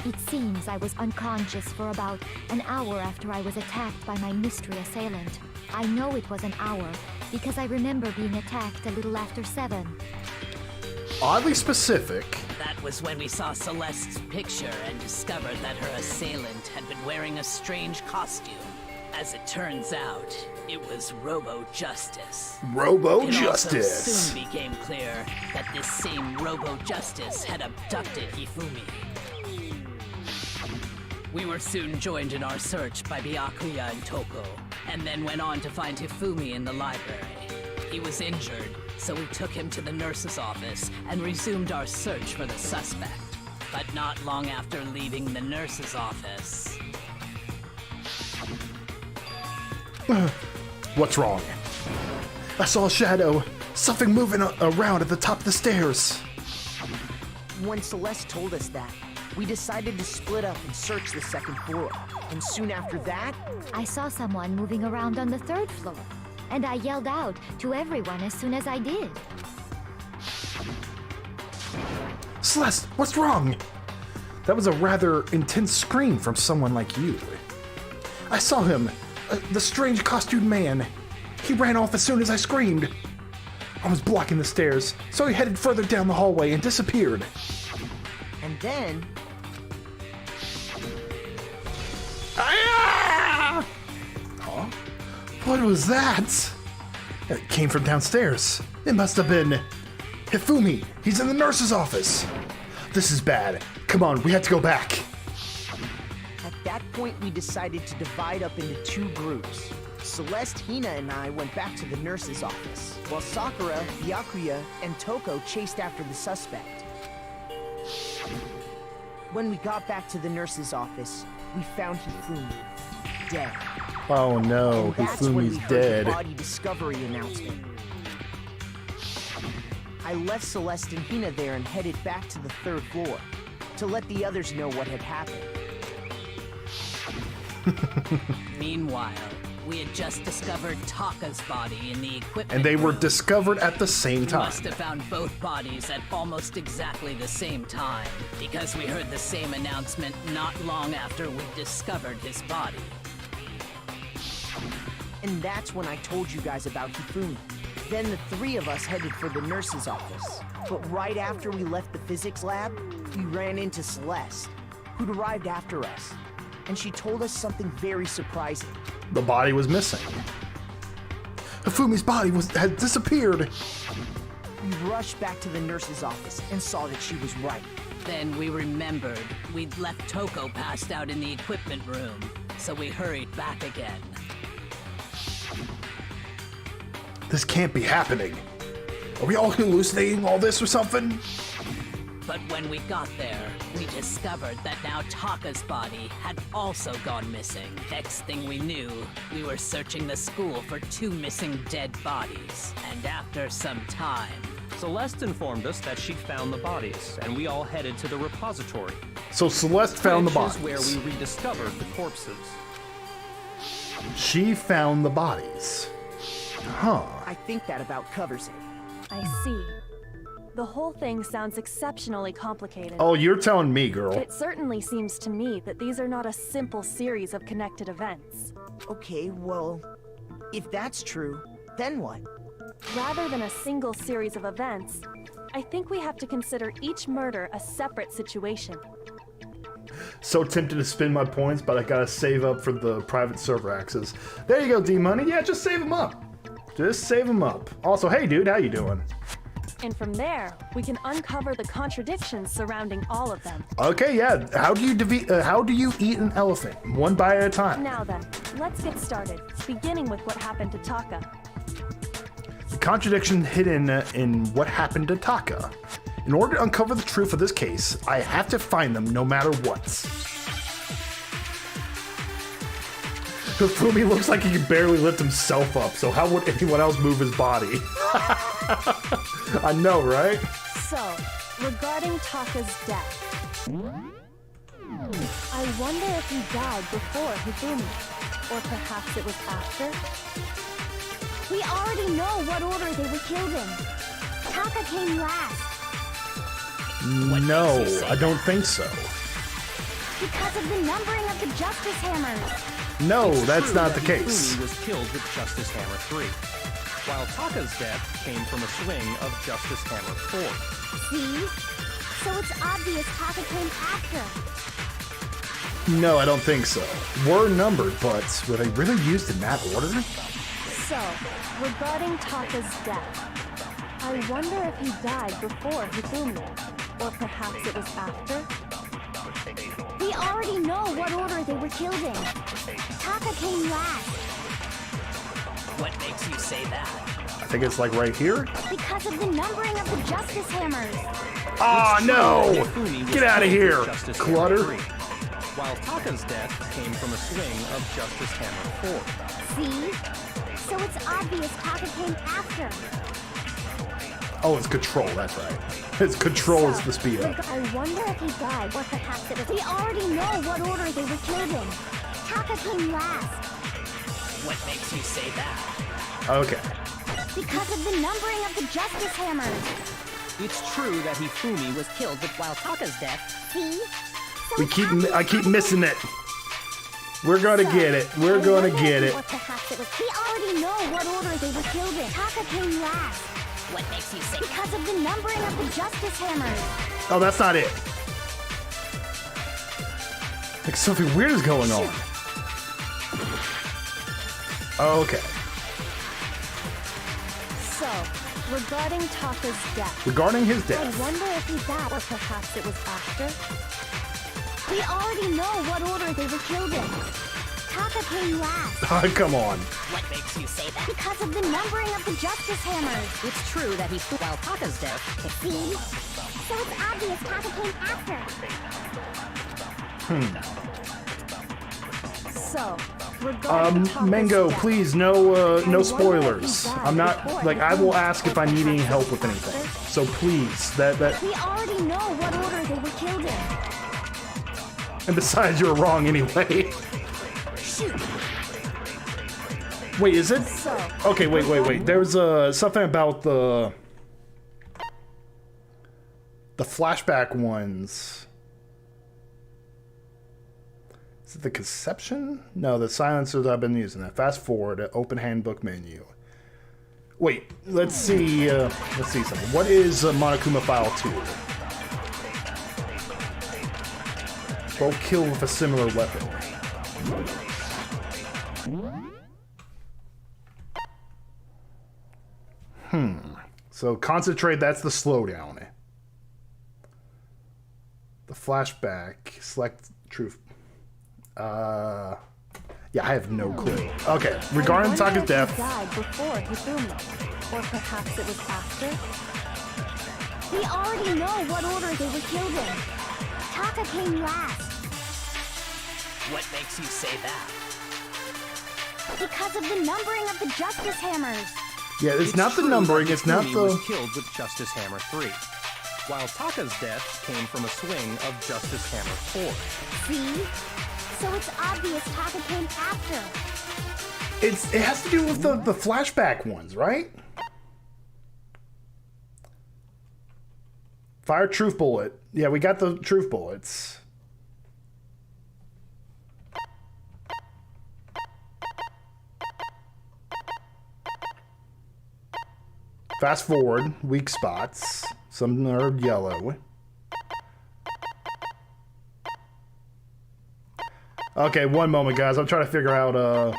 It seems I was unconscious for about an hour after I was attacked by my mystery assailant. I know it was an hour because I remember being attacked a little after 7. Oddly specific. That was when we saw Celeste's picture and discovered that her assailant had been wearing a strange costume. As it turns out, it was Robo-Justice. Robo-Justice. It also soon became clear that this same Robo-Justice had abducted Hifumi. We were soon joined in our search by Byakuya and Toko, and then went on to find Hifumi in the library. He was injured, so we took him to the nurse's office and resumed our search for the suspect. But not long after leaving the nurse's office... What's wrong? I saw a shadow. Something moving around at the top of the stairs. When Celeste told us that, we decided to split up and search the second floor. And soon after that, I saw someone moving around on the 3rd floor, and I yelled out to everyone as soon as I did. Celeste, what's wrong? That was a rather intense scream from someone like you. I saw him, the strange costumed man. He ran off as soon as I screamed. I was blocking the stairs, so he headed further down the hallway and disappeared. and then... Ah! Huh? What was that? It came from downstairs. It must have been Hifumi. He's in the nurse's office. This is bad. Come on, we have to go back. At that point, we decided to divide up into 2 groups. Celeste, Hina, and I went back to the nurse's office, while Sakura, Byakuya, and Toko chased after the suspect. When we got back to the nurse's office, we found Hifumi dead. Oh no, And that's when we Hifumi's heard dead. the body discovery announcement. I left Celeste and Hina there and headed back to the 3rd floor to let the others know what had happened. Meanwhile, we had just discovered Taka's body in the equipment And they were room. discovered at the same We time. must have found both bodies at almost exactly the same time, because we heard the same announcement not long after we discovered his body. And that's when I told you guys about Hifumi. Then the 3 of us headed for the nurse's office. But right after we left the physics lab, we ran into Celeste, who'd arrived after us. And she told us something very surprising. The body was missing. Hifumi's body had disappeared. We rushed back to the nurse's office and saw that she was right. Then we remembered we'd left Toko passed out in the equipment room, so we hurried back again. This can't be happening. Are we all hallucinating all this or something? But when we got there, we discovered that now Taka's body had also gone missing. Next thing we knew, we were searching the school for 2 missing dead bodies. And after some time, Celeste informed us that she'd found the bodies, and we all headed to the repository. So Celeste found the which bodies. is where we rediscovered the corpses. She found the bodies. Huh. I think that about covers it. I see. The whole thing sounds exceptionally complicated. Oh, you're telling me, girl. It certainly seems to me that these are not a simple series of connected events. Okay, well, if that's true, then what? Rather than a single series of events, I think we have to consider each murder a separate situation. So tempted to spend my points, but I gotta save up for the private server access. There you go, D-Money. Yeah, just save them up. Just save them up. Also, hey, dude, how you doing? And from there, we can uncover the contradictions surrounding all of them. Okay, yeah. How do you eat an elephant? One bite at a time. Now then, let's get started, beginning with what happened to Taka. The contradiction hidden in what happened to Taka. In order to uncover the truth of this case, I have to find them no matter what. Hifumi looks like he can barely lift himself up, so how would anyone else move his body? I know, right? So, regarding Taka's death, I wonder if he died before Hifumi, or perhaps it was after? We already know what order they were killed in. Taka came last. No, I don't think so. Because of the numbering of the Justice Hammers. No, It's that's true not that the case. Hifumi was killed with Justice Hammer 3, while Taka's death came from a swing of Justice Hammer 4. See? So it's obvious Taka came after. No, I don't think so. Were numbered, but were they really used in that order? So, regarding Taka's death, I wonder if he died before Hifumi, or perhaps it was after? We already know what order they were killed in. Taka came last. What makes you say that? I think it's like right here. Because of the numbering of the Justice Hammers. Oh no! Hifumi was Get out of killed here, with Justice Clutter. Hammer 3, while Taka's death came from a swing of Justice Hammer 4. See? So it's obvious Taka came after. Oh, it's control, that's right. It's control is the speed up. I wonder if he died, or perhaps it was... We already know what order they were killed in. Taka came last. What makes you say that? Okay. Because of the numbering of the Justice Hammers. It's true that Hifumi was killed with while Taka's death. See? So I keep missing it. We're gonna get it. We're gonna get it. Or perhaps it was... We already know what order they were killed in. Taka came last. What makes you say Because of the numbering of the Justice Hammers. Oh, that's not it. Like something weird is going on. Okay. So, regarding Taka's death, Regarding his I death. wonder if he died, or perhaps it was after? We already know what order they were killed in. Taka came last. Oh, come on. what makes you say that? Because of the numbering of the Justice Hammers. It's true that he while Taka's death. See? So it's obvious Taka came after. So, regarding Taka's Mango, death, please, no spoilers. I'm not, like, I will ask if I need any help with anything. So please, that, We already know what order they were killed in. and besides, you're wrong anyway. Wait, is it? So, Okay, wait. There's something about the flashback ones. Is it the conception? No, the silencers I've been using. That fast forward, open handbook menu. Wait, let's see something. What is Monokuma File 2? Both kill with a similar weapon. So concentrate, that's the slowdown. The flashback, select truth. Yeah, I have no clue. Okay, regarding I wonder Taka's if death. he died before Hifumi, or perhaps it was after? We already know what order they were killed in. Taka came last. What makes you say that? Because of the numbering of the Justice Hammers. Yeah, it's not the true numbering, that it's not Hifumi the... was killed with Justice Hammer 3, while Taka's death came from a swing of Justice Hammer 4. See? So it's obvious Taka came after. It has to do with the flashback ones, right? Fire truth bullet. Yeah, we got the truth bullets. Fast forward, weak spots. Some are yellow. Okay, one moment, guys. I'm trying to figure out,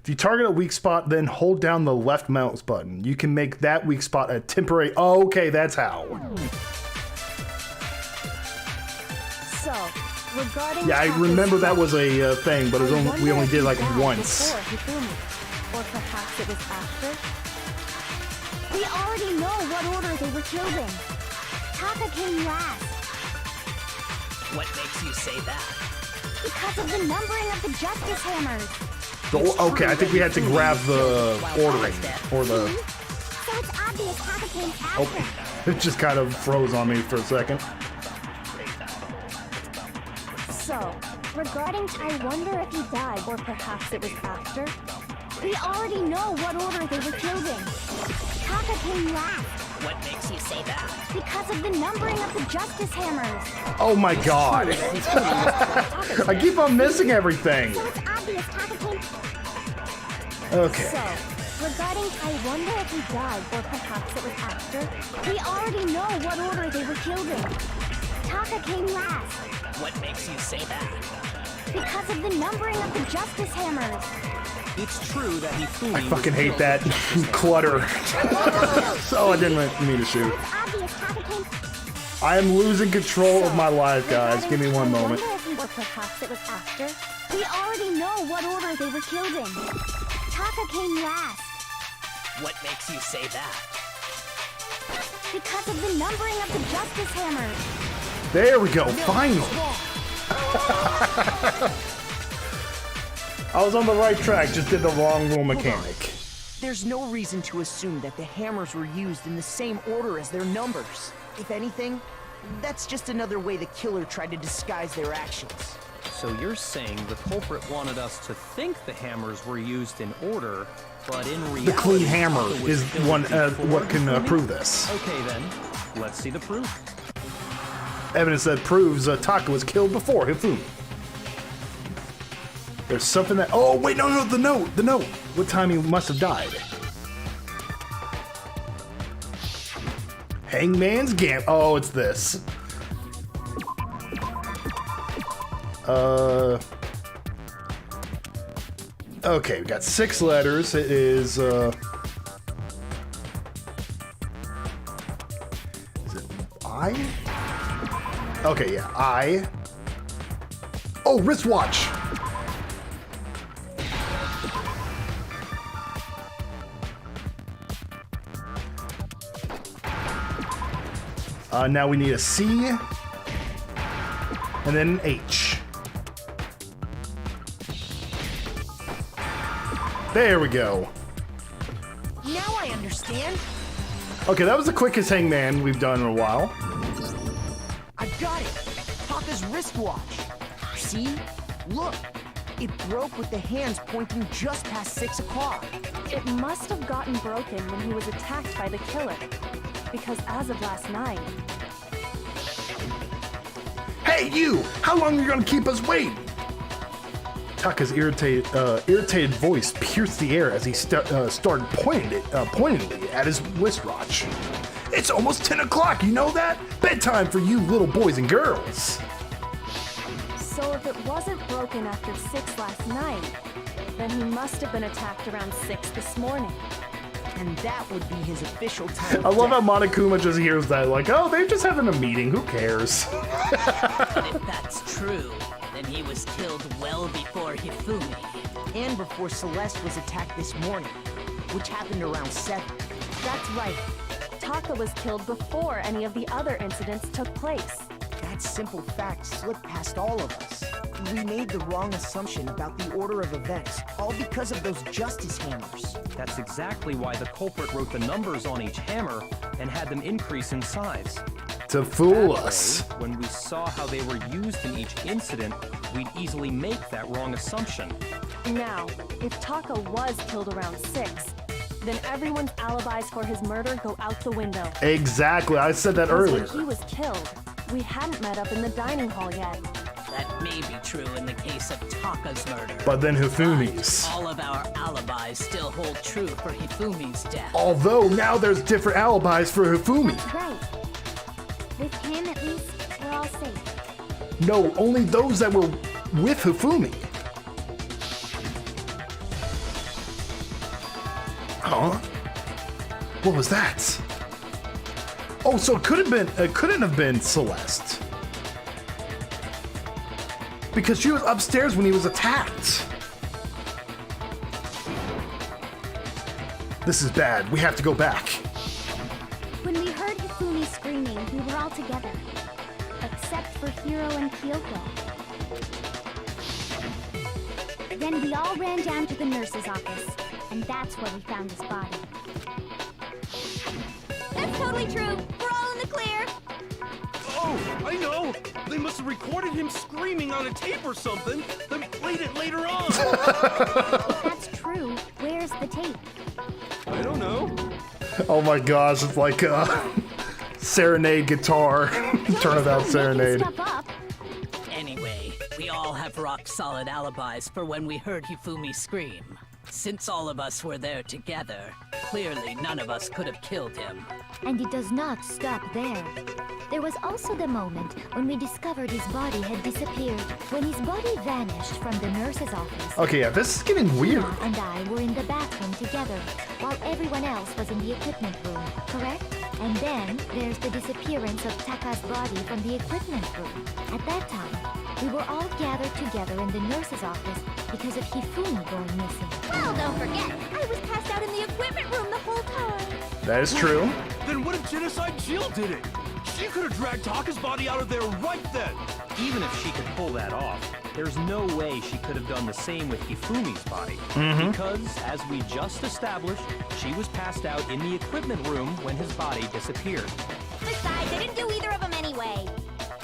If you target a weak spot, then hold down the left mouse button. You can make that weak spot a temporary... Oh, okay, that's how. So, regarding Yeah, I Taka's remember that death, was a thing, but it was I only, wonder we only if did he like died once. before Hifumi, or perhaps it was after? We already know what order they were killed in. Taka came last. What makes you say that? Because of the numbering of the Justice Hammers. Okay, I think we had to grab the ordering, or the... So it's obvious Taka came after. Oh, it just kind of froze on me for a second. So, regarding, I wonder if he died, or perhaps it was after. We already know what order they were killed in. Taka came last. What makes you say that? Because of the numbering of the Justice Hammers. Oh my god. I keep on missing everything. So it's obvious Taka came... Okay. So, regarding, I wonder if he died, or perhaps it was after. We already know what order they were killed in. Taka came last. What makes you say that? Because of the numbering of the Justice Hammers. It's true that Hifumi I fucking was hate killed that with justice clutter. So I didn't mean to shoot. So it's obvious Taka came... I am losing control of my life, guys. Regarding, Give me one I moment. wonder if he, or perhaps it was after. We already know what order they were killed in. Taka came last. What makes you say that? Because of the numbering of the Justice Hammers. There we go, finally. I was on the right track, just did the wrong little mechanic. There's no reason to assume that the hammers were used in the same order as their numbers. If anything, that's just another way the killer tried to disguise their actions. So you're saying the culprit wanted us to think the hammers were used in order, but in reality... The clean hammer Taka was is killed one before what can Hifumi? prove this. Okay then, let's see the proof. Evidence that proves Taka was killed before Hifumi. There's something that... Oh, wait, no, the note. What time he must have died. Hangman's Gam... Oh, it's this. Okay, we got 6 letters. It is, Is it I? Okay, yeah, I. Oh, wristwatch! Now we need a C, and then an H. There we go. Now I understand. Okay, that was the quickest hangman we've done in a while. I've got it. Taka's wristwatch. See? Look. It broke with the hands pointing just past 6 o'clock. It must have gotten broken when he was attacked by the killer. Because as of last night, Hey, you! How long are you gonna keep us waiting? Taka's irritated voice pierced the air as he started pointedly at his wristwatch. It's almost 10 o'clock, you know that? Bedtime for you little boys and girls. so if it wasn't broken after 6 last night, then he must have been attacked around 6 this morning. And that would be his official time. I love how Monokuma just hears that, like, oh, they're just having a meeting, who cares? But if that's true, then he was killed well before Hifumi. And before Celeste was attacked this morning, which happened around 7. That's right. Taka was killed before any of the other incidents took place. That simple fact slipped past all of us. We made the wrong assumption about the order of events, all because of those justice hammers. That's exactly why the culprit wrote the numbers on each hammer and had them increase in size. To fool That us. way, when we saw how they were used in each incident, we'd easily make that wrong assumption. Now, if Taka was killed around 6, then everyone's alibis for his murder go out the window. Exactly, I said that Because earlier. when he was killed, we hadn't met up in the dining hall yet. That may be true in the case of Taka's murder. But then Hifumi's. All of our alibis still hold true for Hifumi's death. Although now there's different alibis for Hifumi. Right. With him, at least, we're all safe. No, only those that were with Hifumi. Huh? What was that? Oh, so it couldn't have been Celeste. Because she was upstairs when he was attacked. This is bad. We have to go back. When we heard Hifumi screaming, we were all together. Except for Hiro and Kyoko. Then we all ran down to the nurse's office, and that's where we found his body. That's totally true. We're all in the clear. Oh, I know! They must have recorded him screaming on a tape or something, then played it later on! If that's true, where's the tape? I don't know. Oh my gosh, it's like serenade guitar. Turnabout serenade. Stuff up. Anyway, we all have rock-solid alibis for when we heard Hifumi scream. Since all of us were there together, clearly none of us could have killed him. And it does not stop there. There was also the moment when we discovered his body had disappeared. When his body vanished from the nurse's office. Okay, yeah, this is getting weird. Hina and I were in the bathroom together, while everyone else was in the equipment room, correct? And then there's the disappearance of Taka's body from the equipment room. At that time, we were all gathered together in the nurse's office because of Hifumi going missing. Well, don't forget, I was passed out in the equipment room the whole time. That is true. Then what if Genocide Jill did it? She could have dragged Taka's body out of there right then! Even if she could pull that off, there's no way she could have done the same with Hifumi's body. Because, as we just established, she was passed out in the equipment room when his body disappeared. Besides, I didn't do either of them anyway.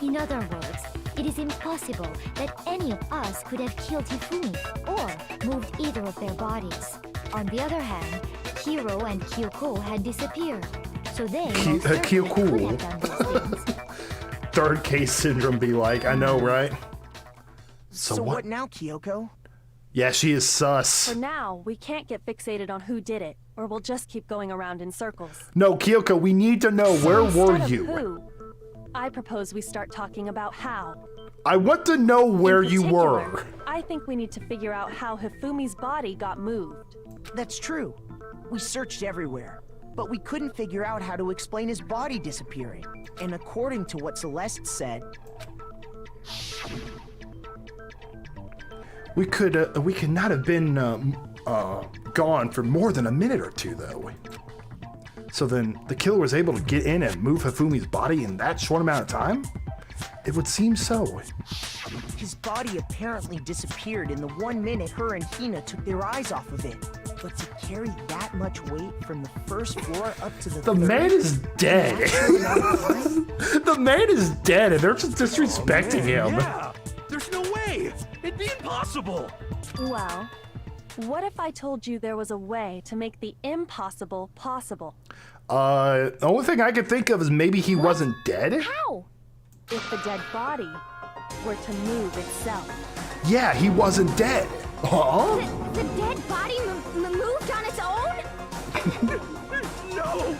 In other words, it is impossible that any of us could have killed Hifumi or moved either of their bodies. On the other hand, Hiro and Kyoko had disappeared, so they most certainly could have done those things. Third case syndrome be like, I know, right? So what now, Kyoko? Yeah, she is sus. For now, we can't get fixated on who did it, or we'll just keep going around in circles. No, Kyoko, we need to know where were Instead of you? Who, I propose we start talking about how. I want to know where In you particular, were. I think we need to figure out how Hifumi's body got moved. That's true. We searched everywhere, but we couldn't figure out how to explain his body disappearing. And according to what Celeste said, We could not have been gone for more than a minute or two, though. So then the killer was able to get in and move Hifumi's body in that short amount of time? It would seem so. his body apparently disappeared in the 1 minute her and Hina took their eyes off of it. But to carry that much weight from the first floor up to the The third, man is dead. The man is dead, and they're just disrespecting him. Yeah, there's no way. It'd be impossible. Well, what if I told you there was a way to make the impossible possible? The only thing I could think of is maybe he wasn't dead? How? If the dead body were to move itself. Yeah, he wasn't dead. Huh? The dead body moved on its own? No,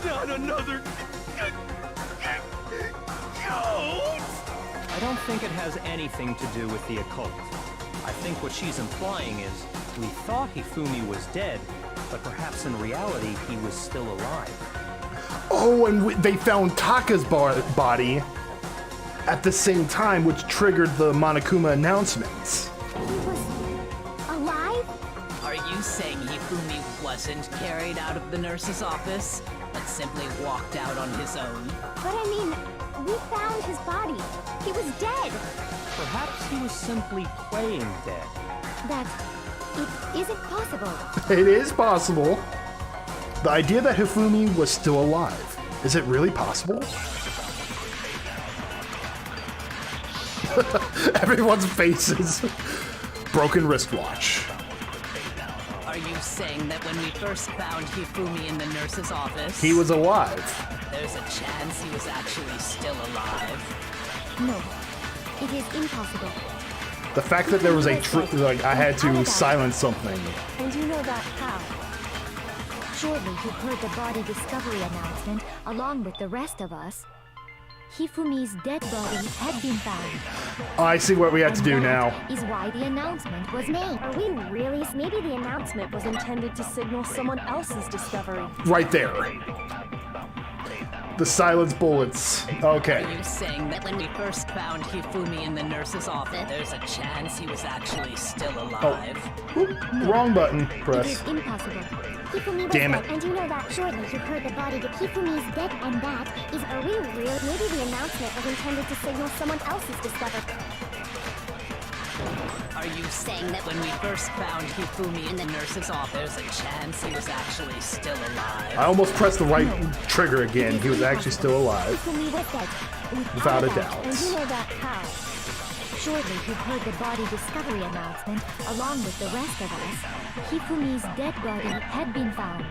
not another ghost. I don't think it has anything to do with the occult. I think what she's implying is we thought Hifumi was dead, but perhaps in reality he was still alive. Oh, and they found Taka's body at the same time, which triggered the Monokuma announcements. He was alive? Are you saying Hifumi wasn't carried out of the nurse's office, but simply walked out on his own? But I mean, we found his body. He was dead. Perhaps he was simply playing dead. That it isn't possible. It is possible. The idea that Hifumi was still alive. Is it really possible? Everyone's faces. Broken wristwatch. Are you saying that when we first found Hifumi in the nurse's office, He was alive. there's a chance he was actually still alive? No, it is impossible. The fact that there was a like I had to silence something. And you know that how? Surely you heard the body discovery announcement along with the rest of us. Hifumi's dead body had been found. I see what we have to do And now. that is why the announcement was made. Are we really? Maybe the announcement was intended to signal someone else's discovery. Right there. The silence bullets. Okay. Are you saying that when we first found Hifumi in the nurse's office, there's a chance he was actually still alive? Oop, wrong button. It Press. is impossible. Hifumi was Damn dead, it. and you know that. Surely you heard the body that Hifumi is dead, and that is. Are we real? Maybe the announcement was intended to signal someone else's discovery. Are Are you saying that when we first found Hifumi in the nurse's office, there's a chance he was actually still alive? I almost pressed the right trigger again. He was actually still alive. Hifumi was dead. Without a doubt. And you know that how? Surely you've heard the body discovery announcement along with the rest of us. Hifumi's dead body had been found.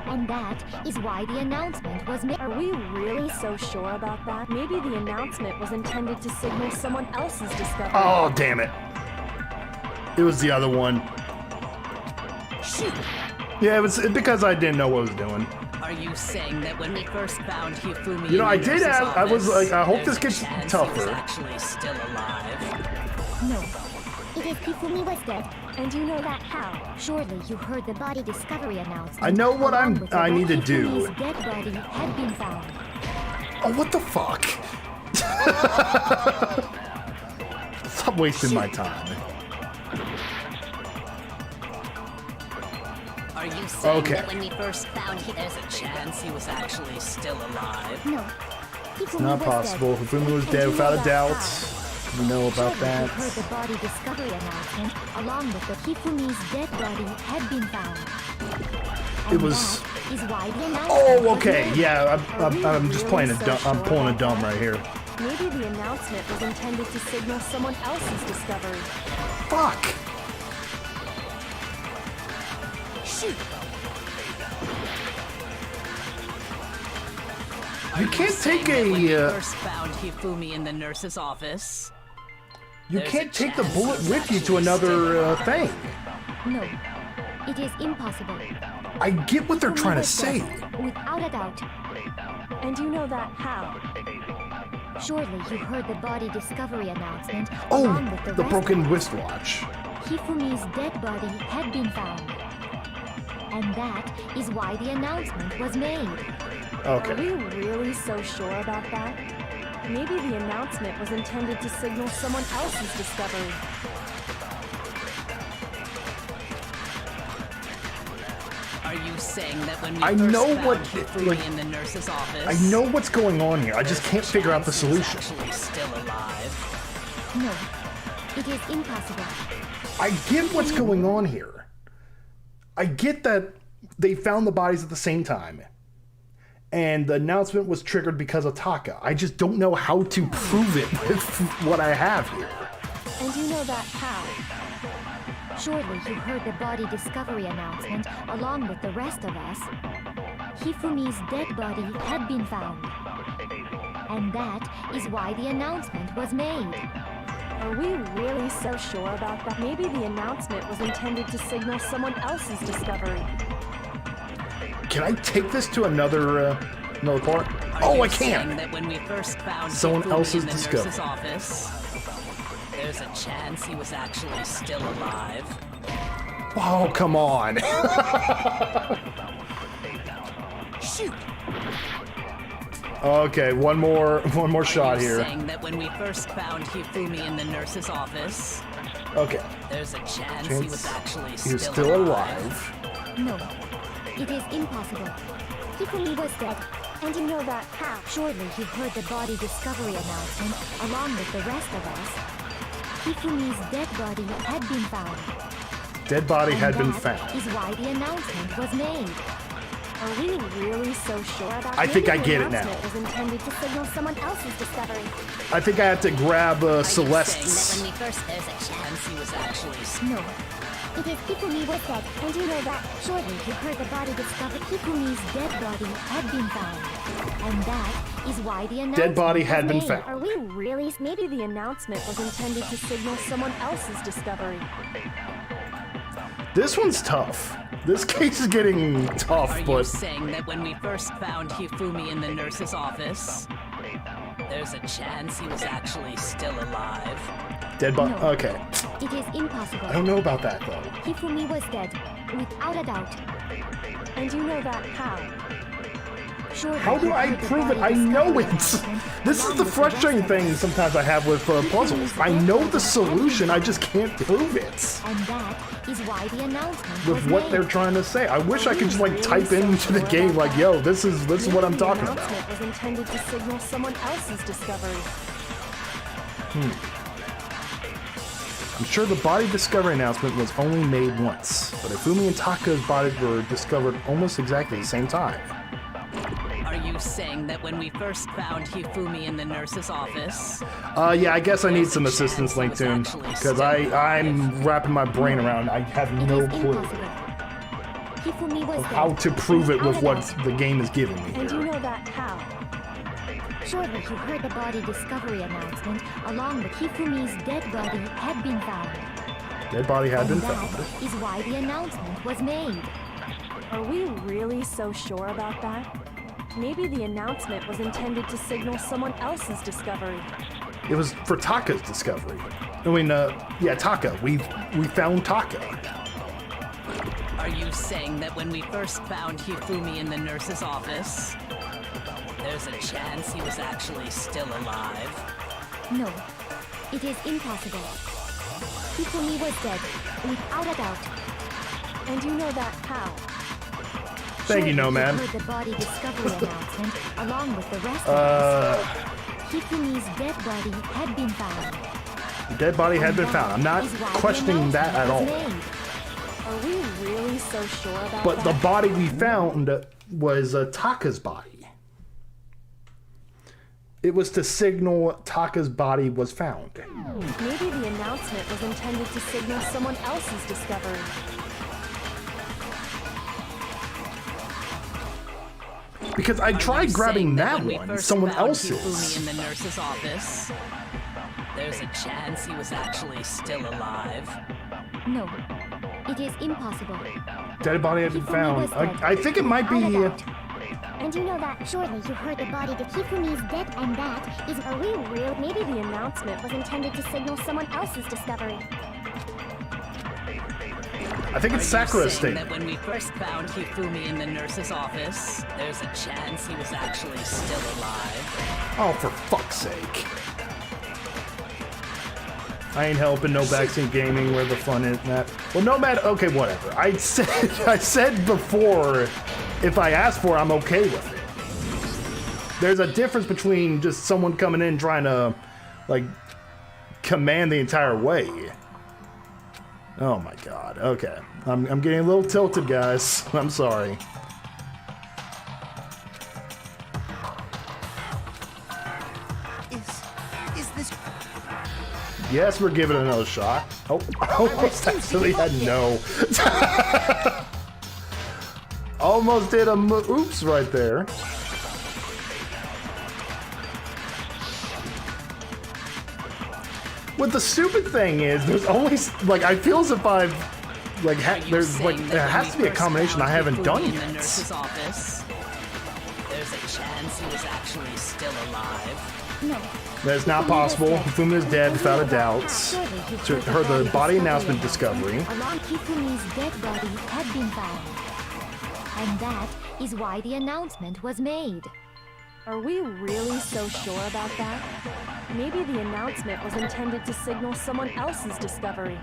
And that is why the announcement was made. Are we really so sure about that? Maybe the announcement was intended to signal someone else's discovery. Oh, damn it. It was the other one. Shoot! Yeah, it was because I didn't know what I was doing. Are you saying that when we first found Hifumi You know, in I the did nurse's have, I was office, like, I hope there's this gets a chance tougher. He was actually still alive? No. It is Hifumi was dead. And you know that how? Surely you heard the body discovery announcement. I know what along with the I need to do. Hifumi's dead body had been found. Oh, what the fuck? Stop wasting my time. Are you saying Okay. that when we first found him, there's a chance he was actually still alive? No. Hifumi Not was possible. dead. Hifumi was And dead you without know a that doubt. how? We know about Surely that. you heard the body discovery announcement along with the Hifumi's dead body had been found. It was. That is why the announcement Oh, was okay. made. Yeah, Are we I'm just playing a really dumb. so I'm sure pulling a about dumb that? right here. Maybe the announcement was intended to signal someone else's discovery. Fuck. Shoot! You can't Saying take that when we a. first found Hifumi in the nurse's office. You there's can't a take the chance bullet he's with you to actually another still alive. thing. No. It is impossible. I get what they're Hifumi trying to was say. dead, without a doubt. And you know that how? Surely you heard the body discovery announcement Oh, along with the the rest broken of us. wristwatch. Hifumi's dead body had been found. And that is why the announcement was made. Are Okay. we really so sure about that? Maybe the announcement was intended to signal someone else's discovery. Are you saying that when we I first know found what- Hifumi like, in the nurse's office, I know what's going on here. I just can't figure out the chance he was solution. actually still alive? No. It is impossible. I get what's going on here. I get that they found the bodies at the same time. And the announcement was triggered because of Taka. I just don't know how to prove it with what I have here. And you know that how? Surely you heard the body discovery announcement along with the rest of us. Hifumi's dead body had been found. And that is why the announcement was made. Are we really so sure about that? Maybe the announcement was intended to signal someone else's discovery. Can I take this to another part? Are Oh, you I saying can! that when we first found Someone Hifumi else's in the discovery. nurse's office, there's a chance he was actually still alive? Oh, come on. Shoot! Okay, one more shot Are you here. saying that when we first found Hifumi in the nurse's office, Okay. there's a chance he was actually He was still still alive? No. It is impossible. Hifumi was dead. And you know that how? Surely you heard the body discovery announcement along with the rest of us. Hifumi's dead body had been found. Dead body had been That found. is why the announcement was made. Are we really so sure about I think Maybe I the get it now. announcement was intended to signal someone else's discovery. I think I have to grab Are you saying that Celeste's. when we first, there's a chance he was actually No. It is Hifumi was dead. And you know that Surely you heard the body discovered Hifumi's dead body had been found. And that is why the announcement Dead body had was been made. found. Are we really? Maybe the announcement was intended to signal someone else's discovery. This one's tough. This case is getting tough, Are you but saying that when we first found Hifumi in the nurse's office, there's a chance he was actually still alive? dead body. No. Okay. It is impossible. I don't know about that though. Hifumi was dead, without a doubt. And you know that how? Surely How do you I heard the prove it? body I know discovery it. announcement This is along the with frustrating rest of thing us. sometimes I have with puzzles. I know the solution, I just can't prove it. And that is why the announcement With was what made. they're trying to say. I wish I could just like type into the game like, yo, this is what I'm talking The about. announcement was intended to signal someone else's discovery. I'm sure the body discovery announcement was only made once, but Hifumi and Taka's bodies were discovered almost exactly at the same time. Are you saying that when we first found Hifumi in the nurse's office? Yeah, I guess I need some assistance, LinkedIn, because I'm wrapping my brain around. I have no clue of how to prove it with what the game is giving me And you here. know that how? Surely you heard the body discovery announcement, along with Hifumi's dead body had been found. Dead body had been And found. that is why the announcement was made. Are we really so sure about that? Maybe the announcement was intended to signal someone else's discovery. It was for Taka's discovery. I mean, yeah, Taka. We found Taka. Are you saying that when we first found Hifumi in the nurse's office, there's a chance he was actually still alive? No, it is impossible. Hifumi was dead, without a doubt. And you know that how? Thank you, Surely Nomad. heard the body discovery announcement, along with the rest of us. Hifumi's dead body had been found. Dead body had been found. I'm not Is why the questioning that at all. announcement was made. Are we really so sure about But that? the body we found was Taka's body. It was to signal Taka's body was found. Maybe the announcement was intended to signal someone else's discovery. Because I Are tried you grabbing saying that when we one, first someone found else's. Hifumi in the nurse's office, there's a chance he was actually still alive? No, it is impossible. Dead body had been Hifumi found. was dead, I think it might be. without a doubt. And you know that surely you heard the body that Hifumi's dead and that is... Are we real? Maybe the announcement was intended to signal someone else's discovery. I think it's Sakura's saying statement. that when we first found Hifumi in the nurse's office, there's a chance he was actually still alive? Oh, for fuck's sake. I ain't helping no backseat gaming where the fun is, Matt. Well, Nomad, okay, whatever. I said before, if I ask for it, I'm okay with it. There's a difference between just someone coming in trying to, like, command the entire way. Oh my god, okay. I'm getting a little tilted, guys. I'm sorry. Is this... Yes, we're giving it another shot. Oh, I almost actually had no. Almost did a oops right there. What the stupid thing is, there's only like I feel as if I've like there's like there has to be a combination I haven't done In the yet. nurse's office, there's a chance he was actually still alive? No. That's not possible. Hifumi is dead without a doubt. Surely you Her the body announcement discovery discovery. along Hifumi's dead body had been found. And that is why the announcement was made. Are we really so sure about that? Maybe the announcement was intended to signal someone else's discovery.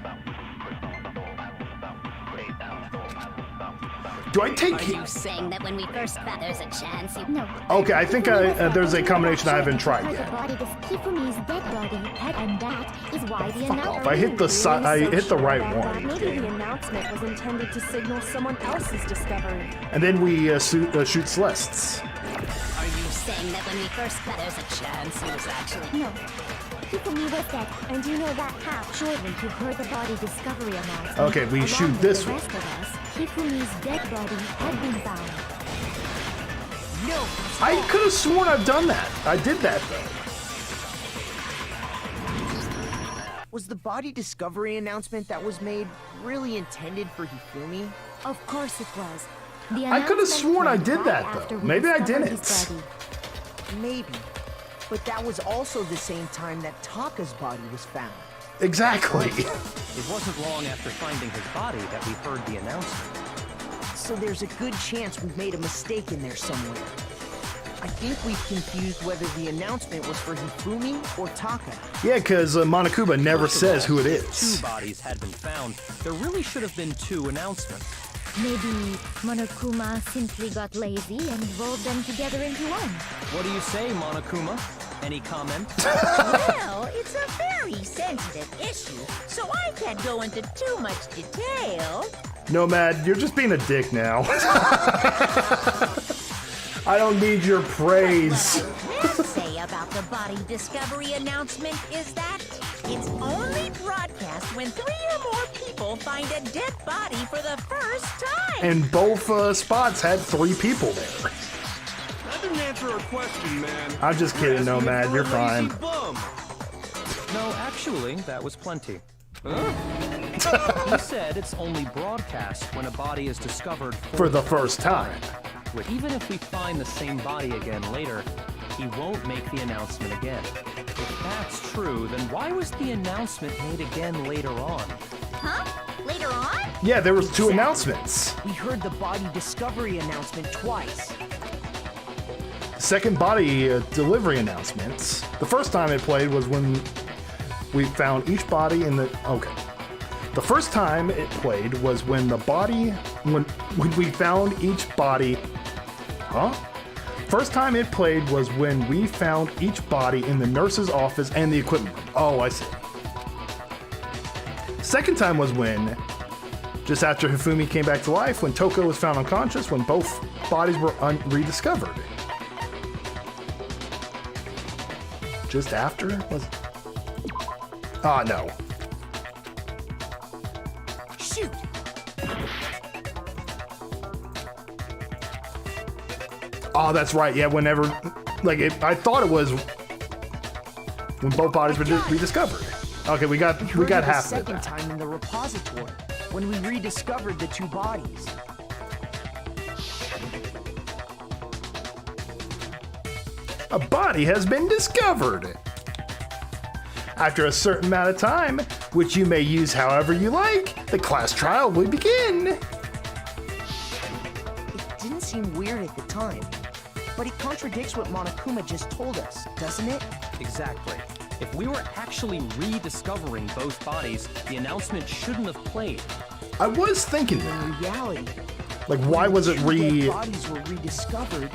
Do I take? Are you saying that when we first found there's a chance he... No. Okay, I think there's a combination I haven't tried Surely yet. the body Hifumi's dead body had, and that is why the Fuck announcement. off! I hit the side. I hit the right one. Maybe the announcement was intended to signal someone else's discovery. And then we shoot Celestes. Are you saying that when we first found there's a chance he was actually... No. Hifumi was dead. And you know that how? Surely you heard the body discovery announcement. Okay, we along shoot with this the one. rest of us, Hifumi's dead body had been found. No! I could have sworn I've done that. I did that though. Was the body discovery announcement that was made really intended for Hifumi? Of course it was. The I could have announcement sworn I came did right that after though. we Maybe I discovered didn't. his body. Maybe. But that was also the same time that Taka's body was found. Exactly. It wasn't long after finding his body that we heard the announcement. So there's a good chance we've made a mistake in there somewhere. I think we've confused whether the announcement was for Hifumi or Taka. Yeah, because Monokuma never First of says all, who it if is. 2 bodies had been found. There really should have been 2 announcements. Maybe Monokuma simply got lazy and rolled them together into one. What do you say, Monokuma? Any comment? Well, it's a very sensitive issue, so I can't go into too much detail. Nomad, you're just being a dick now. I don't need your praise. What I can say about the body discovery announcement is that it's only broadcast when 3 or more people find a dead body for the first time. And both spots had 3 people there. That didn't answer our question, man. I'm just kidding, Nomad. You're fine. No, actually, that was plenty. He said it's only broadcast when a body is discovered For the first time. Even if we find the same body again later, he won't make the announcement again. If that's true, then why was the announcement made again later on? Huh? Later on? Yeah, there was 2 announcements. We heard the body discovery announcement twice. Second body delivery announcements. The first time it played was when we found each body in the... Okay. The first time it played was when the body... When we found each body... Huh? First time it played was when we found each body in the nurse's office and the equipment room. Oh, I see. Second time was when... Just after Hifumi came back to life, when Toko was found unconscious, when both bodies were rediscovered. Just after? Was... Ah, no. Shoot! Oh, that's right. Yeah, whenever... Like, I thought it was... When both bodies were rediscovered. Okay, we got half of it. The second time in the repository, when we rediscovered the 2 bodies. A body has been discovered. After a certain amount of time, which you may use however you like, the class trial will begin. It didn't seem weird at the time, but it contradicts what Monokuma just told us, doesn't it? Exactly. If we were actually rediscovering both bodies, the announcement shouldn't have played. I was thinking In that. reality, Like, why was it dead bodies were rediscovered,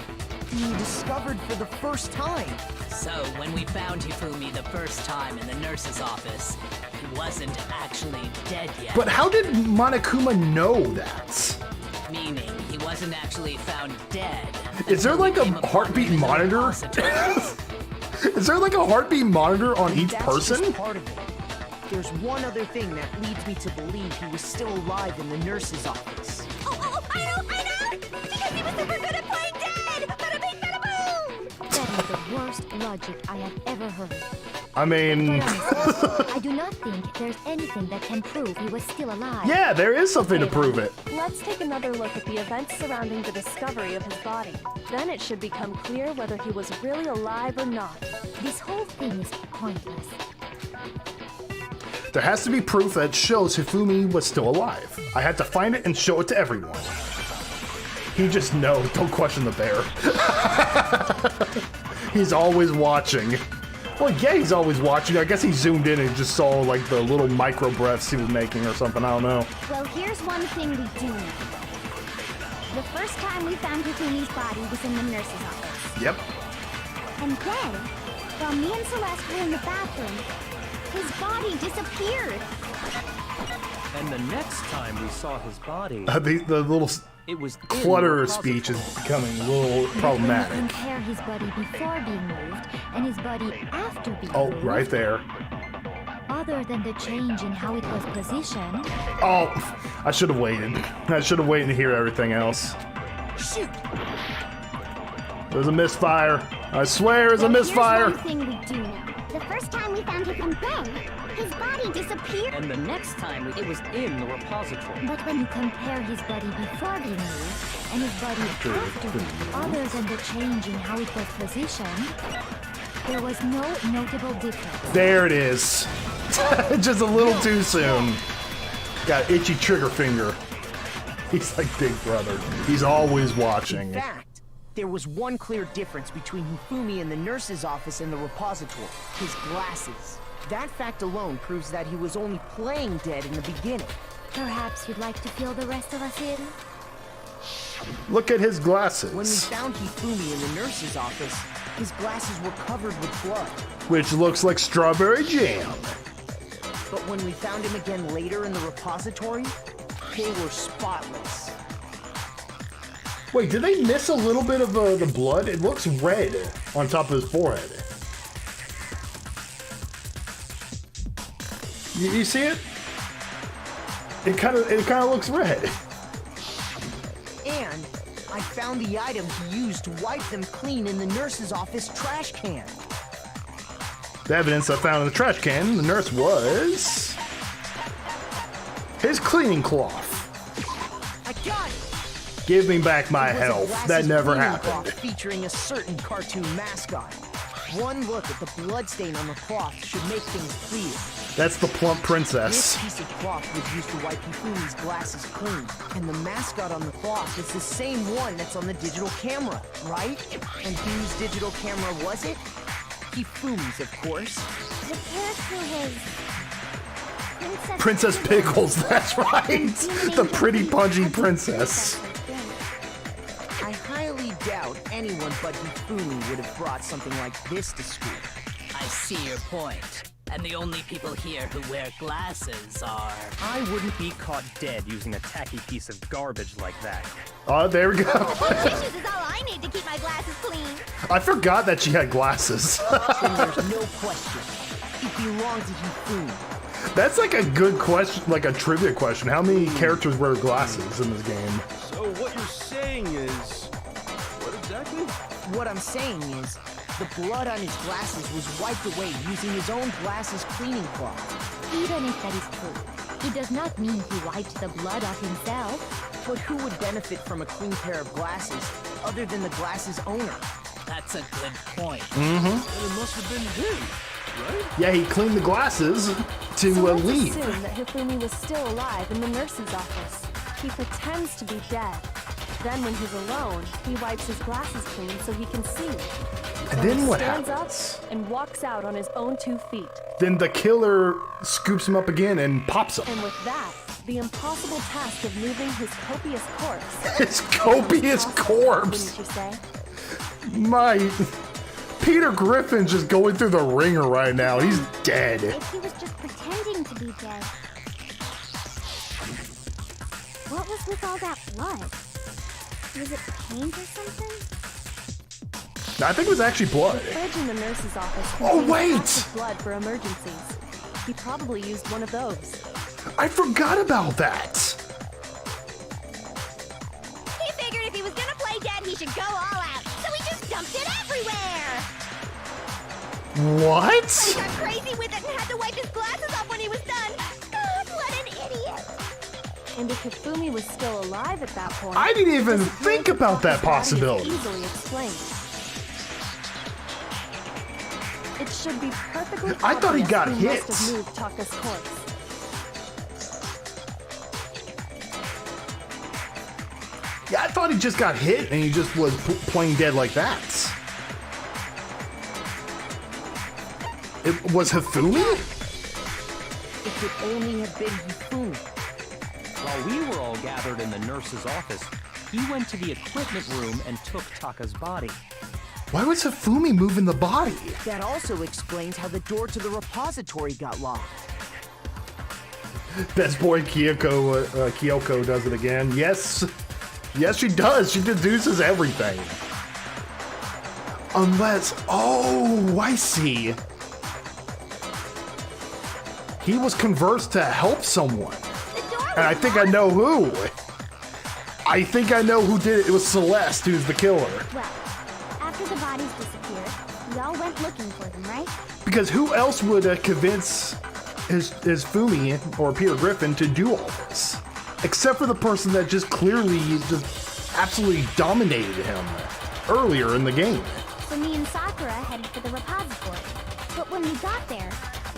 being discovered for the first time. So, when we found Hifumi the first time in the nurse's office, he wasn't actually dead yet. But how did Monokuma know that? Meaning, he wasn't actually found dead. Is there like a heartbeat monitor? Is there like a heartbeat monitor on each That's person? just part of it. There's one other thing that leads me to believe he was still alive in the nurse's office. Oh, I know! Because he was super good at playing dead! Bada bing, bada boom! That is the worst logic I have ever heard. I mean... But honestly, I do not think there's anything that can prove he was still alive. Yeah, there is something to prove it. Let's take another look at the events surrounding the discovery of his body. Then it should become clear whether he was really alive or not. This whole thing is pointless. There has to be proof that shows Hifumi was still alive. I had to find it and show it to everyone. He just knows. Don't question the bear. He's always watching. Well, yeah, he's always watching. I guess he zoomed in and just saw, like, the little micro breaths he was making or something. I don't know. Well, here's one thing we do know. The first time we found Hifumi's body was in the nurse's office. Yep. And then, while me and Celeste were in the bathroom, his body disappeared. And the next time we saw his body, The little it was clutter speech is becoming a little problematic. When you compare his body before being moved and his body after being Oh, moved, right there. other than the change in how it was positioned, Oh, I should have waited. I should have waited to hear everything else. Shoot! There's a misfire. I swear there's a misfire. Here's one thing we do know. The first time we found him in bed, his body disappeared. and the next time it was in the repository. but when you compare his body before being moved and his body after being moved, other than the change in how it was positioned, there was no notable difference. There it is. Just a little too soon. Got itchy trigger finger. He's like Big Brother. He's always watching. In fact, there was one clear difference between Hifumi in the nurse's office and the repository. His glasses. That fact alone proves that he was only playing dead in the beginning. Perhaps you'd like to fill the rest of us in? Look at his When we glasses. found Hifumi in the nurse's office, His glasses were covered with blood. Which looks like strawberry jam. But when we found him again later in the repository, they were spotless. Wait, did they miss a little bit of the blood? It looks red on top of his forehead. You see it? It kind of looks red. And I found the item he used to wipe them clean in the nurse's office trash can. The evidence I found in the trash can, the nurse was his cleaning cloth. I got it. Give me back my It was a health. glasses That never cleaning happened. cloth featuring a certain cartoon mascot. One look at the bloodstain on the cloth should make things clear. That's the plump This princess. piece of cloth was used to wipe Hifumi's glasses clean, and the mascot on the cloth is the same one that's on the digital camera, right? And whose digital camera was it? Hifumi's, of course. The character was Princess Pickles, that's right. The pretty pudgy princess. I highly doubt anyone but Hifumi would have brought something like this to school. I see your point. And the only people here who wear glasses are... I wouldn't be caught dead using a tacky piece of garbage like that. Oh, there we go. Tissues is all I need to keep my glasses clean. I forgot that she had glasses. Then there's no question. It belonged to Hifumi. That's like a good question, like a trivia question. How many characters wear glasses in this game? So what you're saying is... What exactly? What I'm saying is, the blood on his glasses was wiped away using his own glasses cleaning cloth. Even if that is true, it does not mean he wiped the blood off himself. But who would benefit from a clean pair of glasses other than the glasses owner? That's a good point. And it must have been him, right? Yeah, he cleaned the glasses to So let's leave. assume that Hifumi was still alive in the nurse's office. He pretends to be dead. Then when he's alone, he wipes his glasses clean so he can see. And then what Stands happens? up and walks out on his own 2 feet. Then the killer scoops him up again and pops him. And with that, the impossible task of moving his copious corpse. His copious corpse. Wouldn't you say? My Peter Griffin's just going through the ringer right now. He's dead. If he was just pretending to be dead. What was with all that blood? Was it paint or something? I think it was actually blood. The fridge in the nurse's office Oh, contains wait! packs of blood for emergencies. He probably used one of those. I forgot about that. He figured if he was gonna play dead, he should go all out. So he just dumped it everywhere. What? He got crazy with it and had to wipe his glasses off when he was done. God, what an idiot. And if Hifumi was still alive at that point, I didn't even this think blood about that off his body is possibility. Easily explained. It should be perfectly I thought he obvious got who hit. must have moved Taka's corpse. Yeah, I thought he just got hit and he just was playing dead like that. It was Hifumi? It could only have been Hifumi. While we were all gathered in the nurse's office, he went to the equipment room and took Taka's body. Why was Hifumi moving the body? That also explains how the door to the repository got locked. Best boy Kyoko does it again. Yes. Yes, she does. She deduces everything. Unless... Oh, I see. He was conversed to help someone. And I think I know who. I think I know who did it. It was Celeste, who's the killer. Well, after the bodies disappeared, we all went looking for them, right? Because who else would convince his Fumi or Peter Griffin to do all this? Except for the person that just clearly just absolutely dominated him earlier in the game. So me and Sakura headed for the repository. But when we got there,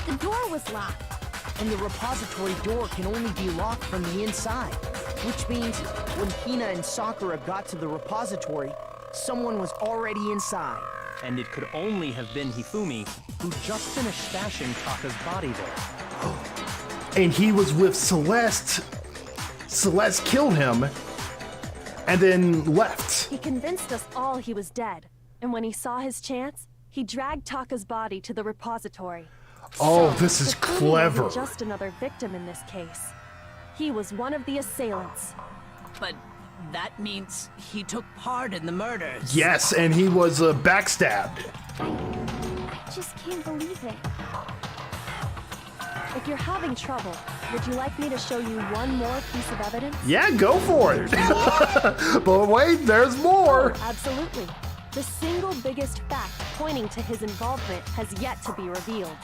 the door was locked. And the repository door can only be locked from the inside. Which means when Hina and Sakura got to the repository, someone was already inside. And it could only have been Hifumi, who'd just finished stashing Taka's body there. And he was with Celeste. Celeste killed him and then left. He convinced us all he was dead, And when he saw his chance, he dragged Taka's body to the repository. Oh, this is Hifumi clever. wasn't just another victim in this case. He was one of the assailants. But that means he took part in the murders. Yes, and he was backstabbed. I just can't believe it. If you're having trouble, would you like me to show you one more piece of evidence? Yeah, go for it. But wait, there's more. Absolutely. The single biggest fact pointing to his involvement has yet to be revealed.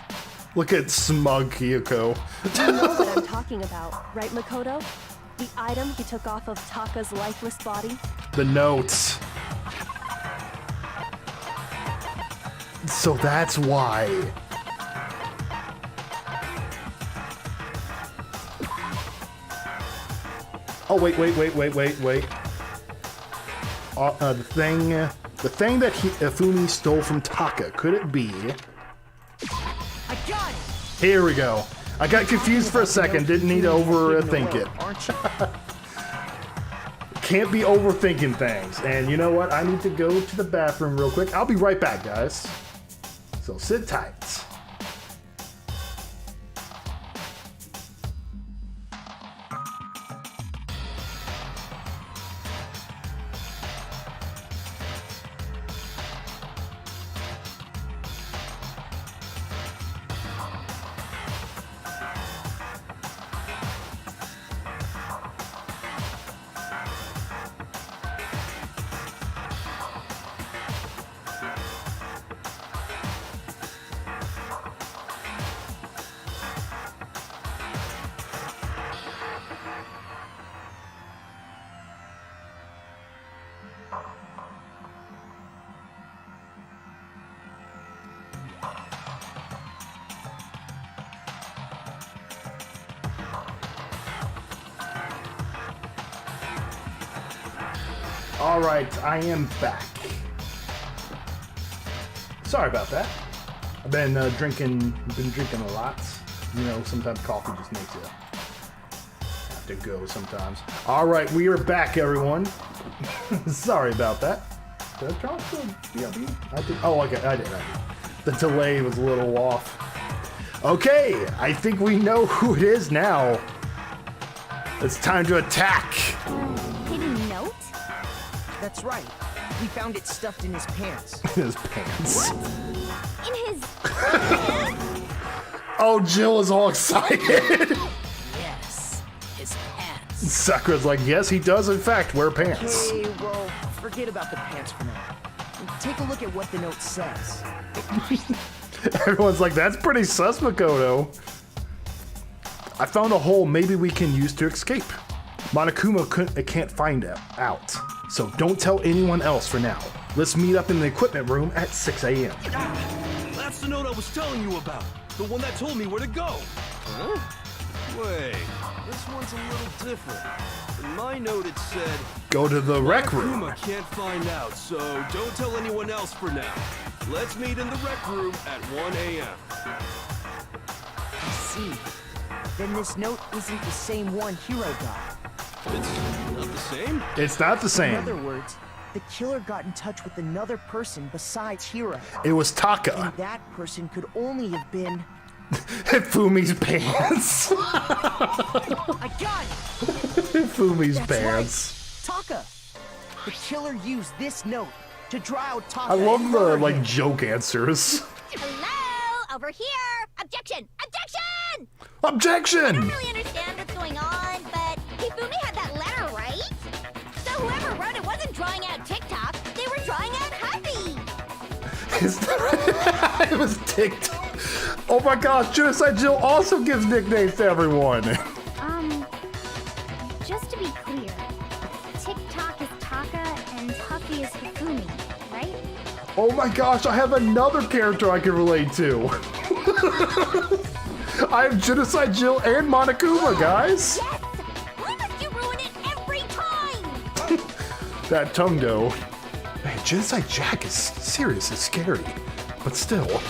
Look at smug Kyoko. You know what I'm talking about, right, Makoto? The item he took off of Taka's lifeless body? The notes. So that's why. Oh, wait. The thing that Hifumi stole from Taka, could it be? I got it! Here we go. I got confused for a second, didn't need to overthink it. Aren't you? Can't be overthinking things. And you know what? I need to go to the bathroom real quick. I'll be right back, guys. So sit tight. All right, I am back. Sorry about that. I've been drinking a lot. You know, sometimes coffee just makes you have to go sometimes. All right, we are back, everyone. Sorry about that. Did I turn off the BRB? I did. Oh, okay, I did. The delay was a little off. Okay, I think we know who it is now. It's time to attack. Hidden note? That's right. We found it stuffed in his pants. In his pants. In his pants? Oh, Jill is all excited. Yes, his pants. Sakura's like, yes, he does in fact wear pants. Okay, well, forget about the pants for now. Take a look at what the note says. Everyone's like, that's pretty sus, Makoto. I found a hole maybe we can use to escape. Monokuma can't find out, so don't tell anyone else for now. Let's meet up in the equipment room at 6 a.m. That's the note I was telling you about. The one that told me where to go. Huh? Wait, this one's a little different. In my note it said, Go to the rec room. Monokuma can't find out, so don't tell anyone else for now. Let's meet in the rec room at 1 a.m. I see. Then this note isn't the same one Hiro got. It's not the same? It's not the In same. other words, the killer got in touch with another person besides Hiro. It was Taka. And that person could only have been... Fumi's pants. I got it! Fumi's That's pants. right. Taka! The killer used this note to draw out Taka I love and the murder like him. joke answers. Hello? Over here! Objection! Objection! I Objection! don't really understand what's going on, but Hifumi had that letter, right? So whoever wrote it wasn't drawing out TikTok, they were drawing out Happy! It was TikTok. Oh my gosh, Genocide Jill also gives nicknames to everyone. Just to be clear, TikTok is Taka and Huffy is Hifumi, right? Oh my gosh, I have another character I can relate to. I have Genocide Jill and Monokuma, guys. Yes! Why must you ruin it every time? That tongue though. Man, Genocide Jack is serious and scary. But still,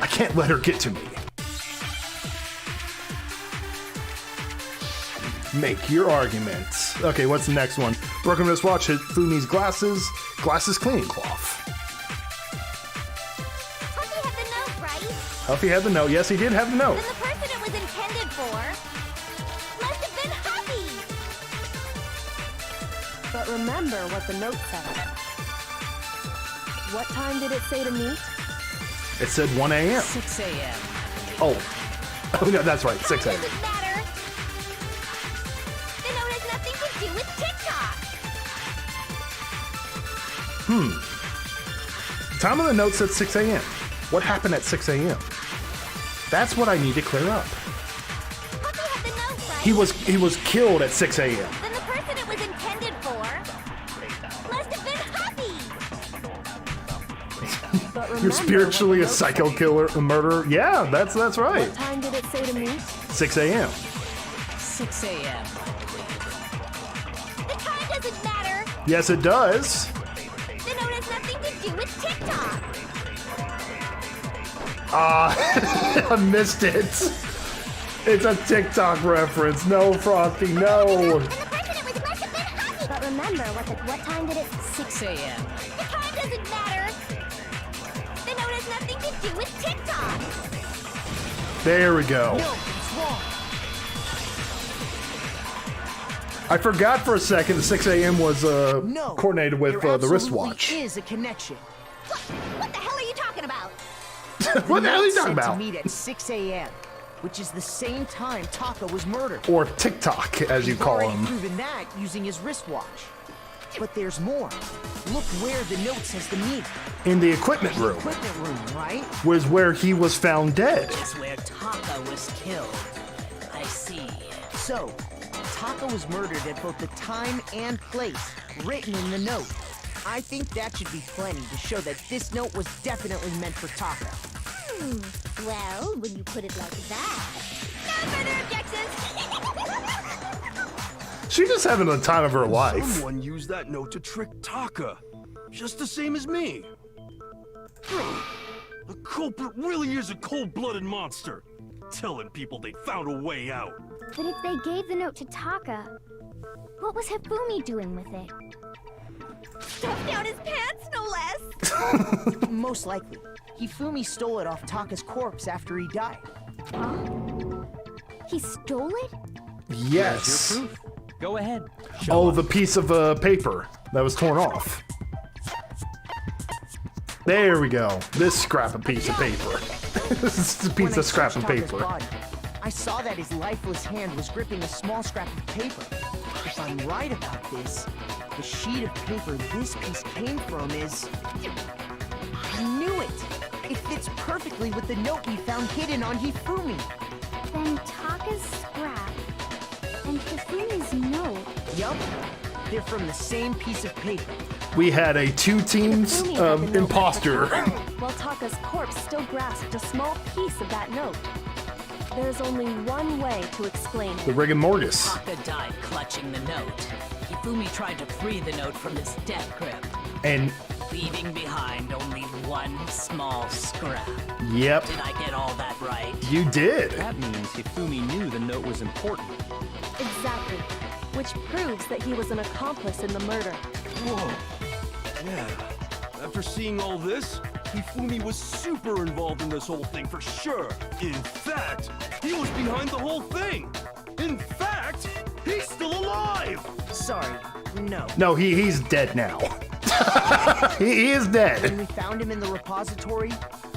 I can't let her get to me. Make your arguments. Okay, what's the next one? Broken wristwatch hit Fumi's glasses cleaning cloth. right? Huffy had the note. Yes, he did have the note. Then the person it was intended for must have been Huffy. But remember what the note said. What time did it say to meet? It said 1 a.m. 6 a.m. Oh. Oh, no, that's right. 6 a.m. Doesn't matter. The note has nothing to do with TikTok. Time of the note said 6 a.m. What happened at 6 a.m.? That's what I need to clear up. Huffy had the note, right? He was killed at 6 a.m. Then the person it was intended for must have been Huffy. But remember You're spiritually what a the note psycho said. killer, a murderer. Yeah, that's right. What time did it say to meet? 6 a.m. 6 a.m. The time doesn't matter. Yes, it does. The note has nothing to do with TikTok. I missed it. It's a TikTok reference. No, Frosty, no. Then the person it was must have been Huffy. But remember what time did it? 6 a.m. The time doesn't matter. The note has nothing to do with TikTok. There we go. No, it's wrong. I forgot for a second the 6 a.m. was No. coordinated with there the wristwatch. absolutely is a connection. What the hell are you talking about? What the hell are you Note talking said about? To meet at 6 a.m., which is the same time Taka was murdered. Or TikTok, as you We've call already him. proven that using his wristwatch. But there's more. Look where the note says to meet. In the equipment room Equipment room, right? was where he was found dead. Is where Taka was killed. I see. So, Taka was murdered at both the time and place written in the note. I think that should be plenty to show that this note was definitely meant for Taka. Well, when you put it like that. No further objections. She's just having the time of her life. Someone used that note to trick Taka. Just the same as me. The culprit really is a cold-blooded monster. Telling people they found a way out. But if they gave the note to Taka, what was Hifumi doing with it? Stuffed down his pants, no less. Most likely, Hifumi stole it off Taka's corpse after he died. Huh? He stole it? Yes. Here's your proof. Go ahead. Oh, the piece of paper that was torn off. There we go. This scrap of piece of paper. This is a When piece I of scrap searched of Taka's paper. body, I saw that his lifeless hand was gripping a small scrap of paper. If I'm right about this, the sheet of paper this piece came from is... I knew it! It fits perfectly with the note we found hidden on Hifumi. Then Taka's scrap and Hifumi's note. Yup, they're from the same piece of paper. We had a two teams Hifumi had the note imposter. while Taka's corpse still grasped a small piece of that note. There's only one way to explain The it. Rigor Mortis. Taka died clutching the note. Hifumi tried to free the note from his death grip, And leaving behind only one small scrap. yep, Did I get all that right? you did. That means Hifumi knew the note was important. Exactly. Which proves that he was an accomplice in the murder. Whoa. Yeah. After seeing all this, Hifumi was super involved in this whole thing for sure. In fact, he was behind the whole thing. In fact, he's still alive. Sorry, no. No, he's dead now. he is When dead. we found him in the repository,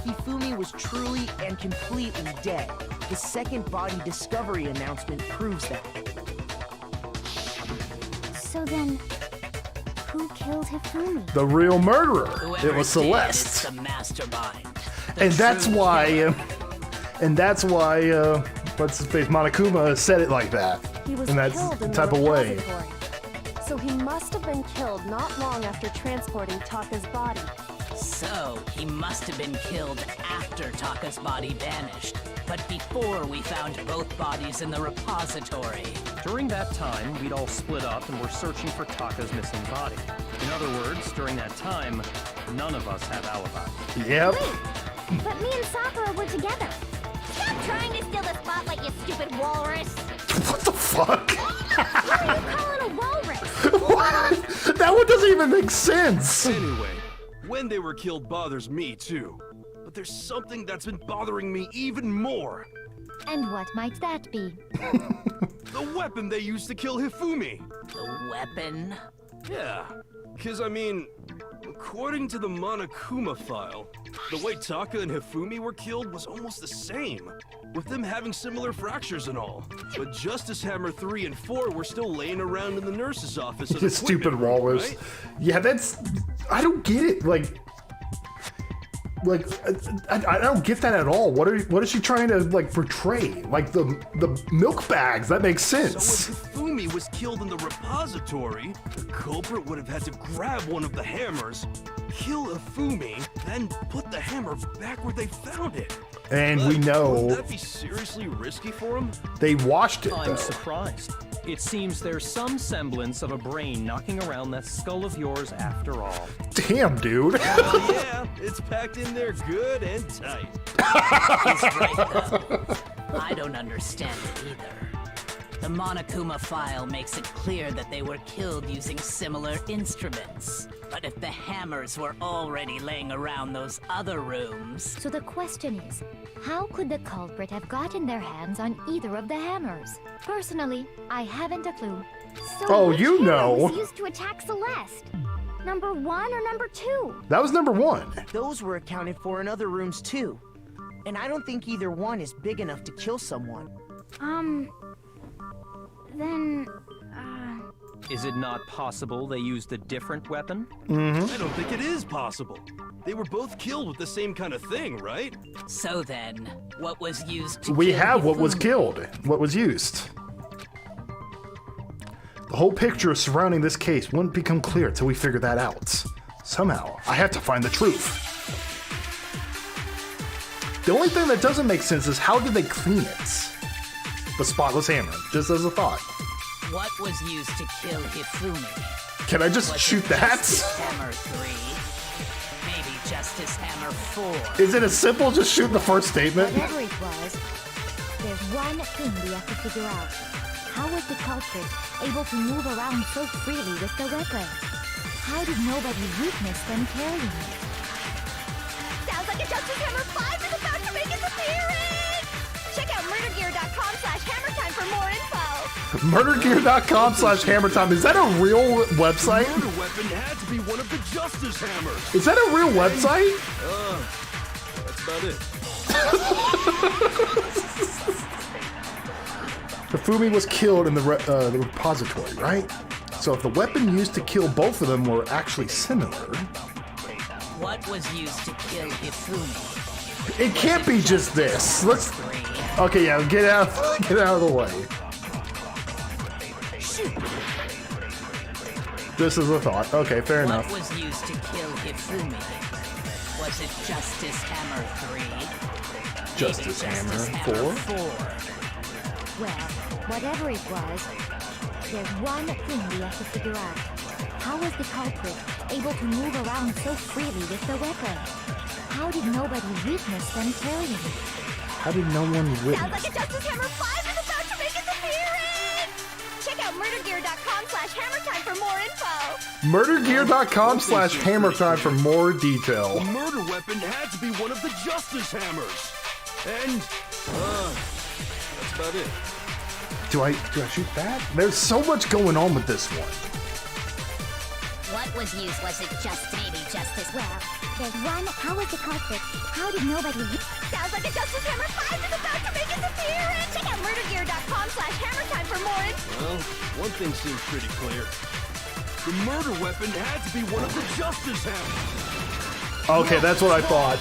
Hifumi was truly and completely dead. The second body discovery announcement proves that. So then, who killed Hifumi? The real murderer. Whoever It was did is Celeste. the mastermind. The And that's true why, killer. what's his face, Monokuma said it like that. He was In that killed in type the of way. repository. So he must have been killed not long after transporting Taka's body. So, he must have been killed after Taka's body vanished, but before we found both bodies in the repository. During that time, we'd all split up and were searching for Taka's missing body. In other words, during that time, none of us have alibis. Yep. Wait, but me and Sakura were together. Stop trying to steal the spotlight, you stupid walrus. What the fuck? What are you calling a walrus? What? That one doesn't even make sense. Anyway, when they were killed bothers me too. But there's something that's been bothering me even more. And what might that be? The weapon they used to kill Hifumi. The weapon? Yeah, because I mean, according to the Monokuma file, the way Taka and Hifumi were killed was almost the same, with them having similar fractures and all. But Justice Hammer 3 and 4 were still laying around in the nurse's office. The stupid walrus. Right? Yeah, that's... I don't get it. Like I don't get that at all. What is she trying to like portray? Like the milk bags? That makes sense. So if Hifumi was killed in the repository, the culprit would have had to grab one of the hammers, kill Hifumi, then put the hammer back where they found it. And we know wouldn't that be seriously risky for him? they washed it. I'm Though. surprised. It seems there's some semblance of a brain knocking around that skull of yours after all. Damn, dude. Oh yeah, it's packed in there good and tight. He's right, though. I don't understand it either. The Monokuma file makes it clear that they were killed using similar instruments. But if the hammers were already laying around those other rooms... So the question is, how could the culprit have gotten their hands on either of the hammers? Personally, I haven't a clue. So Oh, which you hammer know. was used to attack Celeste? Number 1 or number 2? That was number 1. Those were accounted for in other rooms too. And I don't think either one is big enough to kill someone. Then, Is it not possible they used a different weapon? I don't think it is possible. They were both killed with the same kind of thing, right? So then, what was used to We kill have what was Hifumi? killed, what was used. The whole picture surrounding this case wouldn't become clear till we figure that out. Somehow, I have to find the truth. The only thing that doesn't make sense is how did they clean it? The spotless hammer, just as a thought. What was used to kill Hifumi? Can I just Was shoot it that? Justice Hammer 3? Maybe Justice Hammer 4? Is it as simple as just shooting the first statement? whatever it was, there's one thing we have to figure out. How was the culprit able to move around so freely with the weapon? How did nobody witness them carrying it? Sounds like a Justice Hammer 5 is about to make its appearance! Check out murdergear.com/hammertime for more info! Murdergear.com/hammertime. Is that a real website? The murder weapon had to be one of the Justice Hammers. Is that a real website? That's about it. Hifumi was killed in the repository, right? So if the weapon used to kill both of them were actually similar, What was used to kill Hifumi? it can't be just this. Let's. 3? Okay, yeah, get out of the way. This is a thought. Okay, fair What enough. was used to kill Hifumi? Was it Justice Hammer 3? Justice Maybe Hammer Justice 4? Well, whatever it was, there's one thing we have to figure out. How was the culprit able to move around so freely with the weapon? How did nobody witness them carrying it? How did no one Sounds witness? like a Justice Hammer 5 is about to make its appearance! Check out murdergear.com/hammertime for more info! Murdergear.com/hammertime for more detail. The murder weapon had to be one of the Justice Hammers. And, that's about it. Do I shoot that? There's so much going on with this one. What was used? Was it maybe Justice? Well, there's one. How was the culprit? How did nobody? Sounds like a Justice Hammer 5 is about to make its appearance! Check out murdergear.com/hammertime for more info! Well, one thing seems pretty clear. The murder weapon had to be one of the Justice Hammers. Okay, that's what I thought.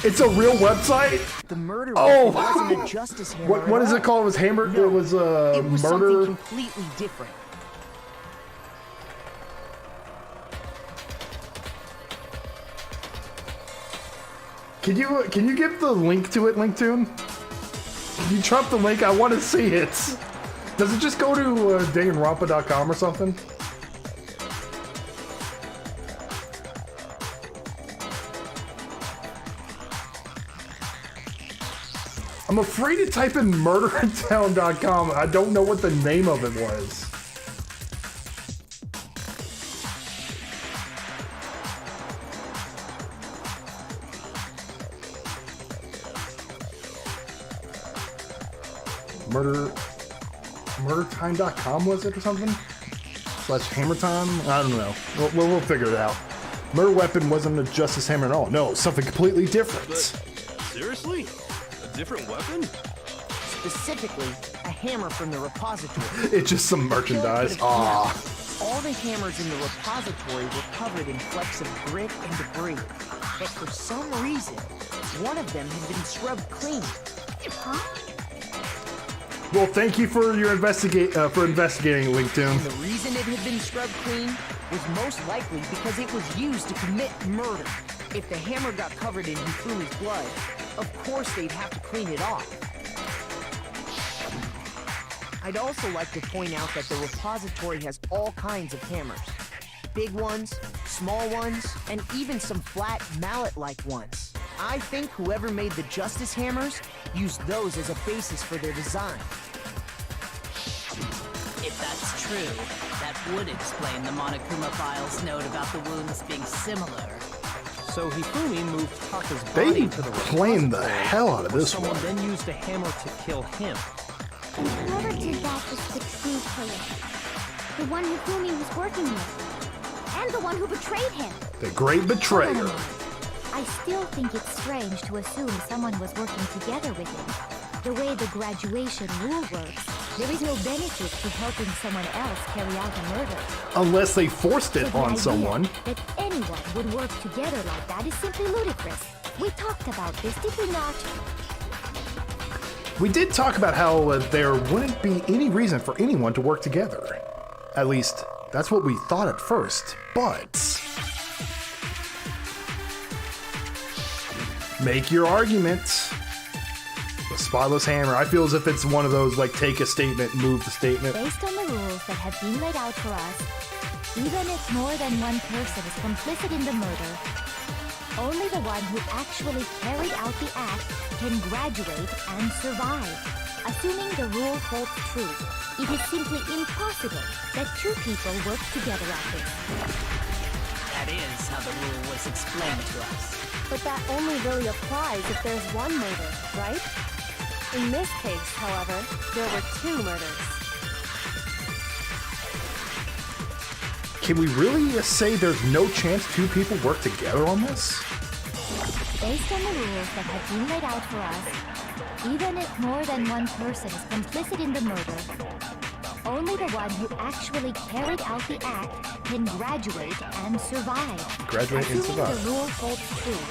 It's a real website? The murder Oh! weapon wasn't a Justice Hammer. What is at it called? It was hammer. No, it was It was something murder. completely different. Can you give the link to it, Linktune? Can you drop the link? I want to see it. Does it just go to Danganronpa.com or something? I'm afraid to type in murdertown.com. I don't know what the name of it was. murdertime.com was it or something? / hammer time? I don't know. We'll figure it out. Murder weapon wasn't a justice hammer at all. No, something completely different. But seriously? A different weapon? Specifically, a hammer from the repository. It's just some merchandise. Ah. All the hammers in the repository were covered in flecks of grit and debris. But for some reason, one of them had been scrubbed clean. Huh? Well, thank you for your investigating, LinkedIn. And the reason it had been scrubbed clean was most likely because it was used to commit murder. If the hammer got covered in Hifumi's blood, of course they'd have to clean it off. I'd also like to point out that the repository has all kinds of hammers. Big ones, small ones, and even some flat mallet-like ones. I think whoever made the Justice Hammers used those as a basis for their design. If that's true, that would explain the Monokuma Files note about the wounds being similar. So Hifumi moved Taka's They body to the claimed the hell out of where this someone one. then used a hammer to kill him. Whoever did that was the true killer. The one Hifumi was working with. And the one who betrayed him. The great betrayer. I still think it's strange to assume someone was working together with him. The way the graduation rule works, there is no benefit to helping someone else carry out a murder. Unless they forced it So the on idea someone. that anyone would work together like that is simply ludicrous. We talked about this, did we not? We did talk about how there wouldn't be any reason for anyone to work together. At least, that's what we thought at first, but... Make your argument. The spotless hammer. I feel as if it's one of those, like, take a statement, move the statement. Based on the rules that have been laid out for us, even if more than one person is complicit in the murder, only the one who actually carried out the act can graduate and survive. Assuming the rule holds true, it is simply impossible that two people work together at this. That is how the rule was explained to us. But that only really applies if there's one murder, right? In this case, however, there were two murders. Can we really say there's no chance two people work together on this? Based on the rules that have been laid out for us, even if more than one person is complicit in the murder, only the one who actually carried out the act can graduate and survive. Graduate and Assuming survive. the rule holds true,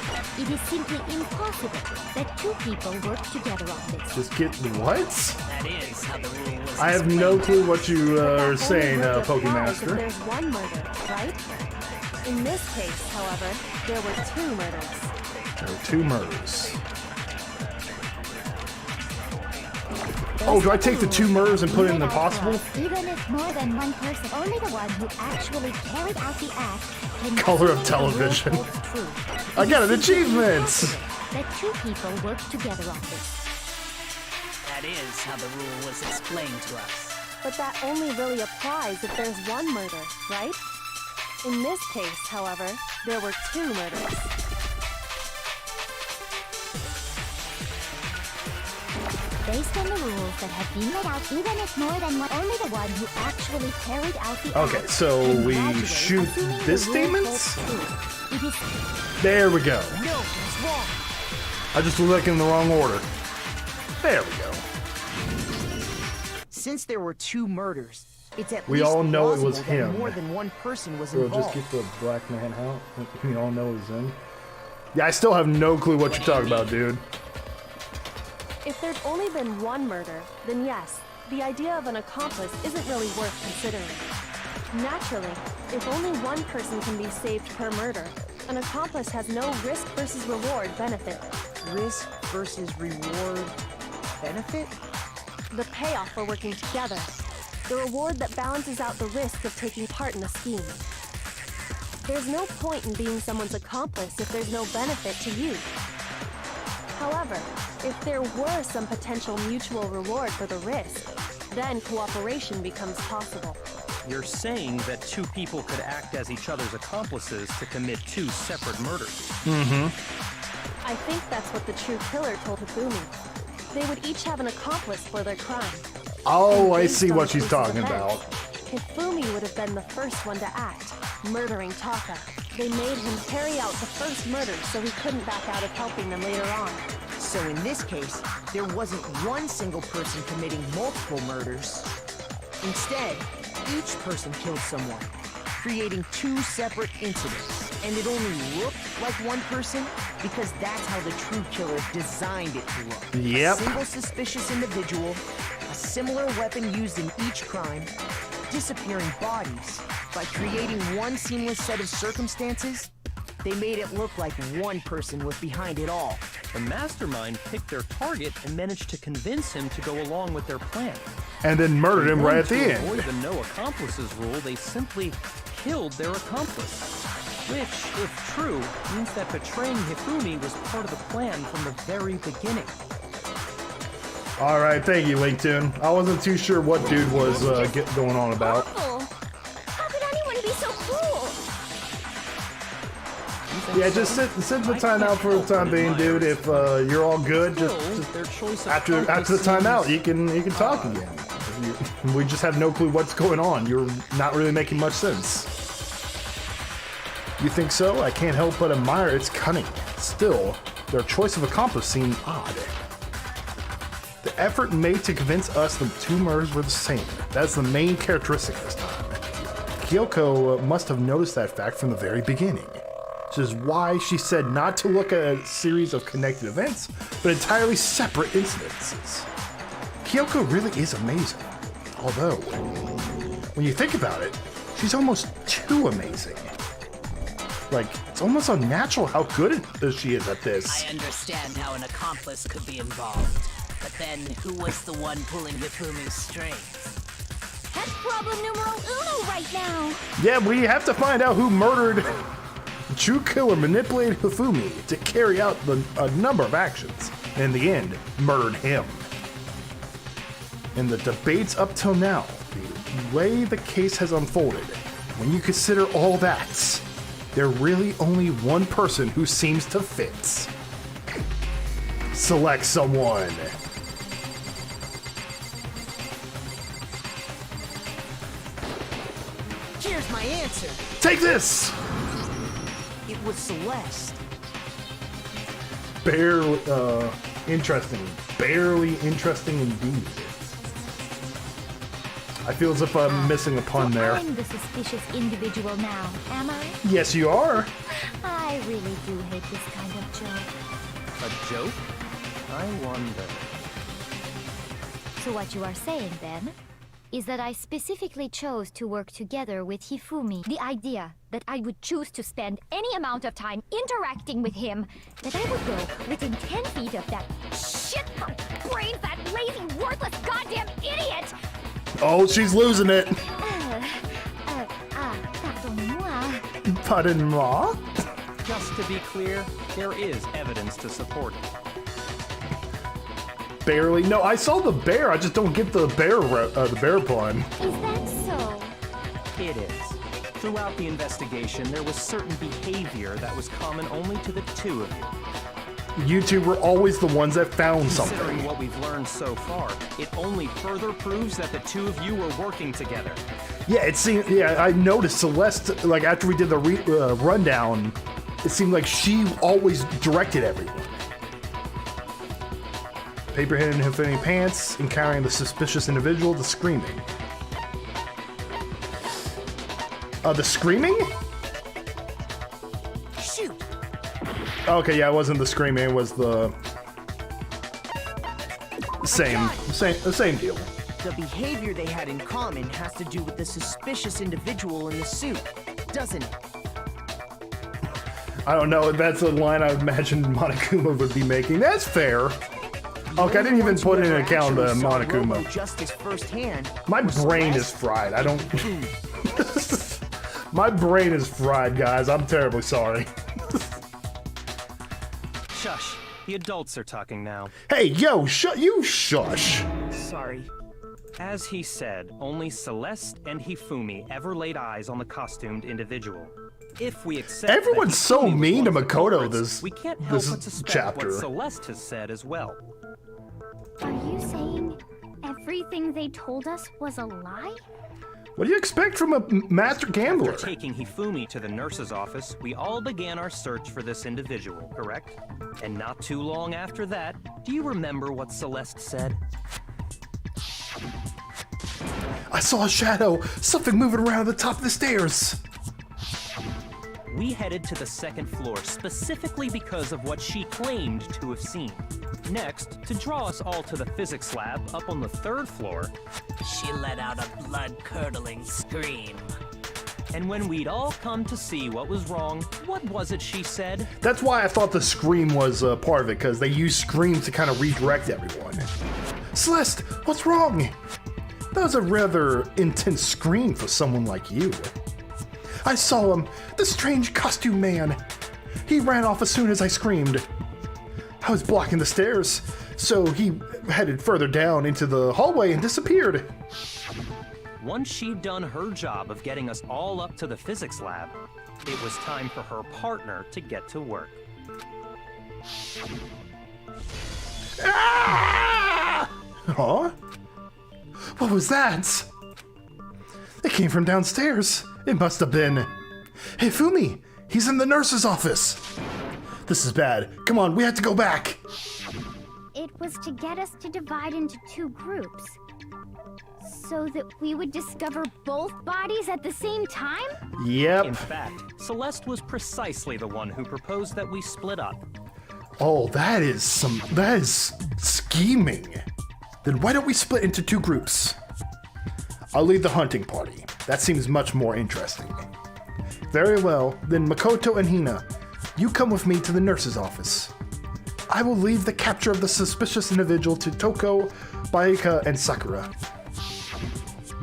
it is simply impossible that two people work together on this. Just get what? That is how the rule was I have explained no to clue us. what you But that are only saying, really applies if Pokemaster. there's one murder, right? In this case, however, there were two murders. There were two murders. Oh, do I take the two murders and put it in the possible? Even if more than one person, only the one who actually carried out the act can Color of assuming the rule television. holds true. I It got is an simply achievement. impossible that two people work together on this. That is how the rule was explained to us. But that only really applies if there's one murder, right? In this case, however, there were two murders. Based on the rules that have been laid out, even if more than one, only the one who actually carried out the Okay, act so can we graduate, shoot assuming the this rule statements? holds true. It is There we go. No, that's wrong. I just was looking in the wrong order. There we go. Since there were two murders, it's at We least all know it was plausible that him. more than one person was We'll involved. just get the black man out. We all know it's him. Yeah, I still have no clue what you're talking about, dude. If there'd only been one murder, then yes, the idea of an accomplice isn't really worth considering. Naturally, if only one person can be saved per murder, an accomplice has no risk versus reward benefit. Risk versus reward benefit? The payoff for working together. The reward that balances out the risk of taking part in the scheme. There's no point in being someone's accomplice if there's no benefit to you. However, if there were some potential mutual reward for the risk, then cooperation becomes possible. You're saying that two people could act as each other's accomplices to commit two separate murders. I think that's what the true killer told Hifumi. they would each have an accomplice for their crime. Oh, I Based see on what the she's case's talking events, about. Hifumi would have been the first one to act, murdering Taka. They made him carry out the first murder so he couldn't back out of helping them later on. So in this case, there wasn't one single person committing multiple murders. Instead, each person killed someone, creating two separate incidents. And it only looked like one person because that's how the true killer designed it to look. Yep. A single suspicious individual, a similar weapon used in each crime, disappearing bodies. By creating one seamless set of circumstances, they made it look like one person was behind it all. The mastermind picked their target and managed to convince him to go along with their plan. And then murdered him right at the To end. avoid the no accomplices rule, they simply killed their accomplice. Which, if true, means that betraying Hifumi was part of the plan from the very beginning. All right, thank you, Linktoon. I wasn't too sure what dude was going on about. Awful. How could anyone be so cruel? Yeah, just sit the time out for the time being, dude. If you're all good, just Their choice of after the accomplice timeout, seems you can talk again. We just have no clue what's going on. You're not really making much sense. You think so? I can't help but admire its cunning. Still, their choice of accomplice seemed odd. The effort made to convince us the two murders were the same. That's the main characteristic this time. Kyoko must have noticed that fact from the very beginning. Which is why she said not to look at a series of connected events, but entirely separate incidences. Kyoko really is amazing. Although, when you think about it, she's almost too amazing. Like, it's almost unnatural how good she is at this. I understand how an accomplice could be involved. But then, who was the one pulling Hifumi's strings? That's problem numero uno right now. Yeah, we have to find out who murdered. The true killer manipulated Hifumi to carry out a number of actions, and in the end, murdered him. In the debates up till now, the way the case has unfolded, when you consider all that, there's really only one person who seems to fit. Select someone. Here's my answer. Take this! It was Celeste. Barely interesting. Barely interesting indeed. I feel as if I'm missing a pun So there. I'm the suspicious individual now, am I? Yes, you are. I really do hate this kind of joke. a joke? I wonder. So what you are saying then is that I specifically chose to work together with Hifumi. The idea that I would choose to spend any amount of time interacting with him, that I would go within 10 feet of that shit-brains, that lazy, worthless goddamn idiot! Oh, she's losing it. Pardonnez-moi. Pardon-moi? Just to be clear, there is evidence to support it. Barely. No, I saw the bear. I just don't get the bear pun. Is that so? It is. Throughout the investigation, there was certain behavior that was common only to the two of you. You two were always the ones that found Considering something. what we've learned so far, it only further proves that the two of you were working together. Yeah, it seemed. Yeah, I noticed Celeste. Like after we did the rundown, it seemed like she always directed everyone. Paper hidden in Hifumi pants, encountering the suspicious individual, the screaming. The screaming? Shoot! Okay, yeah, it wasn't the screaming, it was the same deal. The behavior they had in common has to do with the suspicious individual in the suit, doesn't it? I don't know, that's a line I imagined Monokuma would be making. That's fair. Okay, I didn't even put into account Monokuma. Justice firsthand. My brain is fried. I don't. My brain is fried, guys. I'm terribly sorry. Shush. The adults are talking now. Hey, yo, shush. Sorry. As he said, only Celeste and Hifumi ever laid eyes on the costumed individual. If we accept Everyone's that so Hifumi was mean to one of the Makoto culprits, this- we can't help this but suspect chapter. what Celeste has said as well. Are you saying everything they told us was a lie? What do you expect from a master gambler? After taking Hifumi to the nurse's office, we all began our search for this individual, correct? And not too long after that, do you remember what Celeste said? I saw a shadow, something moving around the top of the stairs. We headed to the second floor specifically because of what she claimed to have seen. Next, to draw us all to the physics lab up on the third floor, She let out a blood-curdling scream. and when we'd all come to see what was wrong, what was it she said? That's why I thought the scream was part of it, because they use screams to kind of redirect everyone. Celeste, what's wrong? That was a rather intense scream for someone like you. I saw him, the strange costume man. He ran off as soon as I screamed. I was blocking the stairs, so he headed further down into the hallway and disappeared. Once she'd done her job of getting us all up to the physics lab, it was time for her partner to get to work. Ah! Huh? What was that? It came from downstairs. It must have been... Hey, Fumi! He's in the nurse's office! This is bad. Come on, we have to go back! It was to get us to divide into two groups. So that we would discover both bodies at the same time? Yep. In fact, Celeste was precisely the one who proposed that we split up. Oh, that is scheming. Then why don't we split into two groups? I'll lead the hunting party. That seems much more interesting. Very well, then Makoto and Hina, you come with me to the nurse's office. I will leave the capture of the suspicious individual to Toko, Baika, and Sakura.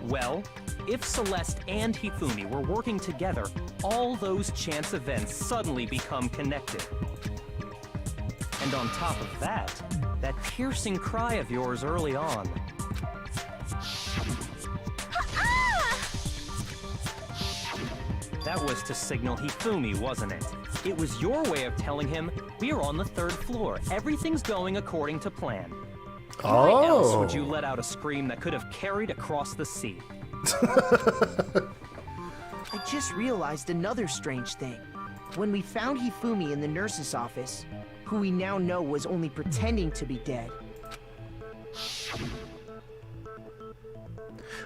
Well, if Celeste and Hifumi were working together, all those chance events suddenly become connected. And on top of that, that piercing cry of yours early on. That was to signal Hifumi, wasn't it? It was your way of telling him, we're on the third floor. Everything's going according to plan. Why else would you let out a scream that could have carried across the sea? I just realized another strange thing. When we found Hifumi in the nurse's office, who we now know was only pretending to be dead.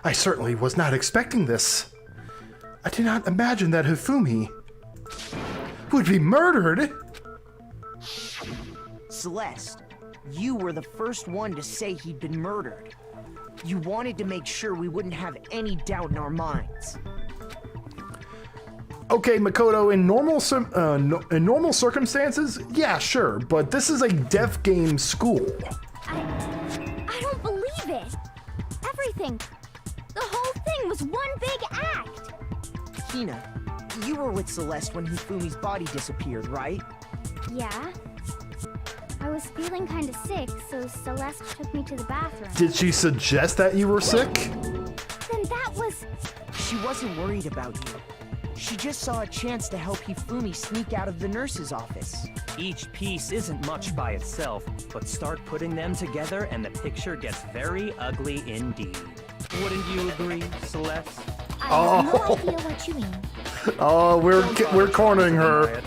I certainly was not expecting this. I did not imagine that Hifumi would be murdered. Celeste, you were the first one to say he'd been murdered. You wanted to make sure we wouldn't have any doubt in our minds. Okay, Makoto, in normal circumstances, yeah, sure, but this is a deaf game school. I don't believe it. Everything. The whole thing was one big act. Hina, you were with Celeste when Hifumi's body disappeared, right? Yeah. I was feeling kind of sick, so Celeste took me to the bathroom. Did she suggest that you were sick? Then that was... She wasn't worried about you. She just saw a chance to help Hifumi sneak out of the nurse's office. Each piece isn't much by itself, but start putting them together and the picture gets very ugly indeed. Wouldn't you agree, Celeste? I have no idea what you mean. Oh, we're cornering her.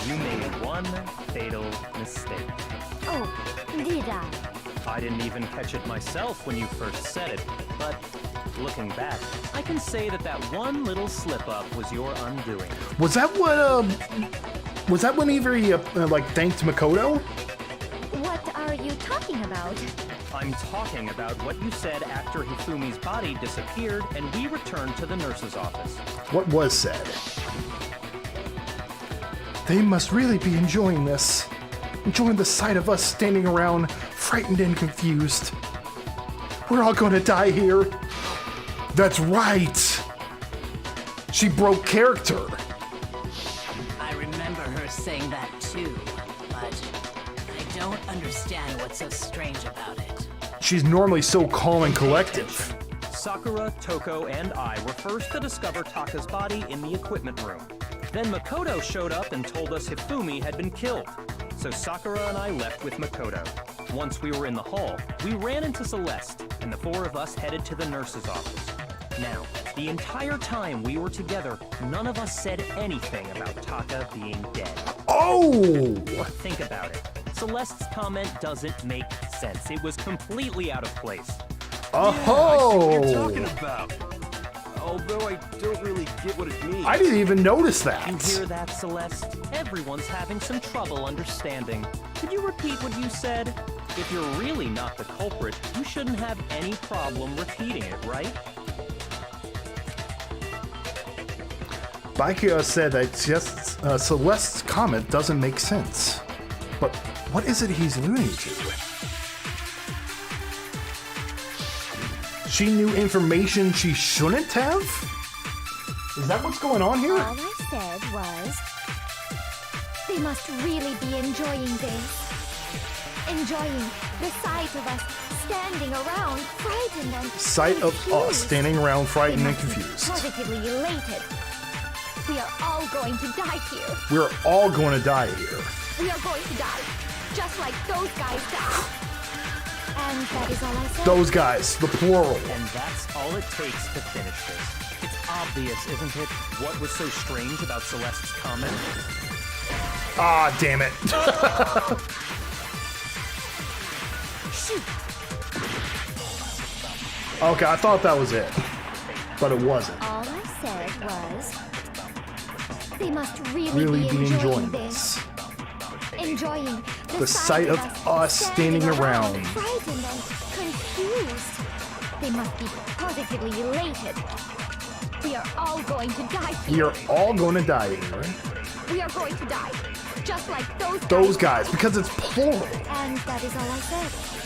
You made one fatal mistake. Oh, did I? I didn't even catch it myself when you first said it, but looking back, I can say that that one little slip-up was your undoing. Was that when Avery like thanked Makoto? What are you talking about? I'm talking about what you said after Hifumi's body disappeared and we returned to the nurse's office. What was said? They must really be enjoying this. Enjoying the sight of us standing around, frightened and confused. We're all gonna die here. That's right. She broke character. I remember her saying that too, but I don't understand what's so strange about it. She's normally so calm and collective. Sakura, Toko, and I were first to discover Taka's body in the equipment room. Then Makoto showed up and told us Hifumi had been killed. So Sakura and I left with Makoto. Once we were in the hall, we ran into Celeste, and the four of us headed to the nurse's office. Now, the entire time we were together, none of us said anything about Taka being dead. Oh! Think about it. Celeste's comment doesn't make sense. It was completely out of place. I see what you're Oh! talking about. Although I don't really get what it means. I didn't even notice You that. hear that, Celeste? Everyone's having some trouble understanding. Could you repeat what you said? If you're really not the culprit, you shouldn't have any problem repeating it, right? Baikia said that Celeste's comment doesn't make sense. But what is it he's alluding to? She knew information she shouldn't have? Is that what's going on here? All I said was, they must really be enjoying this. Enjoying the sight of us standing around, frightened and Sight of us confused. standing around frightened They and must be confused. positively elated. We are all going to die here. We're all going to die here. We are going to die, just like those guys died. And that is all I said. Those guys, the plural. And that's all it takes to finish this. It's obvious, isn't it, what was so strange about Celeste's comment? Ah, damn it. Okay, I thought that was it. But it wasn't. All I said was, they must really, Be enjoying this. Enjoying The sight of us standing around. frightened and confused. They must be positively elated. We are all going to die here. We are all going to die here. We are going to die, just like Those guys, because it's plural. And that is all I said.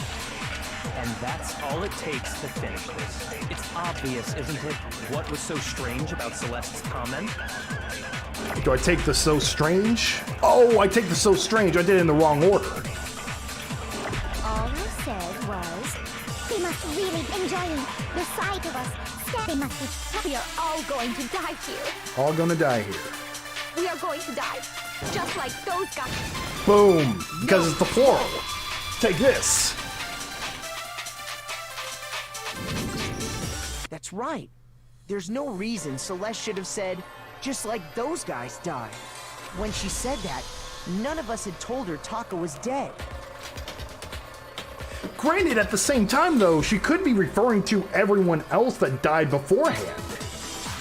And that's all it takes to finish this. It's obvious, isn't it, what was so strange about Celeste's comment? Do I take the so strange? Oh, I take the so strange. I did it in the wrong order. All I said was, they must really enjoying the sight of us. They must be. We are all going to die here. All going to die here. We are going to die, just like those guys. Boom. Because it's the plural. Take this. That's right. There's no reason Celeste should have said, just like those guys died. When she said that, none of us had told her Taka was dead. Granted, at the same time, though, she could be referring to everyone else that died beforehand.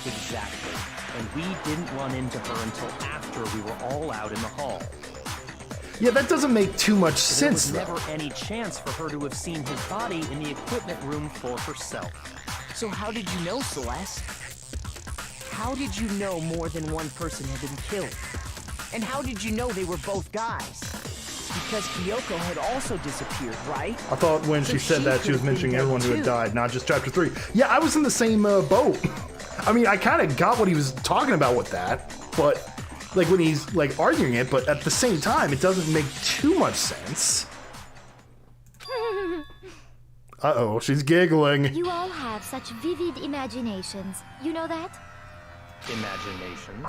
Exactly. And we didn't run into her until after we were all out in the hall. Yeah, that doesn't make too much There was sense, though. never any chance for her to have seen his body in the equipment room for herself. So how did you know, Celeste? How did you know more than one person had been killed? And how did you know they were both guys? Because Kyoko had also disappeared, right? I thought when So she said that, she was could've been mentioning dead everyone who had too. died, not just Chapter 3. Yeah, I was in the same boat. I mean, I kind of got what he was talking about with that, but, like, when he's, like, arguing it, but at the same time, it doesn't make too much sense. Uh-oh, she's giggling. You all have such vivid imaginations. You know that? Imaginations.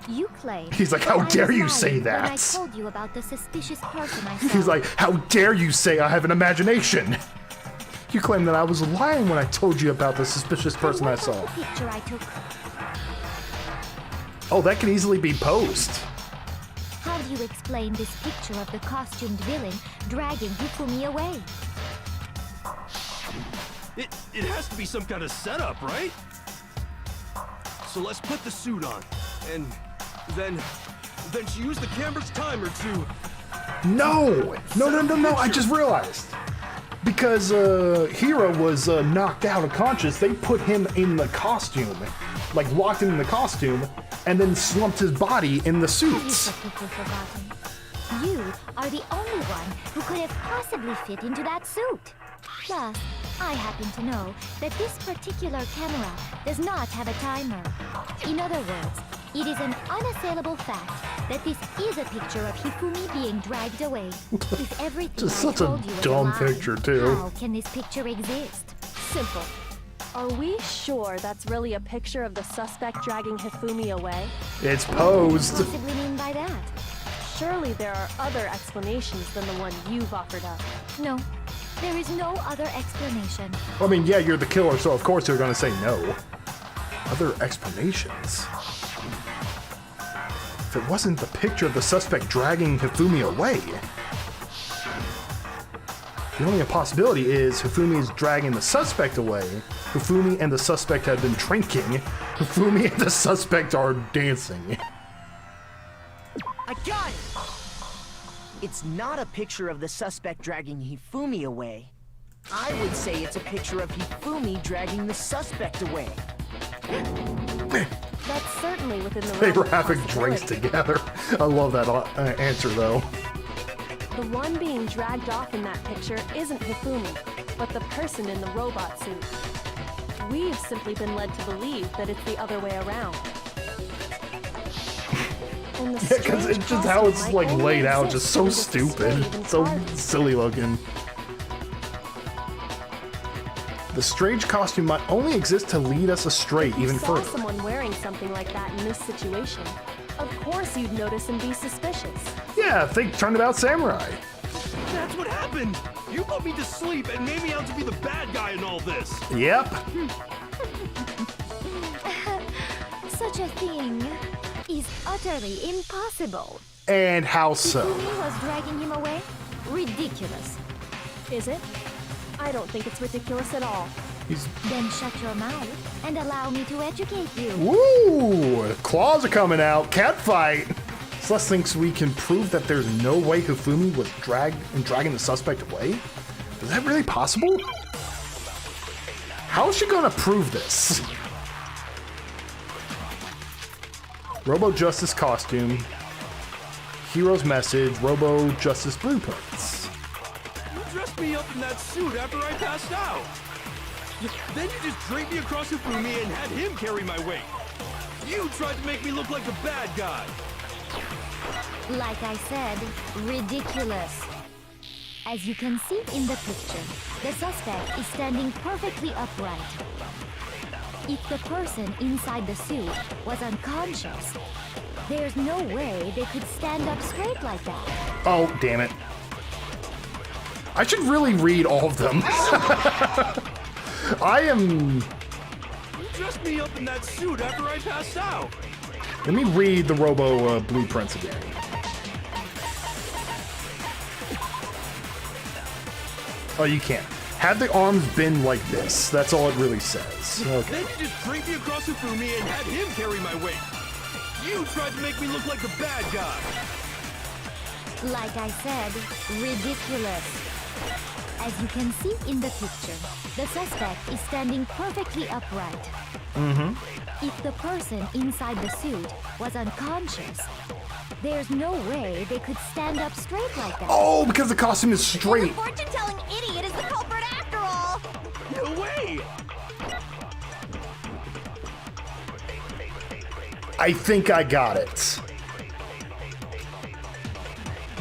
You claim. He's like, that how I was dare you lying say when I that? told you about the suspicious person I saw. He's like, how dare you say I have an imagination? You claim that I was lying when I told you about the suspicious person I What saw. about the picture I took? Oh, that can easily be posed. How do you explain this picture of the costumed villain dragging Hifumi away? It has to be some kind of setup, right? So let's put the suit on, and then she used the camera's timer to... No, I just realized. Because Hiro was knocked out unconscious, they put him in the costume. Like, locked him in the costume, and then slumped his body in the Have you suits. technically forgotten? You are the only one who could have possibly fit into that suit. Plus, I happen to know that this particular camera does not have a timer. In other words, it is an unassailable fact that this is a picture of Hifumi being dragged away. If everything Just I such a told you was dumb lie, picture, too. How can this picture exist? Simple. Are we sure that's really a picture of the suspect dragging Hifumi away? It's posed. What do you possibly mean by that? Surely there are other explanations than the one you've offered up. No, there is no other explanation. I mean, yeah, you're the killer, so of course you're gonna say no. Other explanations? If it wasn't the picture of the suspect dragging Hifumi away, the only possibility is Hifumi is dragging the suspect away. Hifumi and the suspect have been drinking. Hifumi and the suspect are dancing. I got it! It's not a picture of the suspect dragging Hifumi away. I would say it's a picture of Hifumi dragging the suspect away. That's certainly within the They realm were of having drinks possibility. together. I love that answer, though. The one being dragged off in that picture isn't Hifumi, but the person in the robot suit. We've simply been led to believe that it's the other way around. And the Yeah, because strange it's just how it's costume like might laid only out, exist just so because it's stupid, slave and so guarded. silly looking. The strange costume might only exist to lead us astray If you even saw further. someone wearing something like that in this situation, of course you'd notice and be suspicious. Yeah, think Turnabout Samurai. That's what happened! You put me to sleep and made me out to be the bad guy in all this! Yep. Such a thing is utterly impossible. And how so? Hifumi was dragging him away? Ridiculous. Is it? I don't think it's ridiculous at all. He's... Then shut your mouth and allow me to educate you. Woo! Claws are coming out. Cat fight. Celeste thinks we can prove that there's no way Hifumi was dragging the suspect away. Is that really possible? How is she gonna prove this? Robo Justice costume. Hero's message. Robo Justice blueprints. You dressed me up in that suit after I passed out! Then you just draped me across Hifumi and had him carry my weight! You tried to make me look like a bad guy! Like I said, ridiculous. As you can see in the picture, the suspect is standing perfectly upright. If the person inside the suit was unconscious, there's no way they could stand up straight like that. Oh, damn it. I should really read all of them. I am... You dressed me up in that suit after I passed out! Let me read the Robo blueprints again. Oh, you can't. Had the arms been like this, that's all it really says. Okay. Then you just draped me across Hifumi and had him carry my weight! You tried to make me look like a bad guy! Like I said, ridiculous. As you can see in the picture, the suspect is standing perfectly upright. If the person inside the suit was unconscious, there's no way they could stand up straight like that. Oh, because the costume is straight. The fortune-telling idiot is the culprit after all. No way! I think I got it.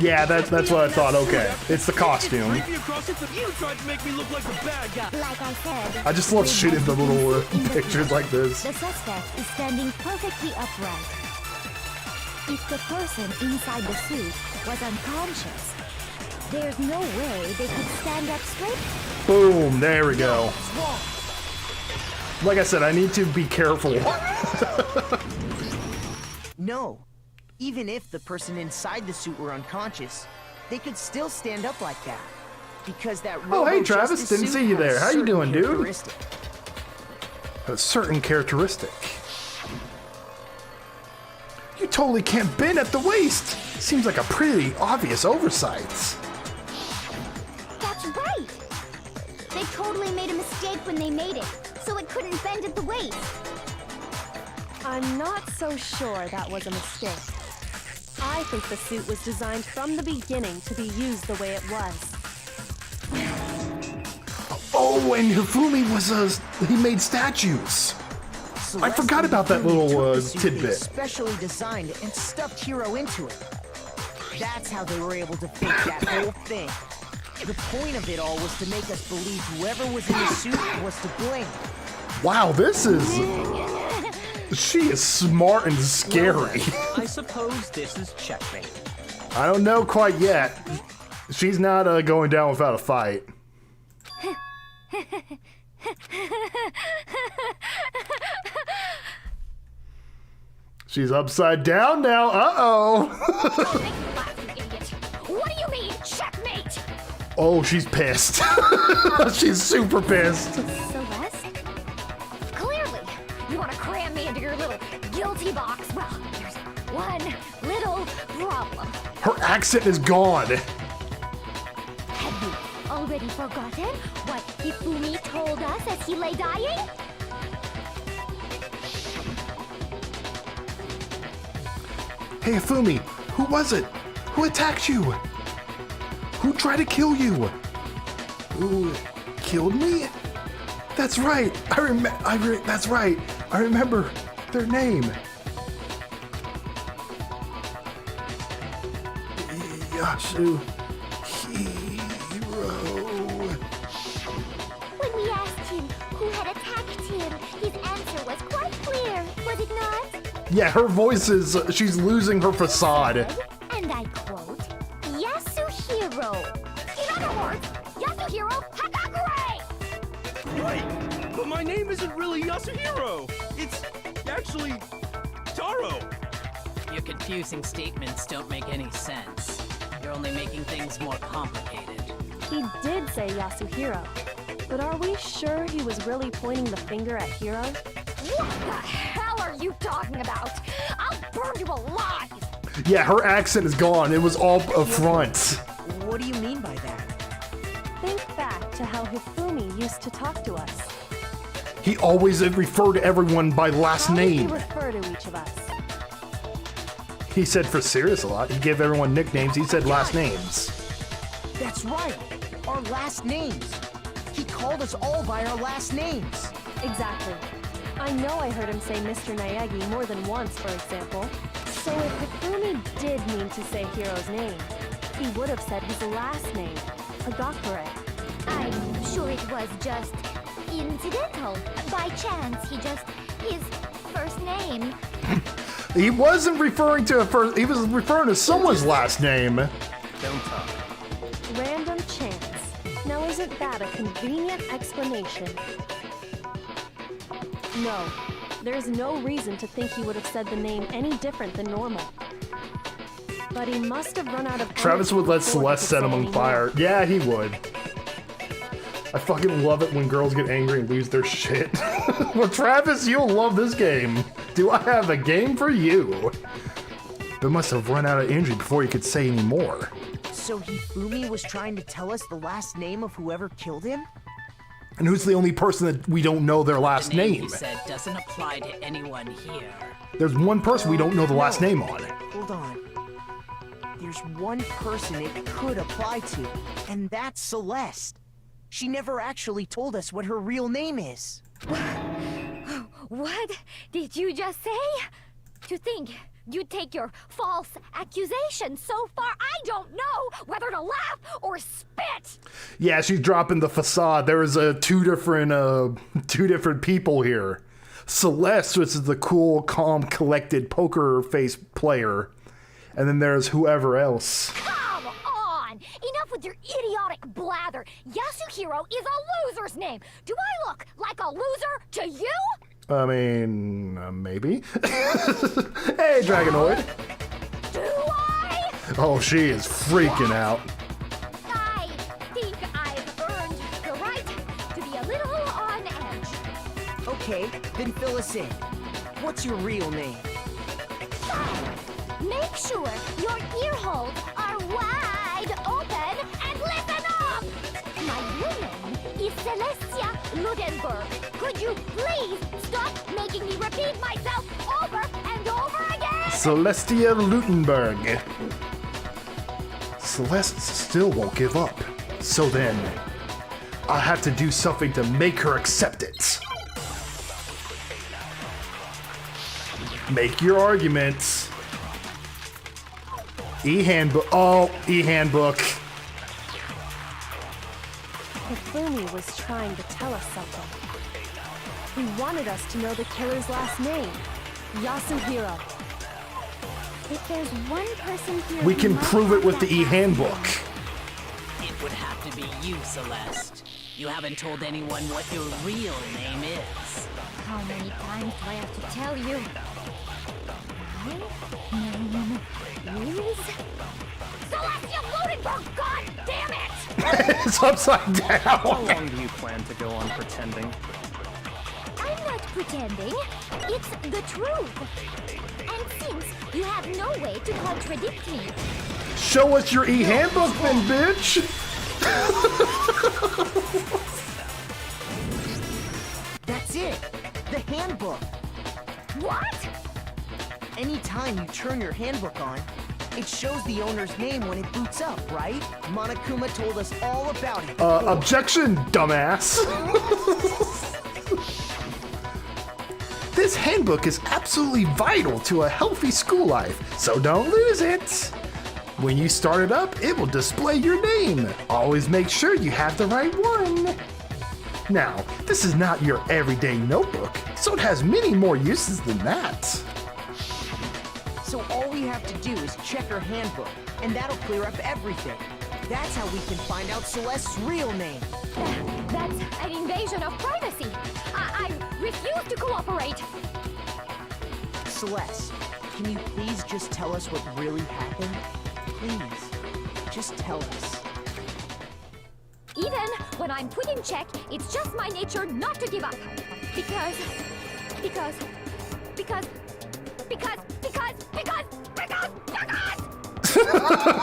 Yeah, that's what I thought. Okay, it's the costume. Drape me across Hifumi. You tried to make me look like a bad guy! Like I said, I just love shooting the little in the pictures like this. The suspect is standing perfectly upright. If the person inside the suit was unconscious, there's no way they could stand up straight. Boom, there we go. Like I said, I need to be careful. No. Even if the person inside the suit were unconscious, they could still stand up like that. Because that Oh, hey, Robo Travis, Justice didn't suit see you had a there. How you certain doing, dude? characteristic. A certain characteristic. You totally can't bend at the waist. Seems like a pretty obvious oversight. That's right. They totally made a mistake when they made it, so it couldn't bend at the waist. I'm not so sure that was a mistake. I think the suit was designed from the beginning to be used the way it was. Oh, and Hifumi was he made statues. Celeste forgot and about that Hifumi little, took the suit they tidbit. specially designed and stuffed Hero into it. That's how they were able to fake that whole thing. The point of it all was to make us believe whoever was in the suit was to blame. Wow, this is... She is smart and scary. I suppose this is checkmate. I don't know quite yet. She's not going down without a fight. She's upside down now. Uh-oh. What do you mean, checkmate? Oh, she's pissed. She's super pissed. Celeste? Clearly, you want to cram me into your little guilty box. Well, there's one little problem. Her accent is gone. Have you already forgotten what Hifumi told us as he lay dying? Hey, Hifumi, who was it? Who attacked you? Who tried to kill you? Who killed me? That's right. That's right. I remember their name. Yasuhiro. When we asked him who had attacked him, his answer was quite clear, was it not? Yeah, her voice is, she's losing her facade. And I quote, Yasuhiro. In other words, Yasuhiro Hagakure! Right, but my name isn't really Yasuhiro. It's actually Taro. Your confusing statements don't make any sense. You're only making things more complicated. He did say Yasuhiro, but are we sure he was really pointing the finger at Hiro? What the hell are you talking about? I'll burn you alive! Yeah, her accent is gone. It was all a front. What do you mean by that? Think back to how Hifumi used to talk to us. He always referred to everyone by last How did he name. refer to each of us? He said for serious a lot. He gave everyone nicknames. He said last names. That's right. Our last names. He called us all by our last names. Exactly. I know I heard him say Mr. Naegi more than once, for example. So if Hifumi did mean to say Hiro's name, he would have said his last name, Hagakure. I'm sure it was just incidental. By chance, his first name. He wasn't referring to a first. He was referring to someone's last name. Don't talk. Random chance. Now isn't that a convenient explanation? No, there's no reason to think he would have said the name any different than normal. But he must have run out of... Travis would let before he Celeste could set say him on any fire. more. Yeah, he would. I fucking love it when girls get angry and lose their shit. Well, Travis, you'll love this game. Do I have a game for you? They must have run out of energy before he could say any more. So Hifumi was trying to tell us the last name of whoever killed him? And who's the only person that we don't know their last The name name? he said doesn't apply to anyone here. There's one person we don't know the last name on. Hold on. There's one person it could apply to, and that's Celeste. She never actually told us what her real name is. What did you just say? To think you'd take your false accusation so far, I don't know whether to laugh or spit. Yeah, she's dropping the facade. There is two different people here. Celeste, which is the cool, calm, collected poker face player, and then there's whoever else. Come on! Enough with your idiotic blather. Yasuhiro is a loser's name. Do I look like a loser to you? I mean, maybe. Hey, Dragonoid. Do I? Oh, she is freaking out. I think I've earned the right to be a little on edge. Okay, then fill us in. What's your real name? Make sure your ear holes are wide open and listen up! My real name is Celestia Ludenberg. Could you please stop making me repeat myself over and over again? Celestia Lutenberg. Celeste still won't give up. So then, I have to do something to make her accept it. Make your arguments. E-handbook. Oh, e-handbook. Hifumi was trying to tell us something. He wanted us to know the killer's last name. Yasuhiro. If there's one person here We who can might prove it have with the that e-handbook. It would have to be you, Celeste. You haven't told anyone what your real name is. How many times do I have to tell you? My name is... Celestia Ludenberg, god damn it! It's upside How down. long do you plan to go on pretending? I'm not pretending. It's the truth. And since you have no way to contradict me, Show us your e-handbook then, bitch. That's it! The handbook! what? Anytime you turn your handbook on, it shows the owner's name when it boots up, right? Monokuma told us all about it. Objection, dumbass. This handbook is absolutely vital to a healthy school life, so don't lose it. When you start it up, it will display your name. Always make sure you have the right one. Now, this is not your everyday notebook, so it has many more uses than that. So all we have to do is check her handbook, and that'll clear up everything. That's how we can find out Celeste's real name. That's an invasion of privacy. I refuse to cooperate. Celeste, can you please just tell us what really happened? Please, just tell us. Even when I'm put in check, it's just my nature not to give up. Because...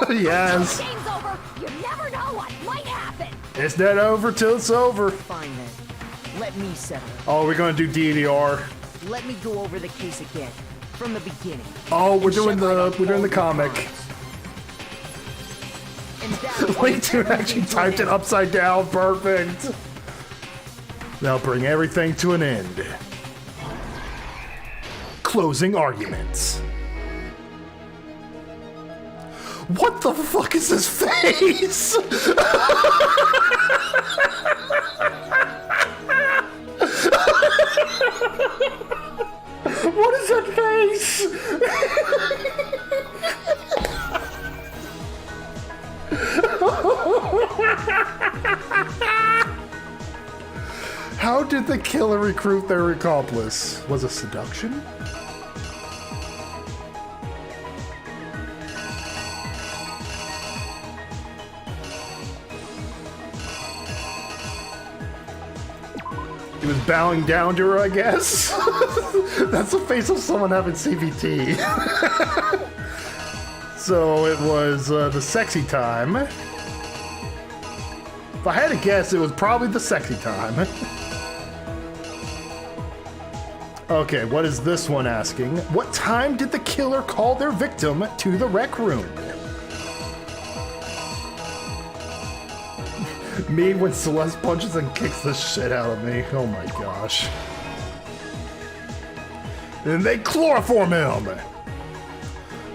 Yes. Game's over. You never know what might happen. It's not over till it's over. Fine then. Let me settle it. Oh, we're gonna do DDR. Let me go over the case again, from the beginning. Oh, we're and doing shed light on we're doing all the your comic. crimes. And that Wait, dude actually typed it upside down. Perfect. They'll bring everything to an end. Closing arguments. What the fuck is his face? What is that face? How did the killer recruit their accomplice? Was it seduction? He was bowing down to her, I guess. That's the face of someone having CVT. So it was the sexy time. If I had to guess, it was probably the sexy time. Okay, what is this one asking? What time did the killer call their victim to the rec room? Me when Celeste punches and kicks the shit out of me. Oh my gosh. And they chloroform him!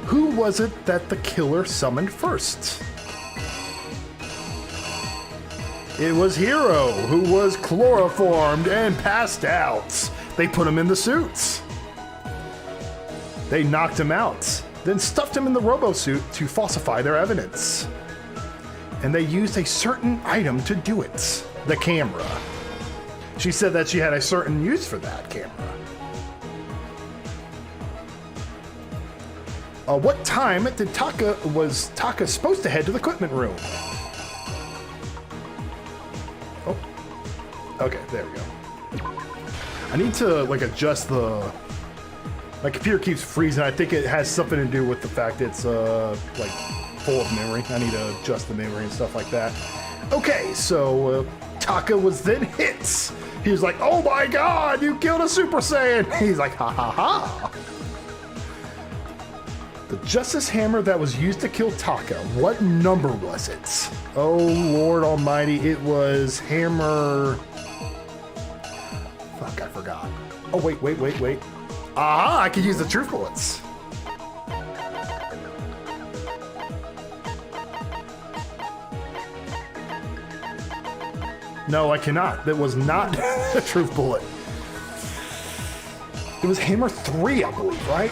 Who was it that the killer summoned first? It was Hero, who was chloroformed and passed out. They put him in the suits. They knocked him out, then stuffed him in the robo-suit to falsify their evidence. And they used a certain item to do it, the camera. She said that she had a certain use for that camera. What time did Taka supposed to head to the equipment room? Oh, okay, there we go. I need to like adjust the. My computer keeps freezing. I think it has something to do with the fact it's like full of memory. I need to adjust the memory and stuff like that. Okay, so Taka was then hit. He was like, "Oh my God, you killed a Super Saiyan!" He's like, "Ha ha ha." The Justice Hammer that was used to kill Taka, what number was it? Oh Lord Almighty, it was Hammer... Fuck, I forgot. Oh wait. Aha, I could use the truth bullets. No, I cannot. That was not a truth bullet. It was Hammer 3, I believe, right?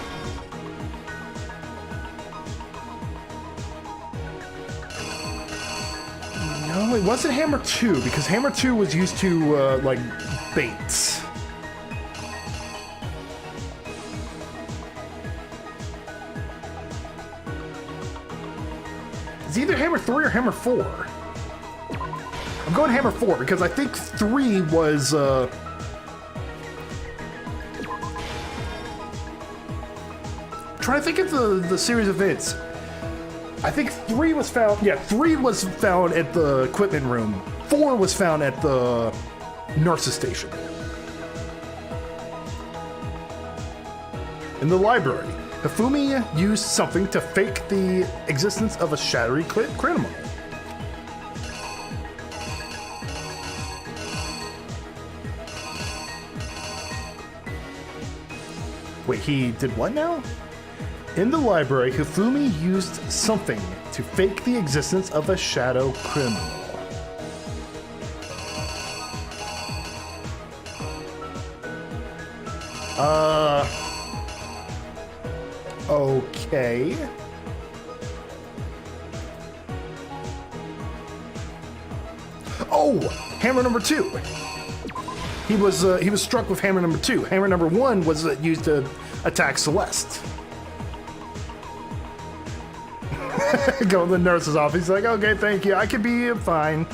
No, it wasn't Hammer 2, because Hammer 2 was used to, like, baits. It's either Hammer 3 or Hammer 4. I'm going Hammer 4, because I think 3 was, trying to think of the series of events. I think 3 was found. Yeah, 3 was found at the equipment room. 4 was found at the nurse's station. In the library, Hifumi used something to fake the existence of a shadowy criminal. Wait, he did what now? In the library, Hifumi used something to fake the existence of a shadow criminal. Okay. Oh, hammer number 2. He was struck with hammer number 2. Hammer number 1 was used to attack Celeste. Go to the nurse's office. He's like, okay, thank you. I can be fine.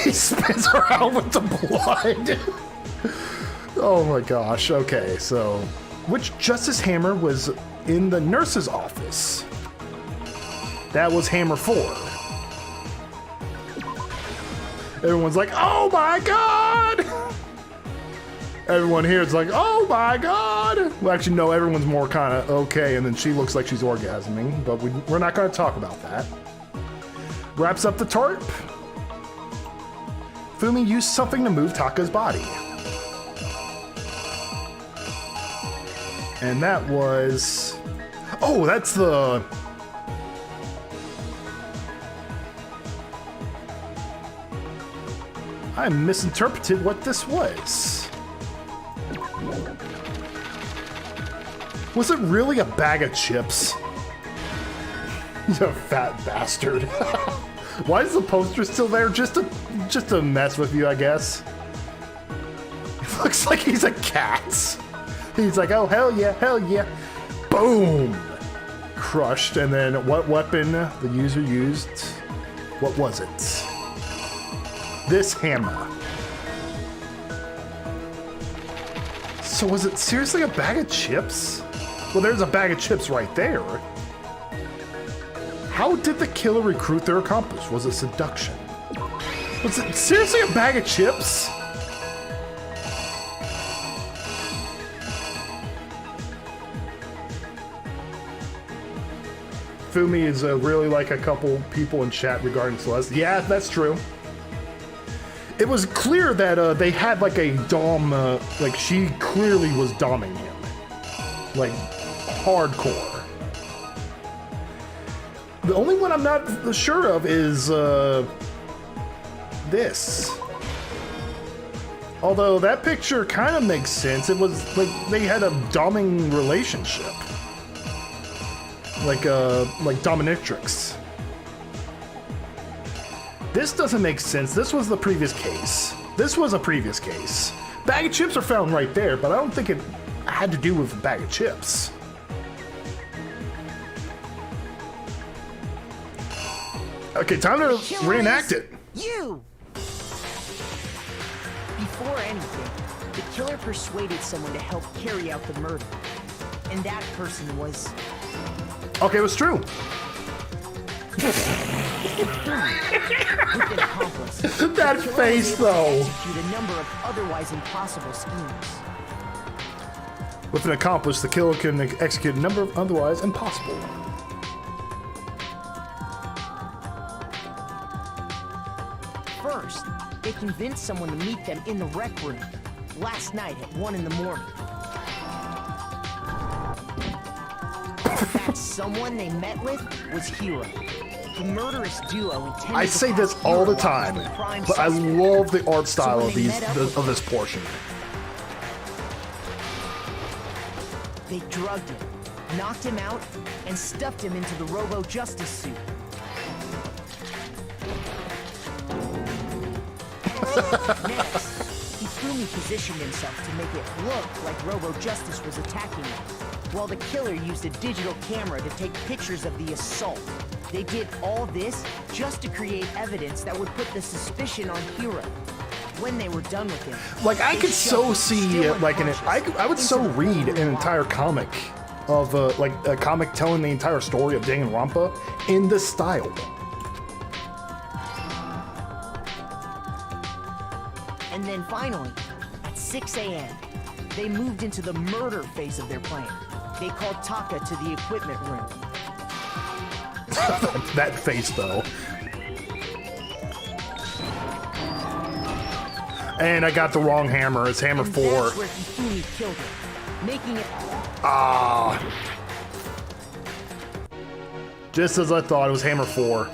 He spits her out with the blood. Oh my gosh. Okay, so which Justice Hammer was in the nurse's office? That was Hammer 4. Everyone's like, oh my god! Everyone here is like, oh my god! Well, actually, no, everyone's more kind of okay, and then she looks like she's orgasming, but we're not going to talk about that. Wraps up the tarp. Fumi used something to move Taka's body. And that was... Oh, that's the... I misinterpreted what this was. Was it really a bag of chips? You fat bastard. Why is the poster still there? Just to mess with you, I guess. It looks like he's a cat. He's like, oh, hell yeah, hell yeah. Boom! Crushed, and then what weapon the user used? What was it? This hammer. So was it seriously a bag of chips? Well, there's a bag of chips right there. How did the killer recruit their accomplice? Was it seduction? Was it seriously a bag of chips? Fumi is really like a couple people in chat regarding Celeste. Yeah, that's true. It was clear that they had like a dom, like she clearly was doming him. Like, hardcore. The only one I'm not sure of is this. Although that picture kind of makes sense. It was like they had a doming relationship. Like dominatrix. This doesn't make sense. This was the previous case. This was a previous case. Bag of chips are found right there, but I don't think it had to do with a bag of chips. Okay, time to reenact it. You! Before anything, the killer persuaded someone to help carry out the murder. And that person was... Okay, it was true. That face, though. Execute a number of otherwise impossible schemes. With an accomplice, the killer can execute a number of otherwise impossible. First, they convinced someone to meet them in the rec room last night at 1 in the morning. That someone they met with was Hero. The murderous duo intended I say this all the time, but I love the art style of this portion. They drugged him, knocked him out, and stuffed him into the Robo-Justice suit. Next, Hifumi positioned himself to make it look like Robo-Justice was attacking him, while the killer used a digital camera to take pictures of the assault. They did all this just to create evidence that would put the suspicion on Hiro. When they were done with him, Like, I they could so shoved him, see, still like, I would so unconscious, into the read an blue entire comic of, like, a comic telling the entire story of Danganronpa in this style. And then finally, at 6 a.m., they moved into the murder phase of their plan. They called Taka to the equipment room. That face, though. And I got the wrong hammer. It's hammer 4. That's where Hifumi killed him, making it... Ah. Just as I thought, it was hammer 4.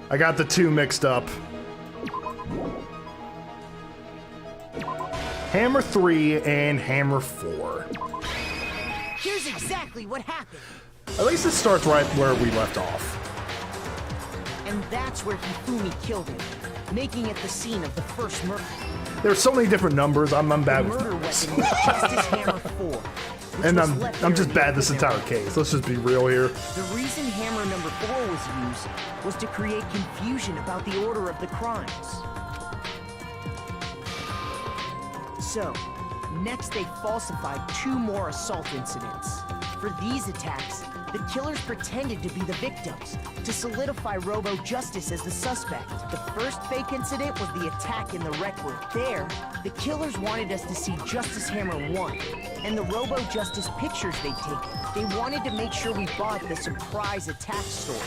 I got the 2 mixed up. Hammer 3 and hammer 4. Here's exactly what happened. At least it starts right where we left off. And that's where Hifumi killed him, making it the scene of the first murder. There's so many different numbers. I'm The bad with murder numbers. weapon was Justice Hammer 4. which And was I'm left just there in bad this the entire equipment case. Let's just be real here. The reason hammer number 4 was used was to create confusion about the order of the crimes. So, next they falsified 2 more assault incidents. For these attacks, the killers pretended to be the victims, to solidify Robo-Justice as the suspect. The first fake incident was the attack in the rec room. There, the killers wanted us to see Justice Hammer 1, and the Robo-Justice pictures they'd taken. They wanted to make sure we bought the surprise attack story.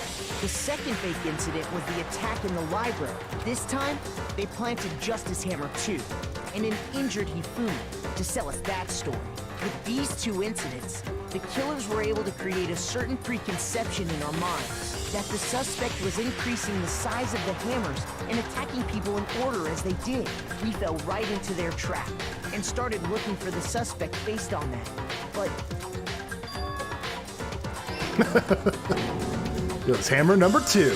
The second fake incident was the attack in the library. This time, they planted Justice Hammer 2, and an injured Hifumi, to sell us that story. With these 2 incidents, the killers were able to create a certain preconception in our minds that the suspect was increasing the size of the hammers and attacking people in order as they did. We fell right into their trap and started looking for the suspect based on that. But It was hammer number 2.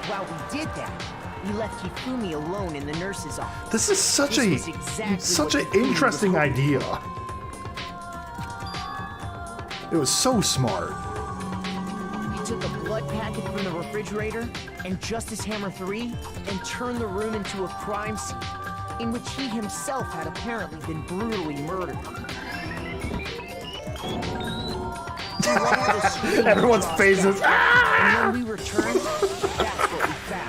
while we did that, we left Hifumi alone in the nurse's office. This is such This a was exactly such what an Hifumi was interesting hoping idea. It was so smart. He took a blood packet from the refrigerator and Justice Hammer 3 and turned the room into a crime scene in which he himself had apparently been brutally murdered. Everyone's faces. And when we returned, that's what we found.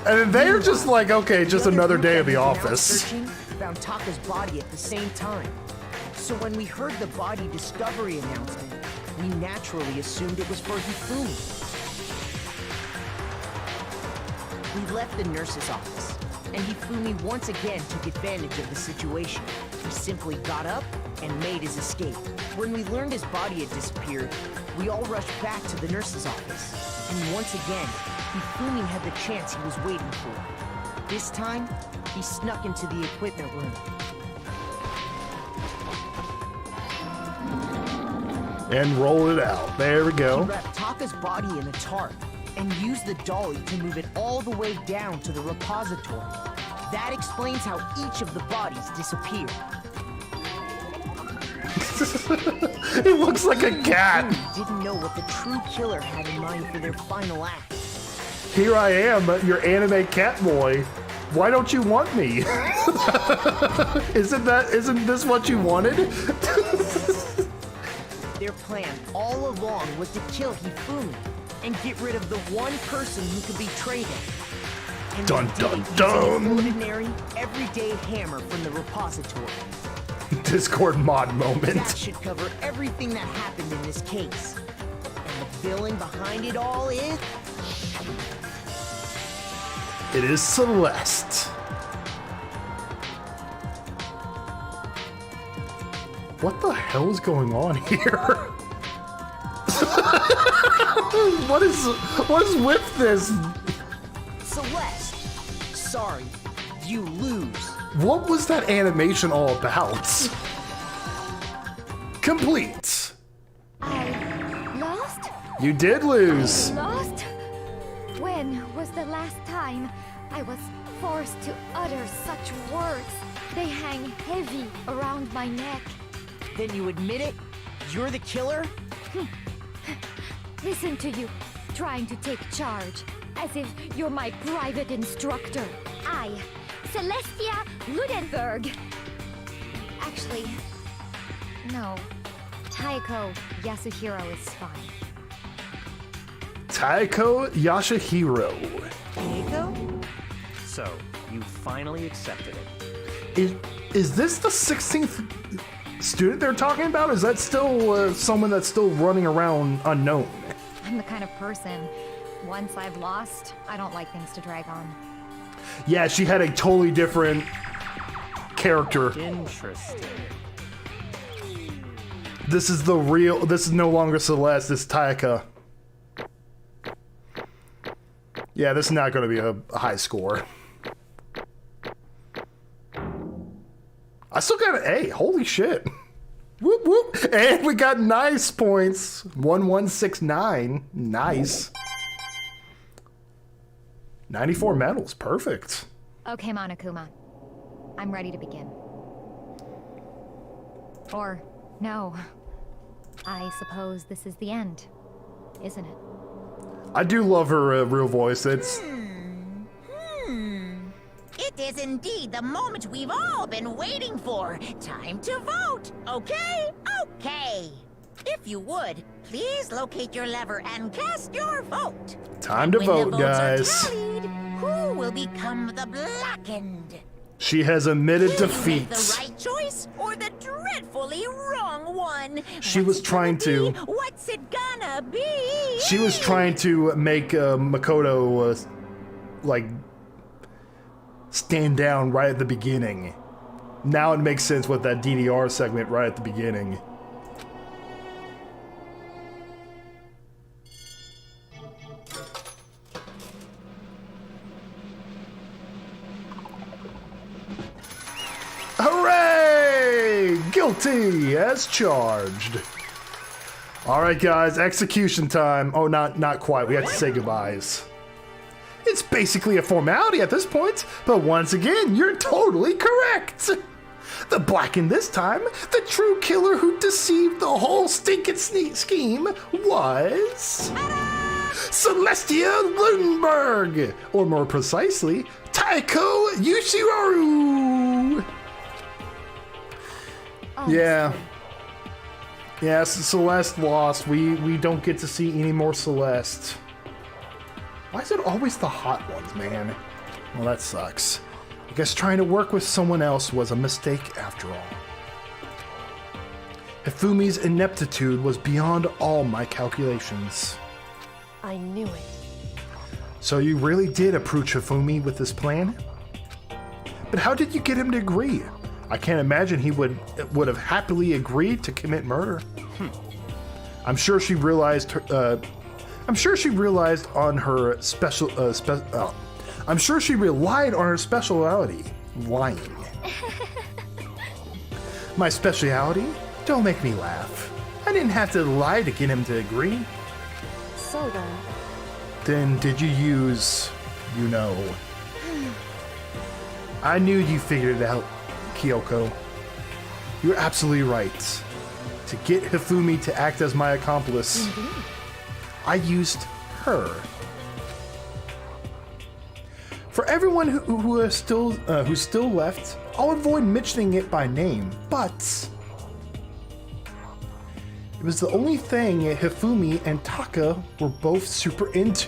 And then they're just like, okay, just The other another group day that of the was now office. searching found Taka's body at the same time. So when we heard the body discovery announcement, we naturally assumed it was for Hifumi. We left the nurse's office, and Hifumi once again took advantage of the situation. He simply got up and made his escape. When we learned his body had disappeared, we all rushed back to the nurse's office. And once again, Hifumi had the chance he was waiting for. This time, he snuck into the equipment room. And roll it out. There we He go. wrapped Taka's body in a tarp and used the dolly to move it all the way down to the repository. That explains how each of the bodies disappeared. It looks like a cat. Hifumi didn't know what the true killer had in mind for their final act. Here I am, your anime cat boy. Why don't you want me? Isn't this what you wanted? Their plan all along was to kill Hifumi and get rid of the one person who could betray them. And Dun, they did dun, it using dun. an ordinary, everyday hammer from the repository. Discord mod moment. That should cover everything that happened in this case. And the villain behind it all is... It is Celeste. What the hell is going on here? What is with this? Celeste. Sorry, you lose. What was that animation all about? Complete. I lost? You did lose. Lost? When was the last time I was forced to utter such words? They hang heavy around my neck. Then you admit it? You're the killer? Listen to you, trying to take charge, as if you're my private instructor. I, Celestia Ludenberg. Actually, no. Taiko Yasuhiro is fine. Taiko Yasuhiro. Taiko? So, you finally accepted it. Is this the 16th student they're talking about? Is that still someone that's still running around unknown? I'm the kind of person, once I've lost, I don't like things to drag on. Yeah, she had a totally different character. Interesting. This is no longer Celeste, this is Taika. Yeah, this is not going to be a high score. I still got an A. Holy shit. Whoop whoop. And we got nice points. 1169. Nice. 94 medals. Perfect. Okay, Monokuma. I'm ready to begin. Or, no. I suppose this is the end, isn't it? I do love her real voice. It's... It is indeed the moment we've all been waiting for. Time to vote, okay? Okay. If you would, please locate your lever and cast your vote. Time to vote, When the votes guys. are tallied, who will become the blackened? She has admitted Will you make defeat. the right choice or the dreadfully wrong one? She was trying to... What's it gonna be? She was trying to make Makoto, like, stand down right at the beginning. Now it makes sense with that DDR segment right at the beginning. Hooray! Guilty as charged. All right, guys, execution time. Oh, not quite. We have to say goodbyes. It's basically a formality at this point, but once again, you're totally correct. The blackened this time, the true killer who deceived the whole stinking scheme was Celestia Ludenberg, or more precisely, Taiko Yushiroru. Yeah. Yes, Celeste lost. We don't get to see any more Celeste. Why is it always the hot ones, man? Well, that sucks. I guess trying to work with someone else was a mistake after all. Hifumi's ineptitude was beyond all my calculations. I knew it. So you really did approach Hifumi with this plan? But how did you get him to agree? I can't imagine he would have happily agreed to commit murder. I'm sure she realized on her special. I'm sure she relied on her speciality, lying. My speciality? Don't make me laugh. I didn't have to lie to get him to agree. So Then did you use, I knew you figured it out, Kyoko. You're absolutely right. To get Hifumi to act as my accomplice, I used her. For everyone who's still left, I'll avoid mentioning it by name, but it was the only thing Hifumi and Taka were both super into.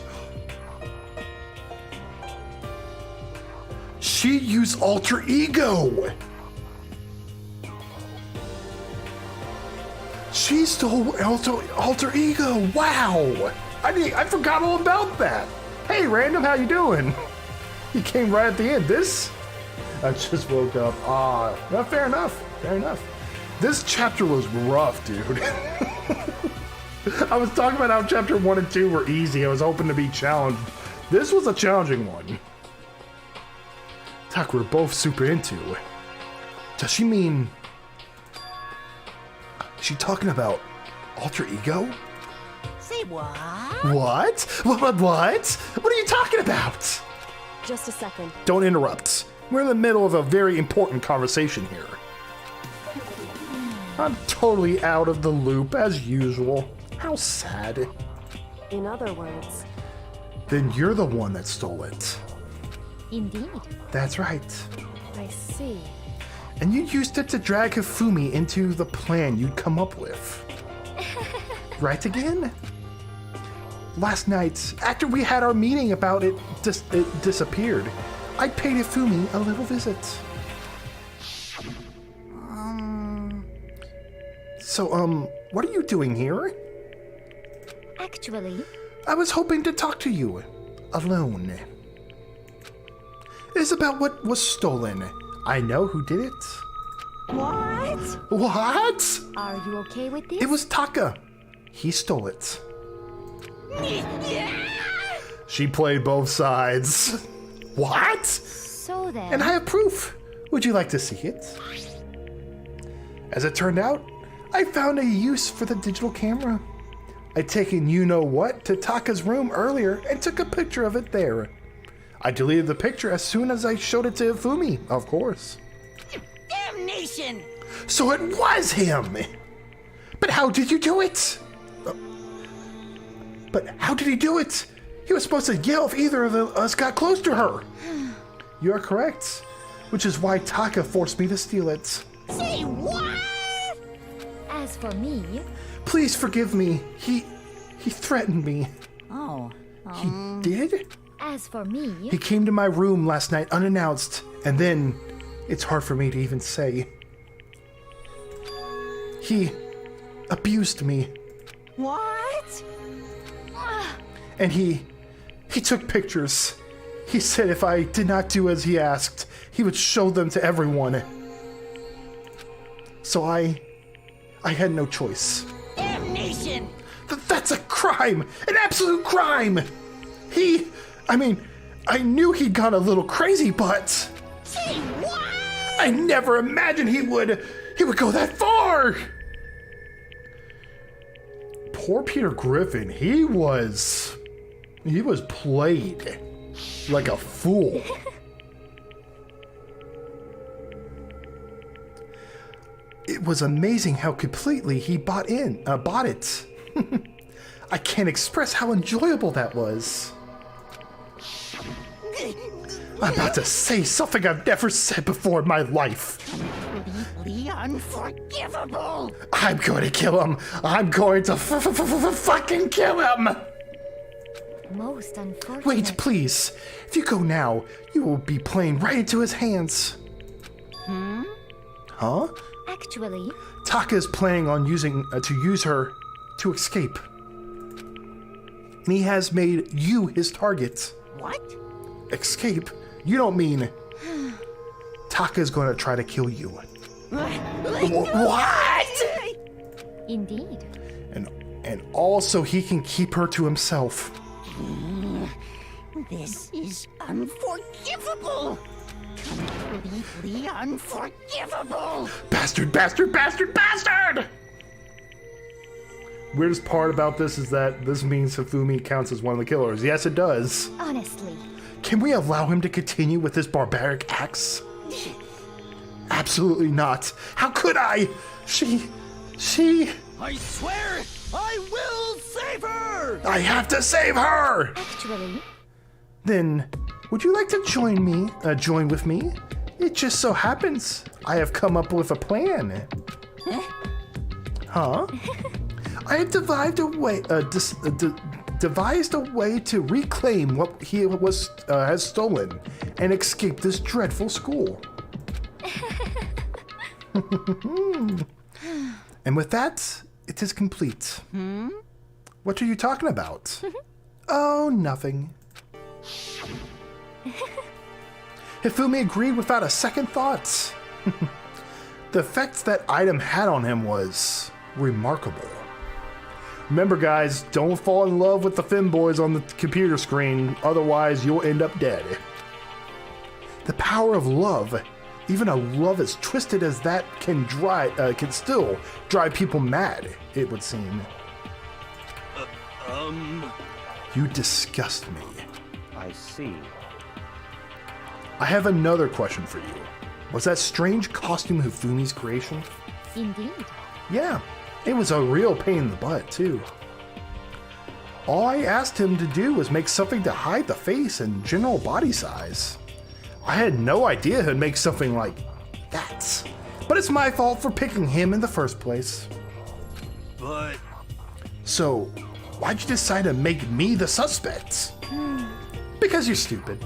She used alter ego. She stole alter ego. Wow. I forgot all about that. Hey, Random, how you doing? You came right at the end. I just woke up. No, fair enough. Fair enough. This chapter was rough, dude. I was talking about how chapter 1 and 2 were easy. I was hoping to be challenged. This was a challenging one. talk we're both super into. Does she mean... Is she talking about alter ego? Say what? What? What? What are you talking about? Just a second. Don't interrupt. We're in the middle of a very important conversation here. I'm totally out of the loop as usual. How sad. In other words, Then you're the one that stole it. Indeed. That's right. I see. And you used it to drag Hifumi into the plan you'd come up with. Right again? Last night, after we had our meeting about it, it disappeared. I paid Hifumi a little visit. So, what are you doing here? Actually, I was hoping to talk to you. Alone. It is about what was stolen. I know who did it. what? What? Are you okay with this? It was Taka. He stole it. She played both sides. What? So then... And I have proof. Would you like to see it? As it turned out, I found a use for the digital camera. I'd taken you-know-what to Taka's room earlier and took a picture of it there. I deleted the picture as soon as I showed it to Hifumi, of course. Damnation! So it was him! But how did you do it? But how did he do it? He was supposed to yell if either of us got close to her. You are correct, which is why Taka forced me to steal it. Say what? As for me... Please forgive me. He threatened me. Oh, He did? As for me... He came to my room last night unannounced, and then it's hard for me to even say. He abused me. What? And he took pictures. He said if I did not do as he asked, he would show them to everyone. So I had no choice. Damnation! That's a crime! An absolute crime! I knew he'd gone a little crazy, but Say what? I never imagined he would go that far! Poor Peter Griffin, he was played like a fool. It was amazing how completely he bought it. I can't express how enjoyable that was. I'm about to say something I've never said before in my life. Completely unforgivable! I'm going to kill him. I'm going to fucking kill him. Most unfortunate... Wait, please. If you go now, you will be playing right into his hands. Huh? Actually... Taka is planning on to use her to escape. And he has made you his target. What? Escape? You don't mean... Taka is going to try to kill you. What? Indeed. And also he can keep her to himself. This is unforgivable! Completely unforgivable! Bastard, bastard, bastard, bastard! Weirdest part about this is that this means Hifumi counts as one of the killers. Yes, it does. Honestly. Can we allow him to continue with his barbaric acts? Absolutely not. How could I? She... I swear, I will save her! I have to save her! Actually... Then, would you like to join with me? It just so happens I have come up with a plan. Huh? I have devised a way to reclaim what he has stolen and escape this dreadful school. And with that, it is complete. What are you talking about? Oh, nothing. Hifumi agreed without a second thought. The effect that item had on him was remarkable. Remember guys, don't fall in love with the femboys on the computer screen, otherwise you'll end up dead. The power of love. Even a love as twisted as that can still drive people mad, it would seem. You disgust me. I see. I have another question for you. Was that strange costume Hifumi's creation? Indeed. Yeah, it was a real pain in the butt, too. All I asked him to do was make something to hide the face and general body size. I had no idea he'd make something like that. But it's my fault for picking him in the first place. But... So, why'd you decide to make me the suspect? Because you're stupid.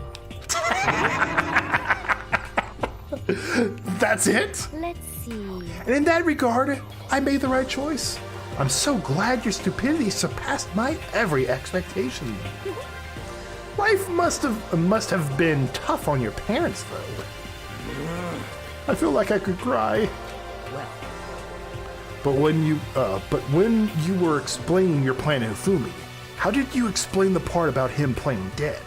That's it? Let's see. And in that regard, I made the right choice. I'm so glad your stupidity surpassed my every expectation. Life must have been tough on your parents, though. I feel like I could cry. Well, But when you were explaining your plan to Hifumi, how did you explain the part about him playing dead?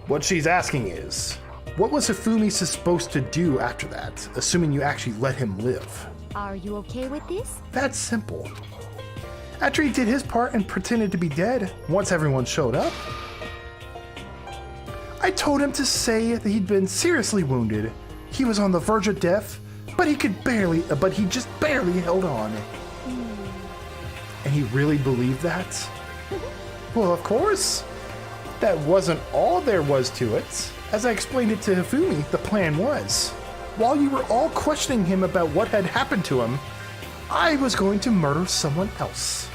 What she's asking is, what was Hifumi supposed to do after that, assuming you actually let him live? Are you okay with this? That's simple. After he did his part and pretended to be dead, once everyone showed up, I told him to say that he'd been seriously wounded. He was on the verge of death, but he just barely held on. And he really believed that? Well, of course. That wasn't all there was to it. As I explained it to Hifumi, the plan was, while you were all questioning him about what had happened to him, I was going to murder someone else.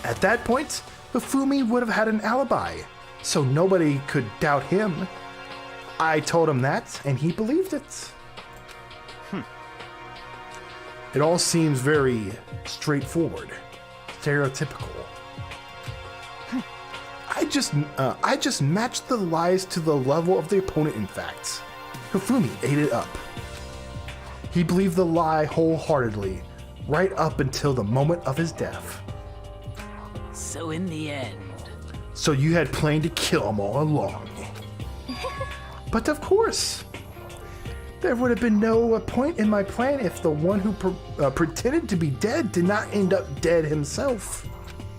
At that point, Hifumi would have had an alibi, so nobody could doubt him. I told him that, and he believed it. It all seems very straightforward, stereotypical. I just matched the lies to the level of the opponent, in fact. Hifumi ate it up. He believed the lie wholeheartedly, right up until the moment of his death. So in the end... So you had planned to kill him all along. But of course, there would have been no point in my plan if the one who pretended to be dead did not end up dead himself.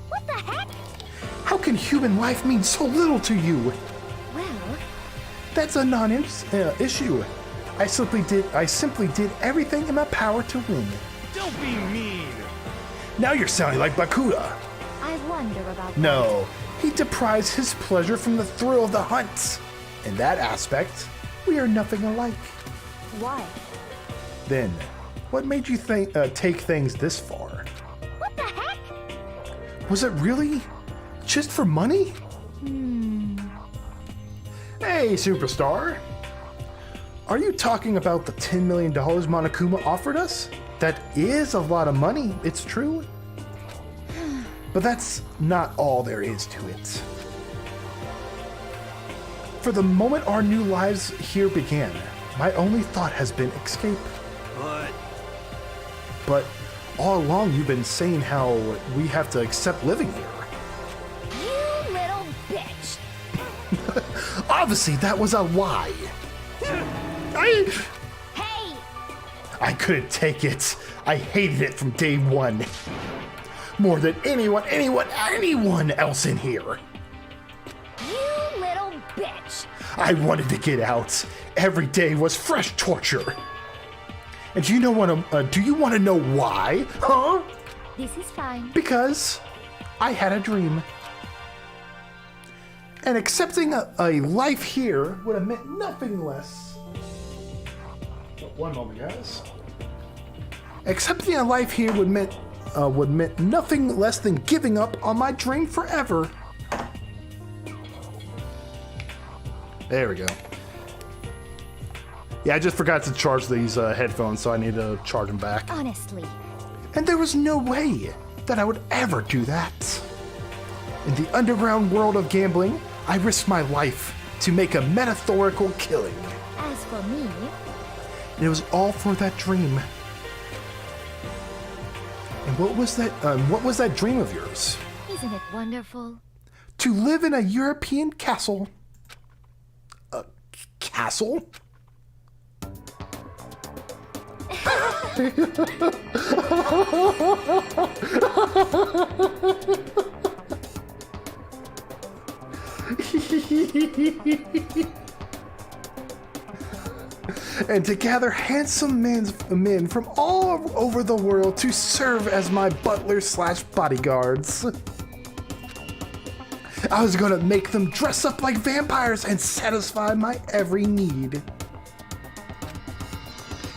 What the heck? How can human life mean so little to you? Well, That's a non-issue. I simply did everything in my power to win. Don't be mean! Now you're sounding like Bakuda. I wonder about No, he deprives his pleasure from the thrill of the hunt. In that aspect, we are nothing alike. that. Why? Then, what made you take things this far? What the heck? Was it really just for money? Hey, superstar. Are you talking about the $10 million Monokuma offered us? That is a lot of money, it's true. But that's not all there is to it. For the moment our new lives here began, my only thought has been escape. But all along you've been saying how we have to accept living here. You little bitch. Obviously, that was a lie. Hey! I couldn't take it. I hated it from day one. More than anyone else in here. You little bitch. I wanted to get out. Every day was fresh torture. And do you want to know why? Huh? this is fine. Because I had a dream. And accepting a life here would have meant nothing less. One moment, guys. Accepting a life here would meant nothing less than giving up on my dream forever. There we go. Yeah, I just forgot to charge these headphones, so I need to charge them back. Honestly, And there was no way that I would ever do that. In the underground world of gambling, I risked my life to make a metaphorical killing. as for me, And it was all for that dream. And what was that dream of yours? is Isn't it wonderful? To live in a European castle. A castle? And to gather handsome men from all over the world to serve as my butlers/bodyguards. I was gonna make them dress up like vampires and satisfy my every need.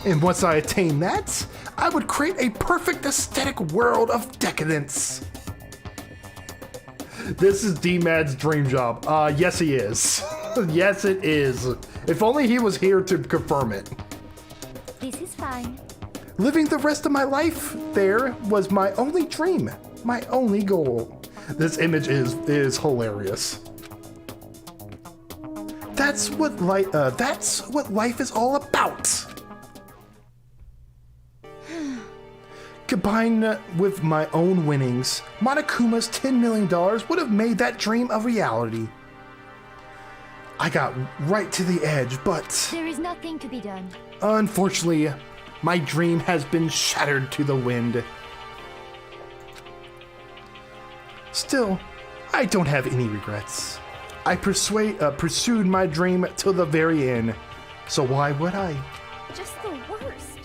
And once I attained that, I would create a perfect aesthetic world of decadence. This is D-Mad's dream job. Yes he is. Yes it is. If only he was here to confirm it. This is fine. Living the rest of my life there was my only dream, my only goal. This image is hilarious. That's what life is all about. Combined with my own winnings, Monokuma's $10 million would have made that dream a reality. I got right to the edge, but There is nothing to be done. unfortunately, my dream has been shattered to the wind. Still, I don't have any regrets. I pursued my dream till the very end, so why would I? Just the worst.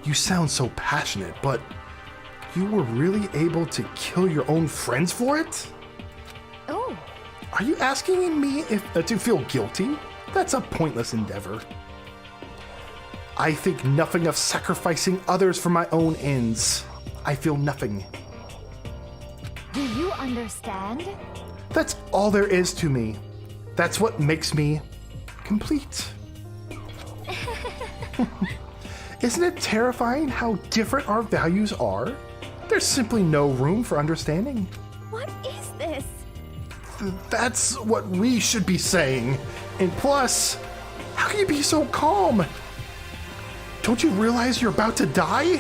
You sound so passionate, but you were really able to kill your own friends for it? Oh, Are you asking me if to feel guilty? That's a pointless endeavor. I think nothing of sacrificing others for my own ends. I feel nothing. do you understand? That's all there is to me. That's what makes me complete. Isn't it terrifying how different our values are? There's simply no room for understanding. What is this? That's what we should be saying. And plus, how can you be so calm? Don't you realize you're about to die?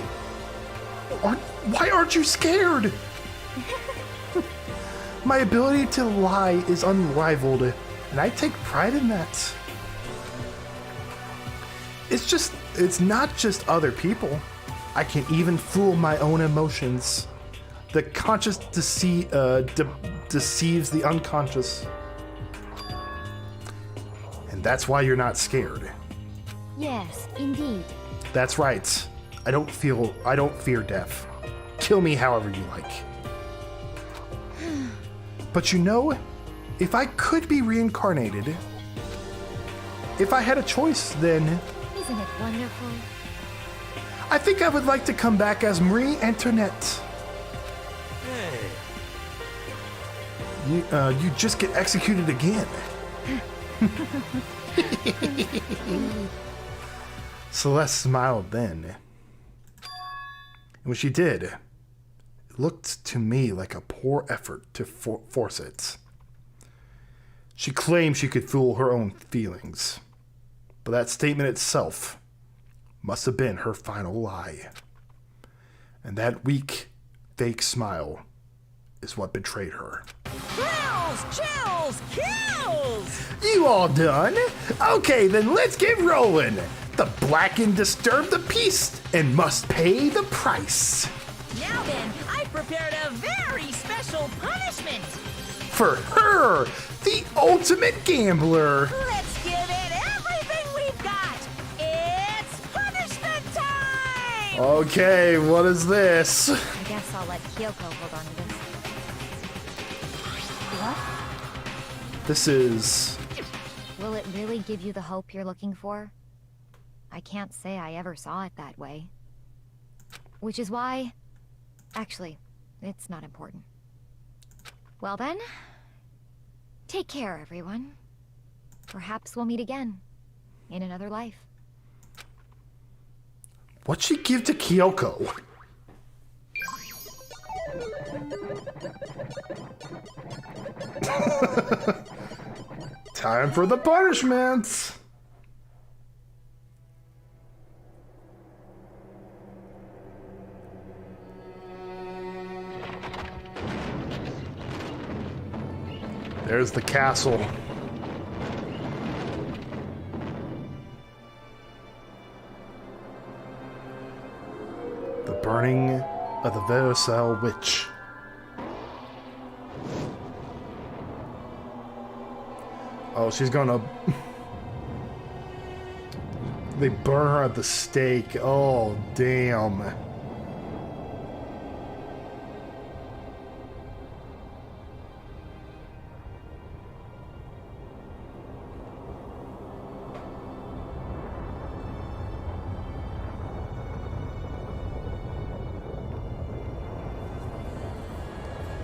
Why aren't you scared? My ability to lie is unrivaled, and I take pride in that. It's not just other people. I can even fool my own emotions. The conscious deceives the unconscious. And that's why you're not scared. Yes, indeed. That's right. I don't fear death. Kill me however you like. But you know, if I could be reincarnated, if I had a choice, then Isn't it wonderful? I think I would like to come back as Marie Antoinette. Hey, You just get executed again. Celeste smiled then. And when she did, it looked to me like a poor effort to force it. She claimed she could fool her own feelings, but that statement itself must have been her final lie. And that weak, fake smile is what betrayed her. Thrills, chills, kills! You all done? Okay, then let's get rolling. The black and disturb the peace and must pay the price. Now then, I prepared a very special punishment. For her, the ultimate gambler. Let's give it everything we've got. It's punishment time! Okay, what is this? I guess I'll let Kyoko hold on to this. What? This is... Will it really give you the hope you're looking for? I can't say I ever saw it that way. Which is why... Actually, it's not important. Well then, take care, everyone. Perhaps we'll meet again, in another life. What'd she give to Kyoko? Time for the punishments! There's the castle. The burning of the Versailles Witch. Oh, she's gonna... They burn her at the stake. Oh, damn.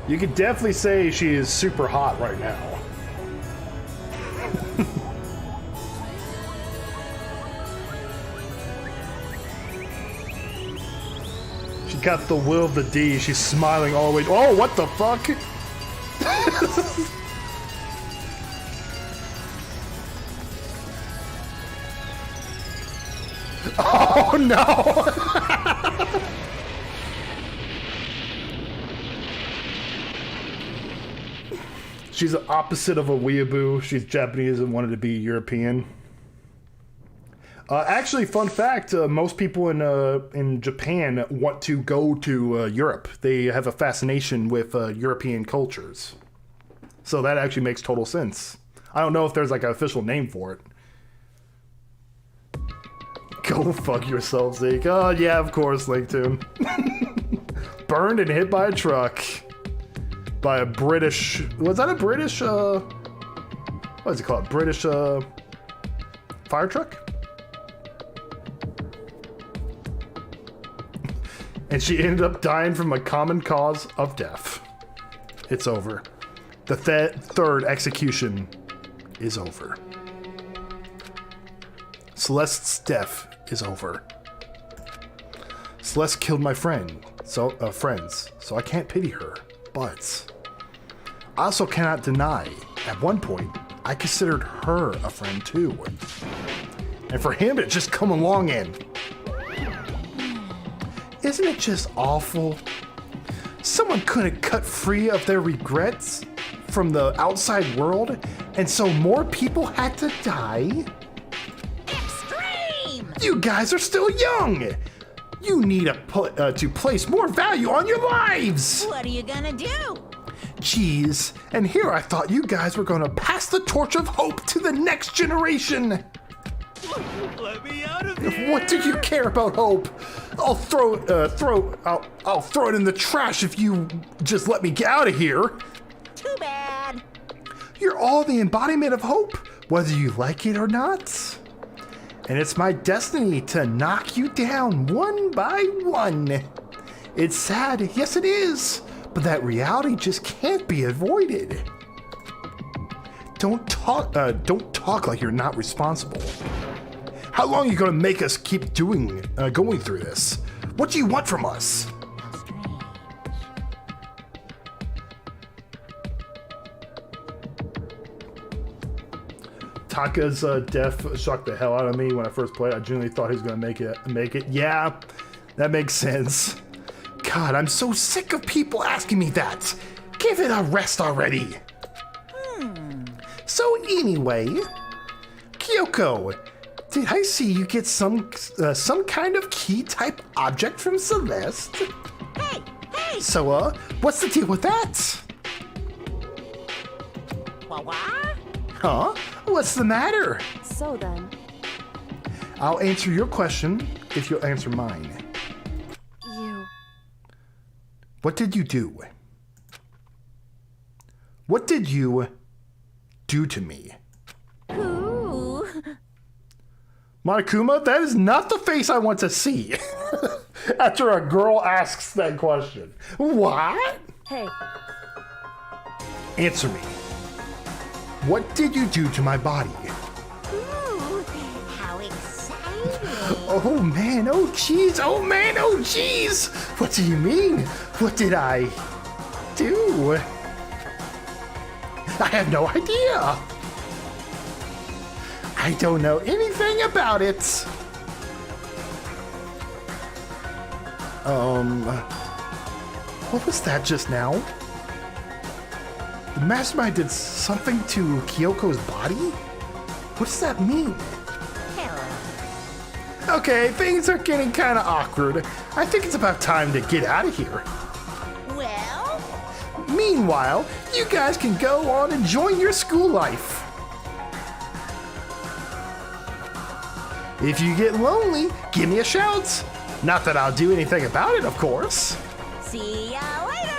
You could definitely say she is super hot right now. She got the will of the D. She's smiling all the way. Oh, what the fuck? Oh no! She's the opposite of a weeaboo. She's Japanese and wanted to be European. Actually, fun fact, most people in Japan want to go to Europe. They have a fascination with European cultures. So that actually makes total sense. I don't know if there's like an official name for it. Go fuck yourself, Zeke. Oh, yeah, of course, Linktoon. Burned and hit by a truck. By a British... Was that a British, what is it called? British, fire truck? And she ended up dying from a common cause of death. It's over. The third execution is over. Celeste's death is over. Celeste killed my friends, so I can't pity her. But I also cannot deny, at one point, I considered her a friend too. And for him to just come along and... Isn't it just awful? Someone couldn't cut free of their regrets from the outside world, and so more people had to die? Extreme! You guys are still young! You need to place more value on your lives! What are you gonna do? Jeez, and here I thought you guys were gonna pass the torch of hope to the next generation! Let me out of here! What do you care about hope? I'll throw it in the trash if you just let me get out of here. Too bad. You're all the embodiment of hope, whether you like it or not. And it's my destiny to knock you down one by one. It's sad, yes it is, but that reality just can't be avoided. Don't talk like you're not responsible. How long are you gonna make us keep going through this? What do you want from us? How strange. Taka's death shocked the hell out of me when I first played. I genuinely thought he was gonna make it. Yeah, that makes sense. God, I'm so sick of people asking me that. Give it a rest already. So anyway, Kyoko, did I see you get some kind of key type object from Celeste? Hey! So, what's the deal with that? What? Huh? What's the matter? So then, I'll answer your question if you'll answer mine. What did you do? What did you do to me? Ooh. Monokuma, that is not the face I want to see. After a girl asks that question. What? hey, Answer me. What did you do to my body? Ooh, how exciting. Oh man, oh jeez, oh man, oh jeez. What do you mean? What did I do? I have no idea. I don't know anything about it. What was that just now? The mastermind did something to Kyoko's body? What does that mean? Okay, things are getting kind of awkward. I think it's about time to get out of here. Well? Meanwhile, you guys can go on enjoying your school life. If you get lonely, give me a shout. Not that I'll do anything about it, of course. See ya later!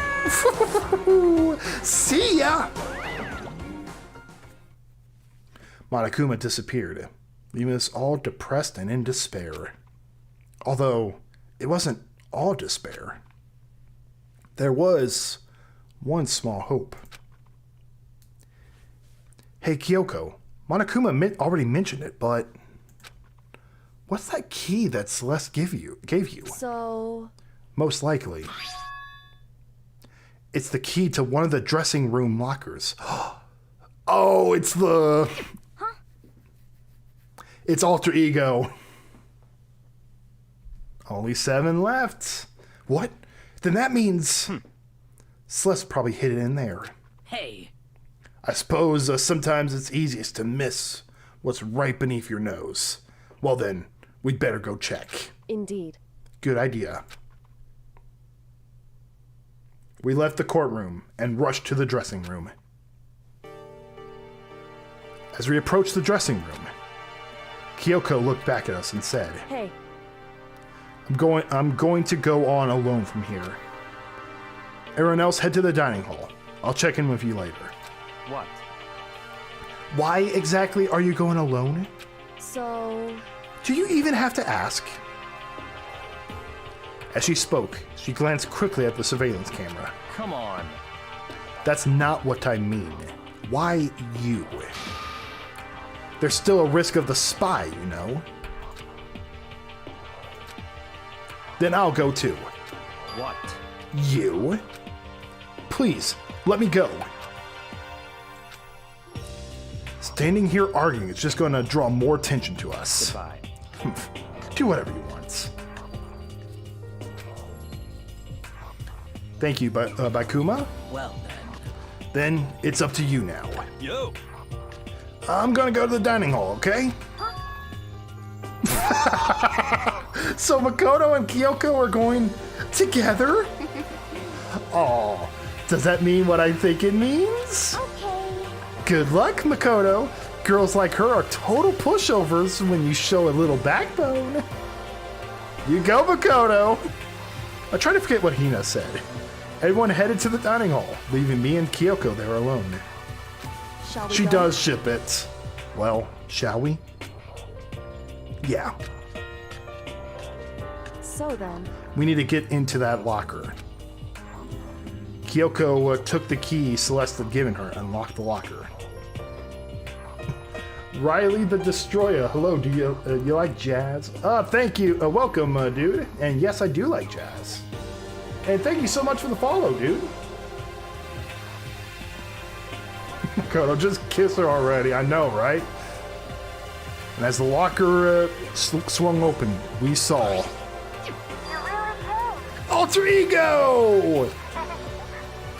See ya! Monokuma disappeared, leaving us all depressed and in despair. Although, it wasn't all despair. There was one small hope. Hey, Kyoko, Monokuma already mentioned it, but what's that key that Celeste gave you? So... Most likely, it's the key to one of the dressing room lockers. Oh, it's the... It's Alter Ego. Only 7 left. What? Then that means Celeste probably hid it in there. Hey. I suppose sometimes it's easiest to miss what's right beneath your nose. Well then, we'd better go check. Indeed. Good idea. We left the courtroom and rushed to the dressing room. As we approached the dressing room, Kyoko looked back at us and said, Hey. I'm going to go on alone from here. Everyone else head to the dining hall. I'll check in with you later. What? Why exactly are you going alone? So... Do you even have to ask? As she spoke, she glanced quickly at the surveillance camera. Come on. That's not what I mean. Why you? There's still a risk of the spy, you know. Then I'll go too. What? You? Please, let me go. Standing here arguing is just going to draw more attention to us. Goodbye. Do whatever you want. Thank you, Baikuma. Well Then it's up to you now. Yo! I'm gonna go to the dining hall, okay? So Makoto and Kyoko are going together? Aw, does that mean what I think it means? Okay. Good luck, Makoto. Girls like her are total pushovers when you show a little backbone. You go, Makoto. I try to forget what Hina said. Everyone headed to the dining hall, leaving me and Kyoko there alone. Shall we She go? does ship it. Well, shall we? Yeah. So then... We need to get into that locker. Kyoko took the key Celeste had given her and locked the locker. Riley the Destroyer, hello, do you like jazz? Thank you, welcome, dude. And yes, I do like jazz. And thank you so much for the follow, dude. Makoto, just kiss her already, I know, right? And as the locker swung open, we saw... Alter Ego!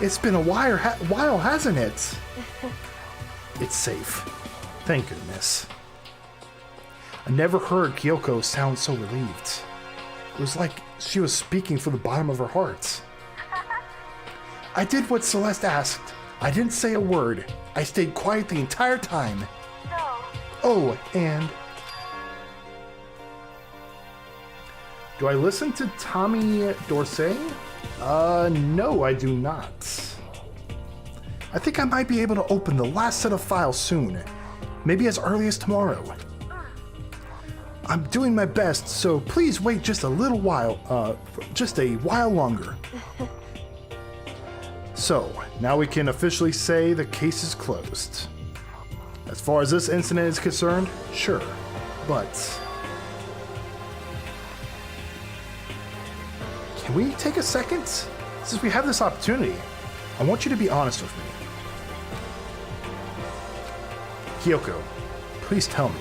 It's been a while, hasn't it? It's safe. Thank goodness. I never heard Kyoko sound so relieved. It was like she was speaking from the bottom of her heart. I did what Celeste asked. I didn't say a word. I stayed quiet the entire time. Oh, and... Do I listen to Tommy Dorsey? No, I do not. I think I might be able to open the last set of files soon. Maybe as early as tomorrow. I'm doing my best, so please wait just a little while, just a while longer. So, now we can officially say the case is closed. As far as this incident is concerned, sure, but... Can we take a second? Since we have this opportunity, I want you to be honest with me. Kyoko, please tell me,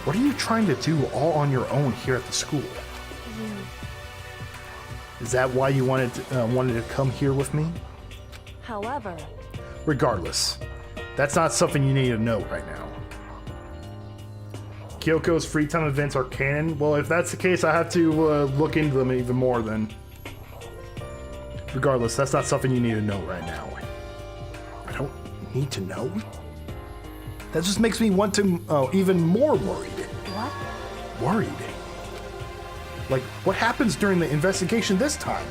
what are you trying to do all on your own here at the school? Is that why you wanted to come here with me? However... Regardless, that's not something you need to know right now. Kyoko's free time events are canon? Well, if that's the case, I have to look into them even more then. Regardless, that's not something you need to know right now. I don't need to know? That just makes me want to, even more worried. What? Worried? Like, what happens during the investigation this time?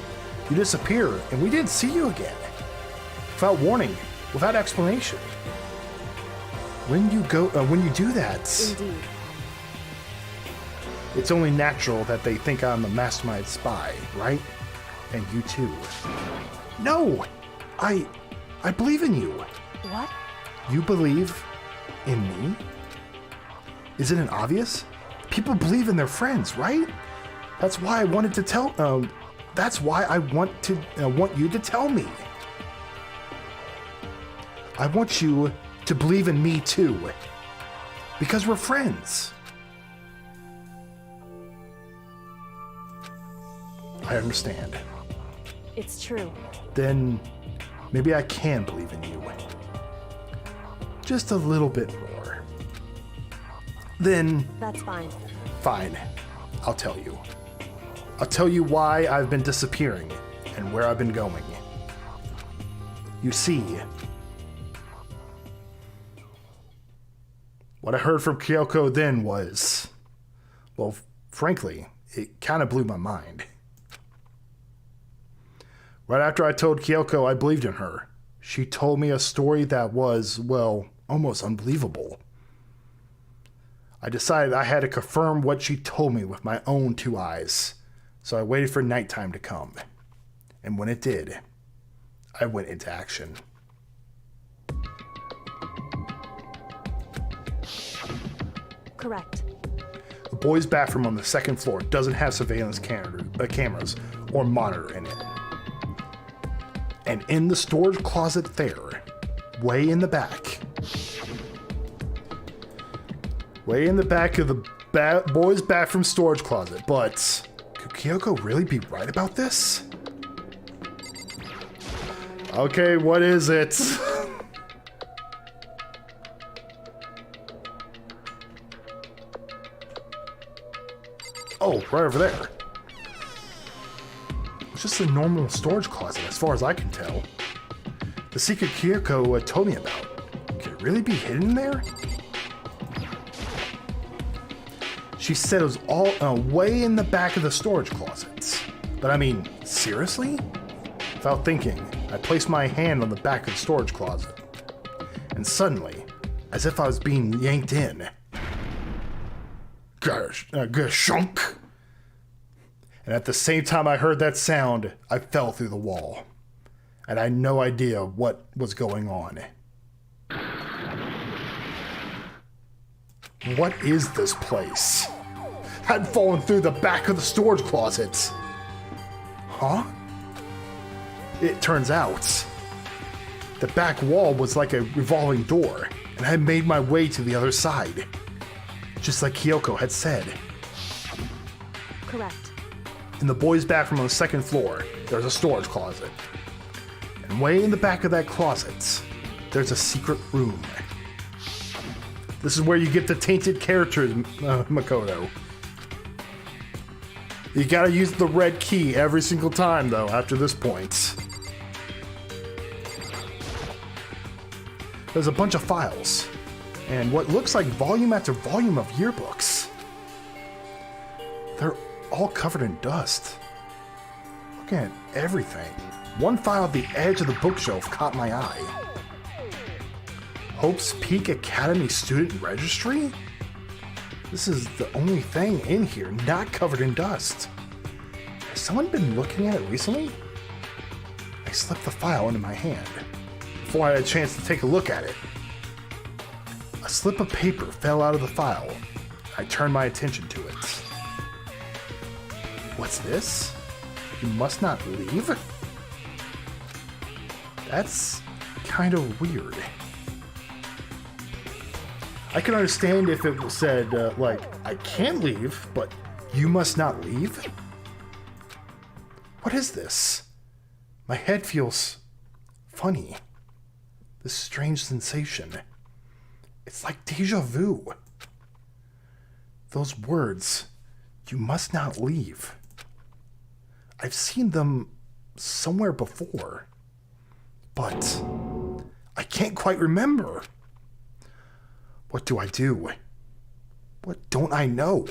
You disappear, and we didn't see you again. Without warning, without explanation. When you do that... Indeed. It's only natural that they think I'm a mastermind spy, right? And you too. No! I believe in you. What? You believe in me? Isn't it obvious? People believe in their friends, right? That's why I wanted to tell. That's why I want you to tell me. I want you to believe in me too, because we're friends. I understand. It's true. Then maybe I can believe in you. Just a little bit more. Then... That's fine. Fine. I'll tell you. I'll tell you why I've been disappearing and where I've been going. You see, what I heard from Kyoko then was, well, frankly, it kind of blew my mind. Right after I told Kyoko I believed in her, she told me a story that was, well, almost unbelievable. I decided I had to confirm what she told me with my own two eyes, so I waited for nighttime to come. And when it did, I went into action. Correct. The boys' bathroom on the second floor doesn't have surveillance cameras or monitor in it. And in the storage closet there, way in the back of the boys' bathroom storage closet. But could Kyoko really be right about this? Okay, what is it? Oh, right over there. It's just a normal storage closet as far as I can tell. The secret Kyoko told me about. Could it really be hidden there? She said it was all way in the back of the storage closets. But I mean, seriously? Without thinking, I placed my hand on the back of the storage closet. And suddenly, as if I was being yanked in, shunk. And at the same time I heard that sound, I fell through the wall. And I had no idea what was going on. What is this place? I'd fallen through the back of the storage closets. Huh? It turns out, the back wall was like a revolving door, and I made my way to the other side. Just like Kyoko had said. Correct. In the boys' bathroom on the second floor, there's a storage closet. And way in the back of that closet, there's a secret room. This is where you get the tainted characters, Makoto. You gotta use the red key every single time, though, after this point. There's a bunch of files, and what looks like volume after volume of yearbooks. They're all covered in dust. Looking at everything. One file at the edge of the bookshelf caught my eye. Hope's Peak Academy Student Registry? This is the only thing in here not covered in dust. Has someone been looking at it recently? I slipped the file into my hand before I had a chance to take a look at it. A slip of paper fell out of the file. I turned my attention to it. What's this? You must not leave? That's kind of weird. I can understand if it said, like, I can't leave, but you must not leave? What is this? My head feels funny. This strange sensation. It's like deja vu. Those words, you must not leave. I've seen them somewhere before, but I can't quite remember. What do I do? What don't I know?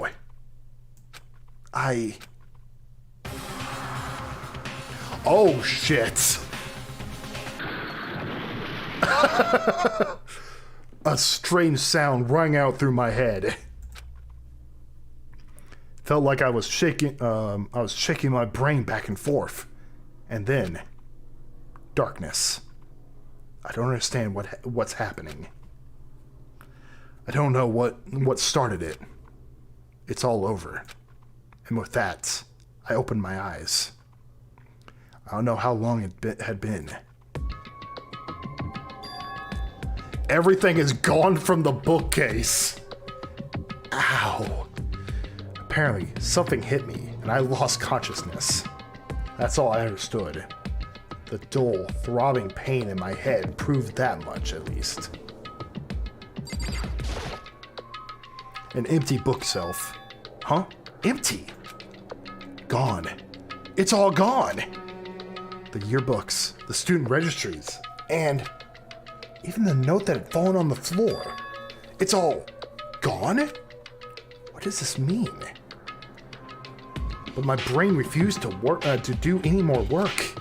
Oh, shit. A strange sound rang out through my head. Felt like I was shaking my brain back and forth. And then darkness. I don't understand what's happening. I don't know what started it. It's all over. And with that, I opened my eyes. I don't know how long it had been. Everything is gone from the bookcase. Ow. Apparently, something hit me, and I lost consciousness. That's all I understood. The dull, throbbing pain in my head proved that much, at least. An empty bookshelf. Huh? Empty? Gone. It's all gone! The yearbooks, the student registries, and even the note that had fallen on the floor. It's all gone? What does this mean? But my brain refused to do any more work.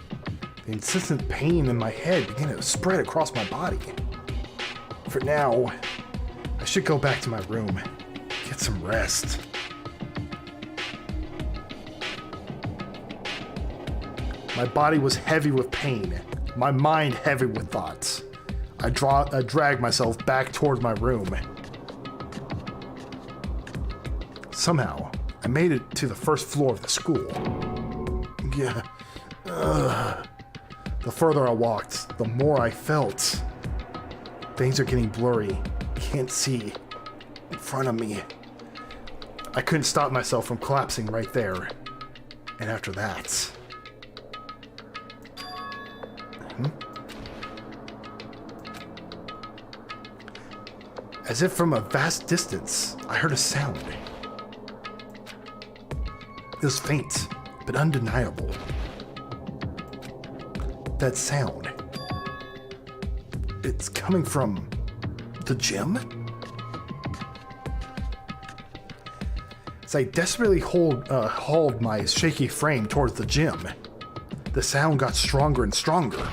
The insistent pain in my head began to spread across my body. For now, I should go back to my room, get some rest. My body was heavy with pain, my mind heavy with thoughts. I dragged myself back towards my room. Somehow, I made it to the first floor of the school. Yeah. The further I walked, the more I felt. Things are getting blurry. Can't see in front of me. I couldn't stop myself from collapsing right there. And after that... As if from a vast distance, I heard a sound. It was faint, but undeniable. That sound. It's coming from the gym? As I desperately hauled my shaky frame towards the gym, the sound got stronger and stronger.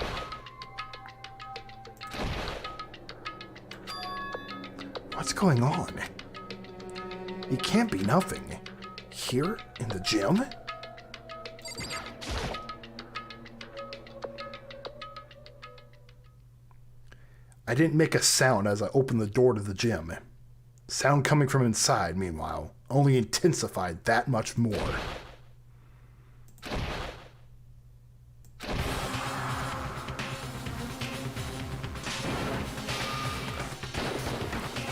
What's going on? It can't be nothing. Here in the gym? I didn't make a sound as I opened the door to the gym. Sound coming from inside, meanwhile, only intensified that much more.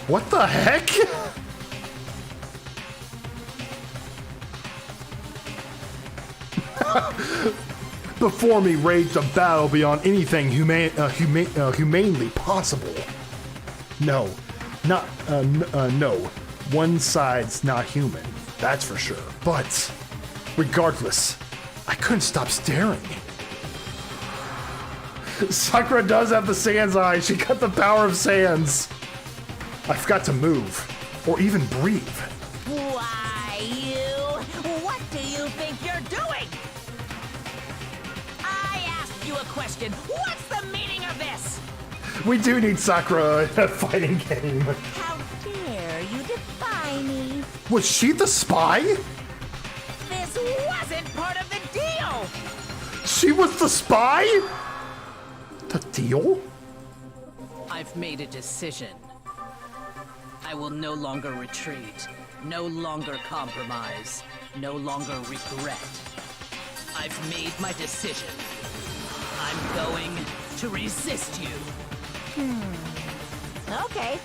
What the heck? Before me raged a battle beyond anything humanely possible. No, no. One side's not human, that's for sure. But, regardless, I couldn't stop staring. Sakura does have the Sans Eye. She got the power of Sans. I forgot to move, or even breathe. Why, what do you think you're doing? I asked you a question. What's the meaning of this? We do need Sakura in a fighting game. How dare you defy me? Was she the spy? This wasn't part of the deal. She was the spy? The deal? I've made a decision. I will no longer retreat, no longer compromise, no longer regret. I've made my decision. I'm going to resist you. Okay,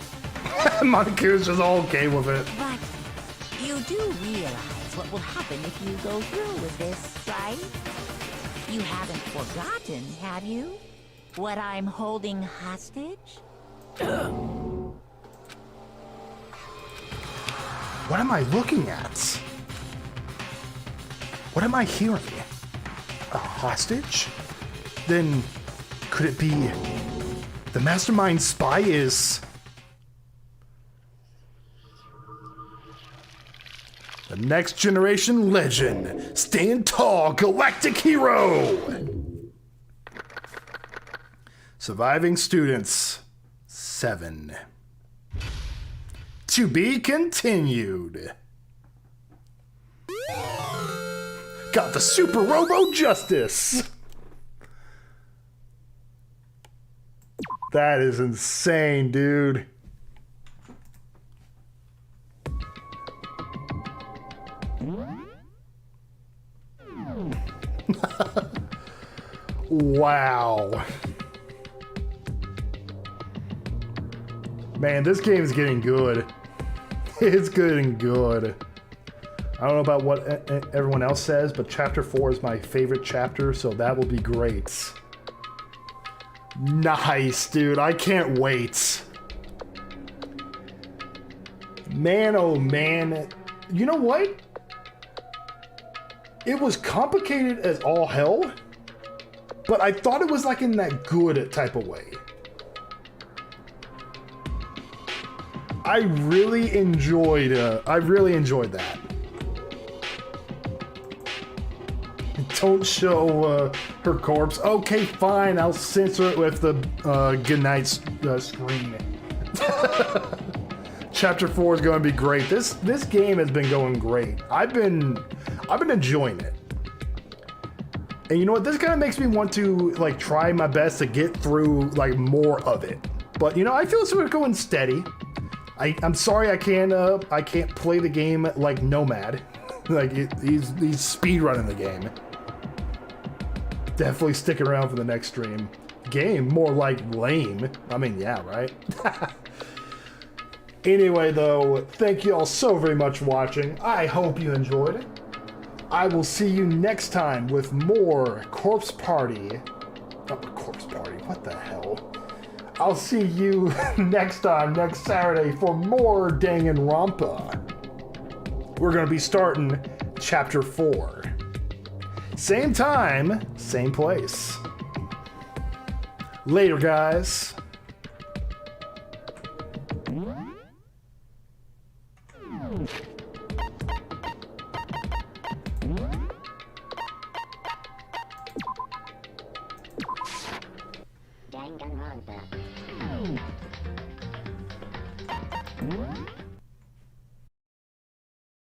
Monku's just all okay with it. but you do realize what will happen if you go through with this, right? You haven't forgotten, have you? What I'm holding hostage? What am I looking at? What am I hearing? A hostage? Then could it be the mastermind spy is the next generation legend, stand tall, galactic hero? Surviving students 7. To be continued. Got the Super Robo Justice. That is insane, dude. Wow. Man, this game is getting good. It's getting good. I don't know about what everyone else says, but Chapter 4 is my favorite chapter, so that will be great. Nice, dude. I can't wait. Man, oh man. You know what? It was complicated as all hell, but I thought it was like in that good type of way. I really enjoyed that. Don't show her corpse. Okay, fine. I'll censor it with the goodnight screen. Chapter 4 is going to be great. This game has been going great. I've been enjoying it. And you know what? This kind of makes me want to like try my best to get through like more of it. But you know, I feel sort of going steady. I'm sorry I can't play the game like Nomad. Like he's speed running the game. Definitely sticking around for the next stream. Game more like lame. I mean, yeah, right? Anyway, though, thank you all so very much for watching. I hope you enjoyed it. I will see you next time with more Corpse Party. Oh, Corpse Party, what the hell? I'll see you next time, next Saturday, for more Danganronpa. We're going to be starting Chapter 4. Same time, same place. Later, guys.